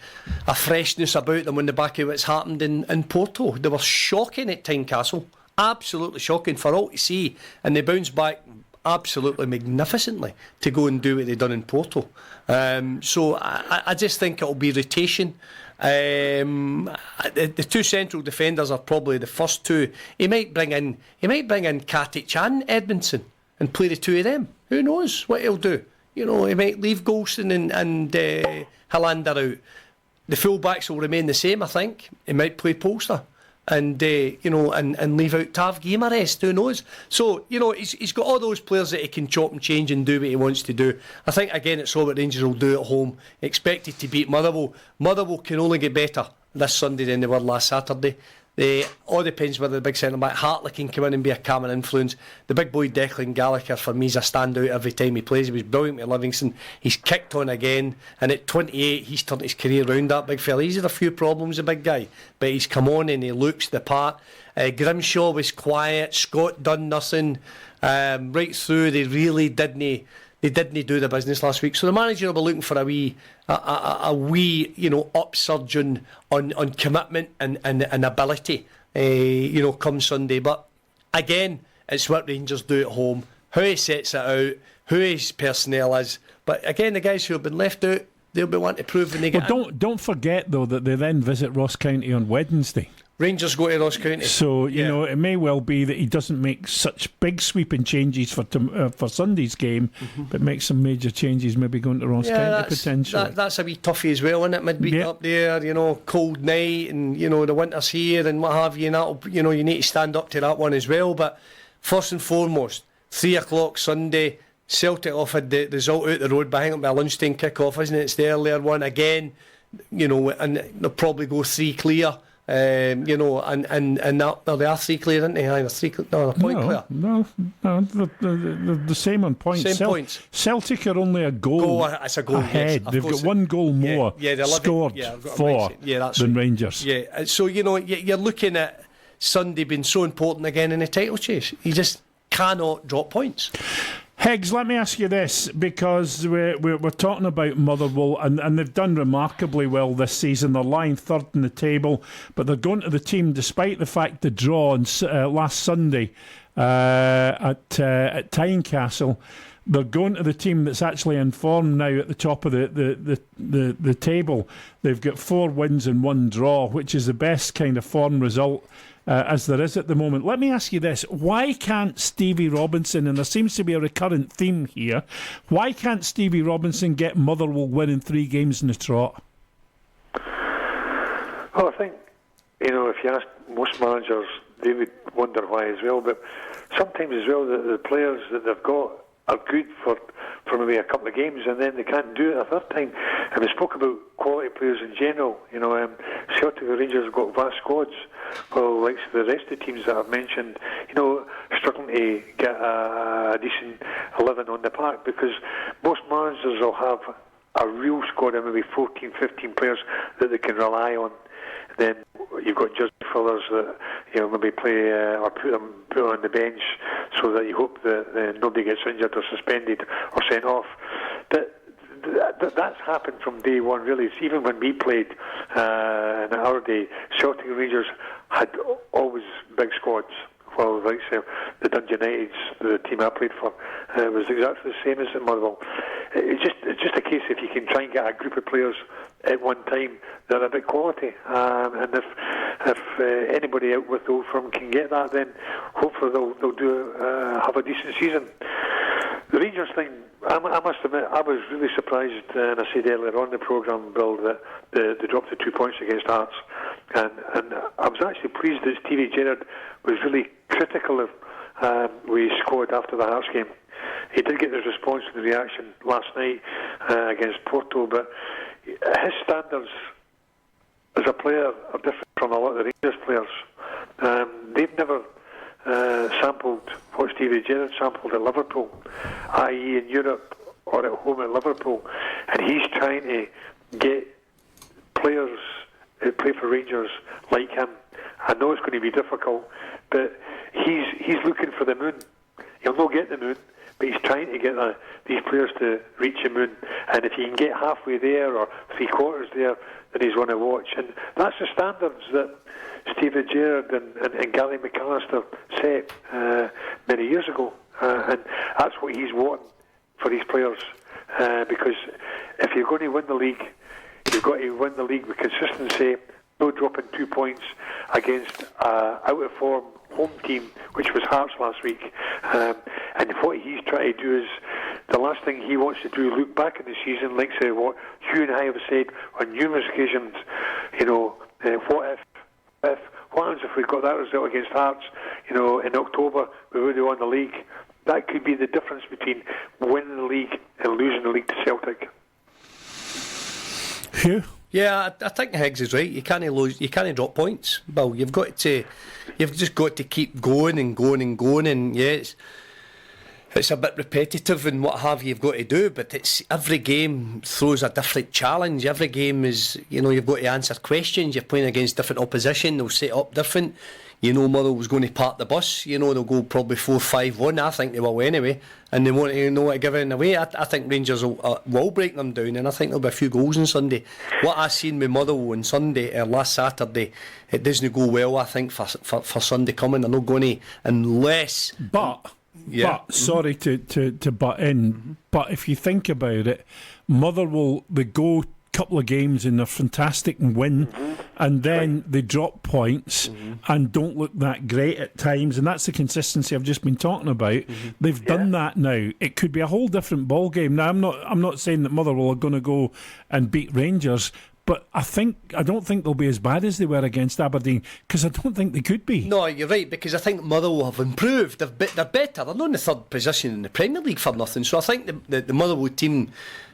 Speaker 3: a freshness about them on the back of what's happened in Porto. They were shocking at Tynecastle. Absolutely shocking for all to see, and they bounced back absolutely magnificently to go and do what they've done in Porto. So I just think it'll be rotation. The 2 central defenders are probably the first 2. He might bring in Katic and Edmondson and play the 2 of them. Who knows what he'll do? He might leave Golston and Hilander out. The full-backs will remain the same, I think. He might play Polster. And and leave out Tav Guimarães, who knows? So he's got all those players that he can chop and change and do what he wants to do. I think again it's all what Rangers will do at home. Expected to beat Motherwell. Motherwell can only get better this Sunday than they were last Saturday. All depends whether the big centre back Hartley can come in and be a calming influence. The big boy Declan Gallagher for me is a standout every time he plays. He was brilliant with Livingston. He's kicked on again, and at 28 he's turned his career round. That big fella. He's had a few problems, the big guy, but he's come on and he looks the part. Grimshaw was quiet. Scott done nothing right through. They really didn't. They didn't do the business last week. So the manager will be looking for a wee upsurge on commitment and ability, come Sunday. But again, it's what Rangers do at home, how he sets it out, who his personnel is. But again, the guys who have been left out, they'll be wanting to prove when they get in.
Speaker 2: Don't forget, though, that they then visit Ross County on Wednesday.
Speaker 3: Rangers go to Ross County.
Speaker 2: So, it may well be that he doesn't make such big sweeping changes for Sunday's game, but makes some major changes, maybe going to Ross County potentially.
Speaker 3: That's a wee toughie as well, isn't it? Midweek up there, cold night, and, the winter's here and what have you, and that'll, you need to stand up to that one as well. But first and foremost, 3 o'clock Sunday, Celtic offered the result out the road, but I think it'll be a lunchtime kick-off, isn't it? It's the earlier one again, and they'll probably go 3 clear. And that they are 3 clear, aren't they? Either 3 clear, no, a point clear.
Speaker 2: No, the same on points.
Speaker 3: Points.
Speaker 2: Celtic are only a goal ahead.
Speaker 3: Yes,
Speaker 2: they've got 1 goal more scored than Rangers.
Speaker 3: Yeah, so you're looking at Sunday being so important again in the title chase. You just cannot drop points.
Speaker 2: Higgs, let me ask you this, because we're talking about Motherwell, and they've done remarkably well this season. They're lying third in the table, but they're going to the team, despite the fact they draw on last Sunday at Tynecastle. They're going to the team that's actually in form now at the top of the table. They've got 4 wins and 1 draw, which is the best kind of form result as there is at the moment. Let me ask you this. Why can't Stevie Robinson, and there seems to be a recurrent theme here, why can't Stevie Robinson get Motherwell winning 3 games in a trot?
Speaker 9: Well, I think, if you ask most managers, they would wonder why as well. But sometimes as well, the players that they've got are good for maybe a couple of games, and then they can't do it a third time. And we spoke about quality players in general. Celtic and Rangers have got vast squads. Well, like the rest of the teams that I've mentioned, struggling to get a decent 11 on the park, because most managers will have a real squad of maybe 14, 15 players that they can rely on. Then you've got just fillers that maybe play or put on the bench so that you hope that nobody gets injured or suspended or sent off. That's happened from day one, really. It's even when we played in our day, Celtic and Rangers had always big squads. Well, like the Dundee Uniteds, the team I played for, it was exactly the same as at Motherwell. It's just a case if you can try and get a group of players at one time that are a bit quality, and if anybody out with the old firm can get that, then hopefully they'll have a decent season. The Rangers thing, I must admit, I was really surprised, and I said earlier on in the programme, Bill, that they dropped the 2 points against Hearts, and I was actually pleased that Stevie Gerrard was really critical of his squad after the Hearts game. He did get his response to the reaction last night against Porto, but his standards as a player are different from a lot of the Rangers players. They've never sampled what Stevie Gerrard sampled at Liverpool, i.e. in Europe or at home at Liverpool, and he's trying to get players who play for Rangers like him. I know it's going to be difficult, but he's looking for the moon. He'll not get the moon, but he's trying to get these players to reach the moon, and if he can get halfway there or 3/4 there, then he's one to watch. And that's the standards that Stephen Gerrard and Gary McAllister set many years ago, and that's what he's wanting for his players, because if you're going to win the league, you've got to win the league with consistency, no dropping 2 points against out of form home team, which was Hearts last week. And what he's trying to do is, the last thing he wants to do, look back in the season, like say what Hugh and I have said on numerous occasions, what happens if we got that result against Hearts, in October, we would have won the league. That could be the difference between winning the league and losing the league to Celtic.
Speaker 2: Hugh?
Speaker 3: Yeah, I think Higgs is right. You can't lose. You can't drop points, Bill. You've just got to keep going and going and going. And yeah, it's a bit repetitive and what have you've got to do. But it's every game throws a different challenge. Every game is, you've got to answer questions. You're playing against different opposition. They'll set up different. Motherwell's going to park the bus. They'll go probably 4-5-1. I think they will anyway, and they want to give it away. I think Rangers will break them down, and I think there'll be a few goals on Sunday. What I seen with Motherwell on Sunday last Saturday, it doesn't go well. I think for Sunday coming, they're not going to unless.
Speaker 2: But sorry to butt in, but if you think about it, Motherwell, they go couple of games and they're fantastic and win, and then they drop points and don't look that great at times, and that's the consistency I've just been talking about. They've done that now. It could be a whole different ball game. Now I'm not saying that Motherwell are going to go and beat Rangers, but I don't think they'll be as bad as they were against Aberdeen, because I don't think they could be.
Speaker 3: No, you're right, because I think Motherwell have improved. They're better. They're not in the third position in the Premier League for nothing. So I think the Motherwell team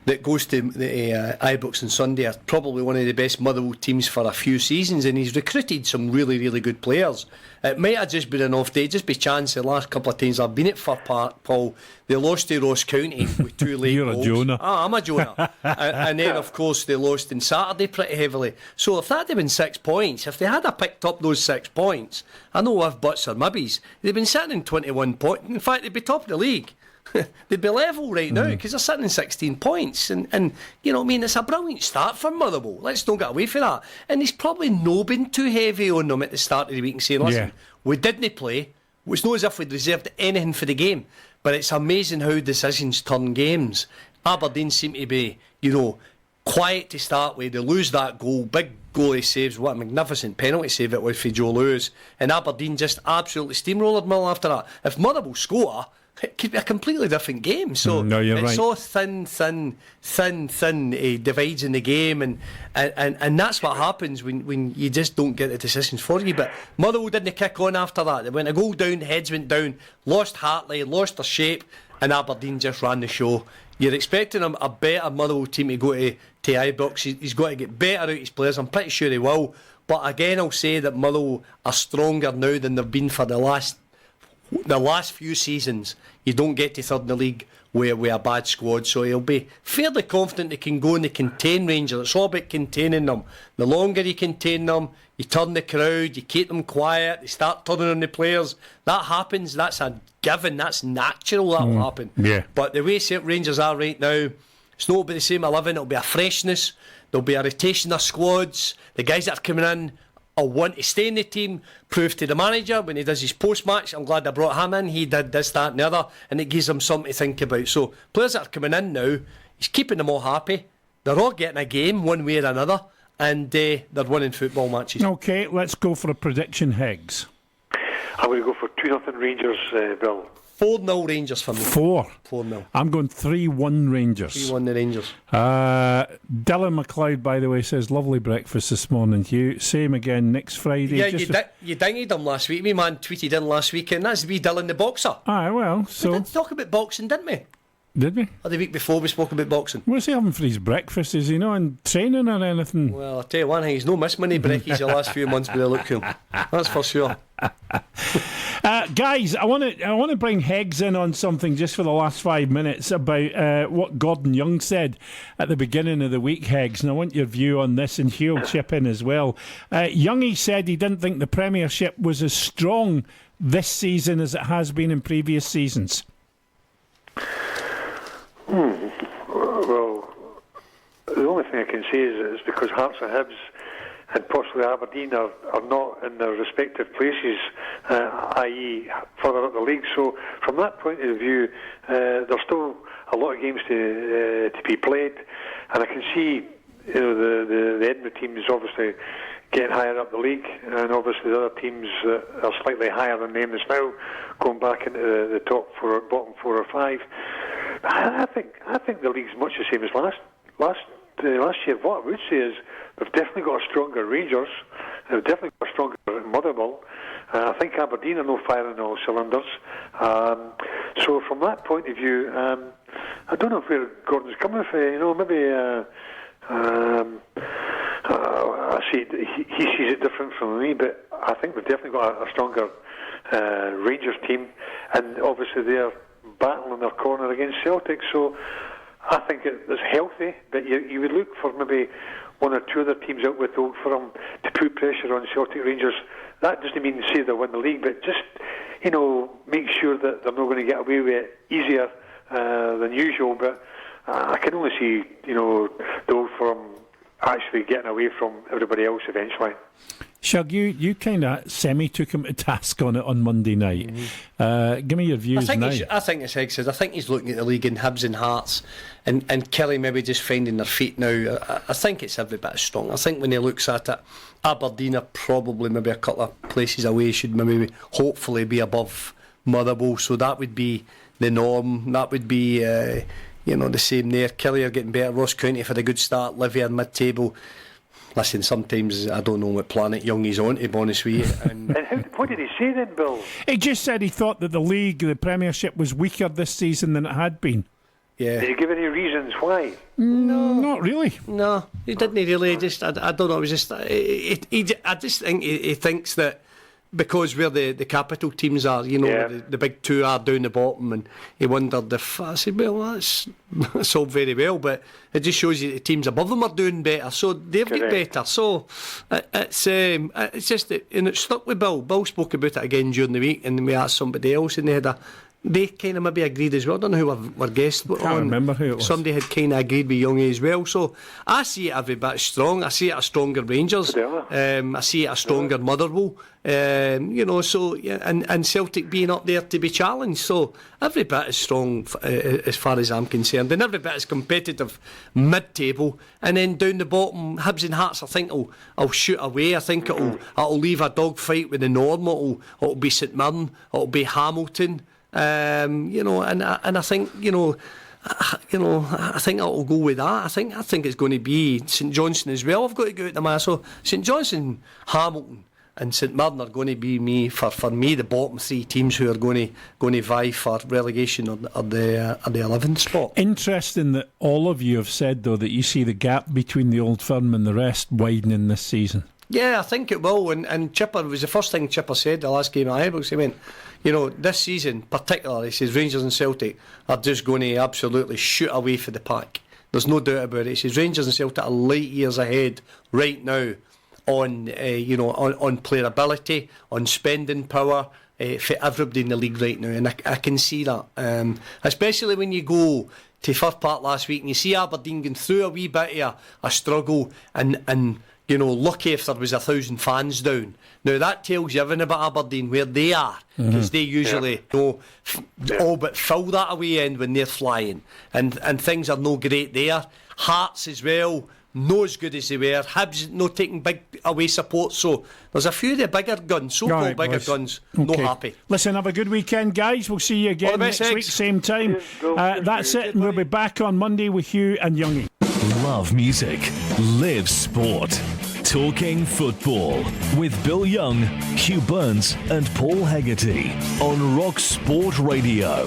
Speaker 3: that goes to the Ibrox on Sunday are probably one of the best Motherwell teams for a few seasons, and he's recruited some really, really good players. It might have just been an off day, just by chance. The last couple of times I've been at Fir Park, Paul, they lost to Ross County with 2 late
Speaker 2: You're
Speaker 3: goals.
Speaker 2: a Jonah.
Speaker 3: I'm a Jonah. And then, of course, they lost on Saturday pretty heavily. So if that had been 6 points, if they had picked up those 6 points, I know if buts or maybes, they'd been sitting in 21 points. In fact, they'd be top of the league. they'd be level right now because they're sitting in 16 points. And you know what I mean? It's a brilliant start for Motherwell. Let's not get away from that. And he's probably not been too heavy on them at the start of the week and saying, listen, we didn't play. It's not as if we'd reserved anything for the game. But it's amazing how decisions turn games. Aberdeen seem to be, quiet to start with. They lose that goal. Big goalie saves. What a magnificent penalty save it was for Joe Lewis. And Aberdeen just absolutely steamrolled Mill after that. If Motherwell score, it could be a completely different game. So
Speaker 2: you're
Speaker 3: it's
Speaker 2: right.
Speaker 3: so thin divides in the game, and that's what happens when you just don't get the decisions for you. But Motherwell didn't kick on after that. They went a goal down, heads went down, lost Hartley, lost their shape, and Aberdeen just ran the show. You're expecting him a better Motherwell team to go to Ibrox. He's got to get better out of his players. I'm pretty sure he will. But again, I'll say that Motherwell are stronger now than they've been for the last few seasons. You don't get to third in the league with a bad squad, so he'll be fairly confident they can go and they contain Rangers. It's all about containing them. The longer you contain them, you turn the crowd, you keep them quiet, they start turning on the players. That happens, that's a given, that's natural, that will happen.
Speaker 2: Yeah.
Speaker 3: But the way Rangers are right now, it's not be the same 11, it'll be a freshness, there'll be a rotation of squads. The guys that are coming in will want to stay in the team, prove to the manager when he does his post-match, I'm glad I brought him in, he did this, that and the other, and it gives them something to think about. So players that are coming in now, he's keeping them all happy. They're all getting a game one way or another, and they're winning football matches.
Speaker 2: Okay, let's go for a prediction, Higgs.
Speaker 9: I'm going to go for 2-0 Rangers, Bill.
Speaker 3: 4-0 Rangers for me. 4-0.
Speaker 2: I'm going 3-1 Rangers.
Speaker 3: 3-1 the Rangers.
Speaker 2: Dylan McLeod, by the way, says, lovely breakfast this morning, Hugh. Same again next Friday.
Speaker 3: Yeah, you dinged him last week. Me man tweeted in last week, and that's wee Dylan the boxer.
Speaker 2: Aye, well, so...
Speaker 3: We did talk about boxing, didn't we?
Speaker 2: Did we?
Speaker 3: Or the week before we spoke about boxing.
Speaker 2: What's he having for his breakfast? Is he not in training or anything?
Speaker 3: Well, I'll tell you one thing, he's no missed many brekkies the last few months with a look to him. That's for sure.
Speaker 2: Guys, I want to bring Heggs in on something just for the last 5 minutes about what Gordon Young said at the beginning of the week, Heggs, and I want your view on this, and Hugh will chip in as well. Youngie said he didn't think the Premiership was as strong this season as it has been in previous seasons.
Speaker 9: Well, the only thing I can say is it's because Hearts and Hibs and possibly Aberdeen are not in their respective places, i.e. further up the league. So from that point of view, there's still a lot of games to be played, and I can see the Edinburgh team is obviously getting higher up the league, and obviously the other teams are slightly higher than them as now, going back into the top four, bottom 4 or 5. I think the league's much the same as last year. What I would say is they've definitely got a stronger Rangers. They've definitely got a stronger Motherwell. I think Aberdeen are no firing all cylinders. So from that point of view, I don't know where Gordon's coming from. Maybe I see he sees it different from me, but I think we've definitely got a stronger Rangers team, and obviously they're battling their corner against Celtic. So I think it's healthy, but you would look for maybe one or two other teams out with Old Firm to put pressure on Celtic Rangers. That doesn't mean say they'll win the league, but just make sure that they're not going to get away with it easier than usual. But I can only see the Old Firm actually getting away from everybody else eventually.
Speaker 2: Shug, you kind of took him to task on it on Monday night. Give me your views now.
Speaker 3: I think as Higgs says, I think he's looking at the league in Hibs and Hearts, and Kelly maybe just finding their feet now. I think it's every bit strong. I think when he looks at it, Aberdeen are probably maybe a couple of places away, should maybe hopefully be above Motherwell, so that would be the norm. That would be the same there. Kelly are getting better. Ross County had a good start. Livy are mid-table. Listen, sometimes I don't know what planet Youngie's on, to be honest with you.
Speaker 9: And what did he say then, Bill?
Speaker 2: He just said he thought that the Premiership was weaker this season than it had been.
Speaker 3: Yeah.
Speaker 9: Did he give any reasons why?
Speaker 2: No, not really.
Speaker 3: No, he didn't really. I don't know. It was just. I just think he thinks that because where the capital teams are, the big two are down the bottom, and he wondered if I said, well, that's all very well, but it just shows you the teams above them are doing better, so they've got better. So it's just, and it stuck with Bill. Bill spoke about it again during the week, and we asked somebody else, and they had they kind of maybe agreed as well. I don't know who our guest was on.
Speaker 2: Can't remember who it was.
Speaker 3: Somebody had kind of agreed with Youngie as well. So I see it every bit strong. I see it a stronger Rangers. I see it a stronger Motherwell. So yeah, and Celtic being up there to be challenged. So every bit is strong as far as I'm concerned, and every bit is competitive mid-table. And then down the bottom, Hibs and Hearts, I think I'll shoot away. I think it'll leave a dogfight with the Norm. It'll be St Mirren. It'll be Hamilton. And I think I think it'll go with that. I think it's going to be St Johnstone as well. I've got to go out the man. So St Johnstone, Hamilton, and St Mirren are going to be for me the bottom three teams who are going to vie for relegation or the 11th spot.
Speaker 2: Interesting that all of you have said though that you see the gap between the Old Firm and the rest widening this season.
Speaker 3: Yeah, I think it will. And Chipper was the first thing Chipper said the last game at Ibrox. He went, this season particularly, he says Rangers and Celtic are just going to absolutely shoot away for the pack. There's no doubt about it. He says Rangers and Celtic are light years ahead right now on player ability, on spending power for everybody in the league right now, and I can see that. Especially when you go to Firth Park last week and you see Aberdeen going through a wee bit of a struggle and lucky if there was 1,000 fans down. Now that tells you everything about Aberdeen, where they are, because they usually all but fill that away end when they're flying, and things are no great there. Hearts as well, no as good as they were. Hibs no taking big away support, so there's a few of the bigger guns, so-called bigger guns, no happy.
Speaker 2: Listen, have a good weekend, guys. We'll see you again next week, same time. That's it, and we'll be back on Monday with Hugh and Youngie.
Speaker 1: Love music, live sport. Talking Football with Bill Young, Hugh Burns and Paul Hegarty on Rock Sport Radio.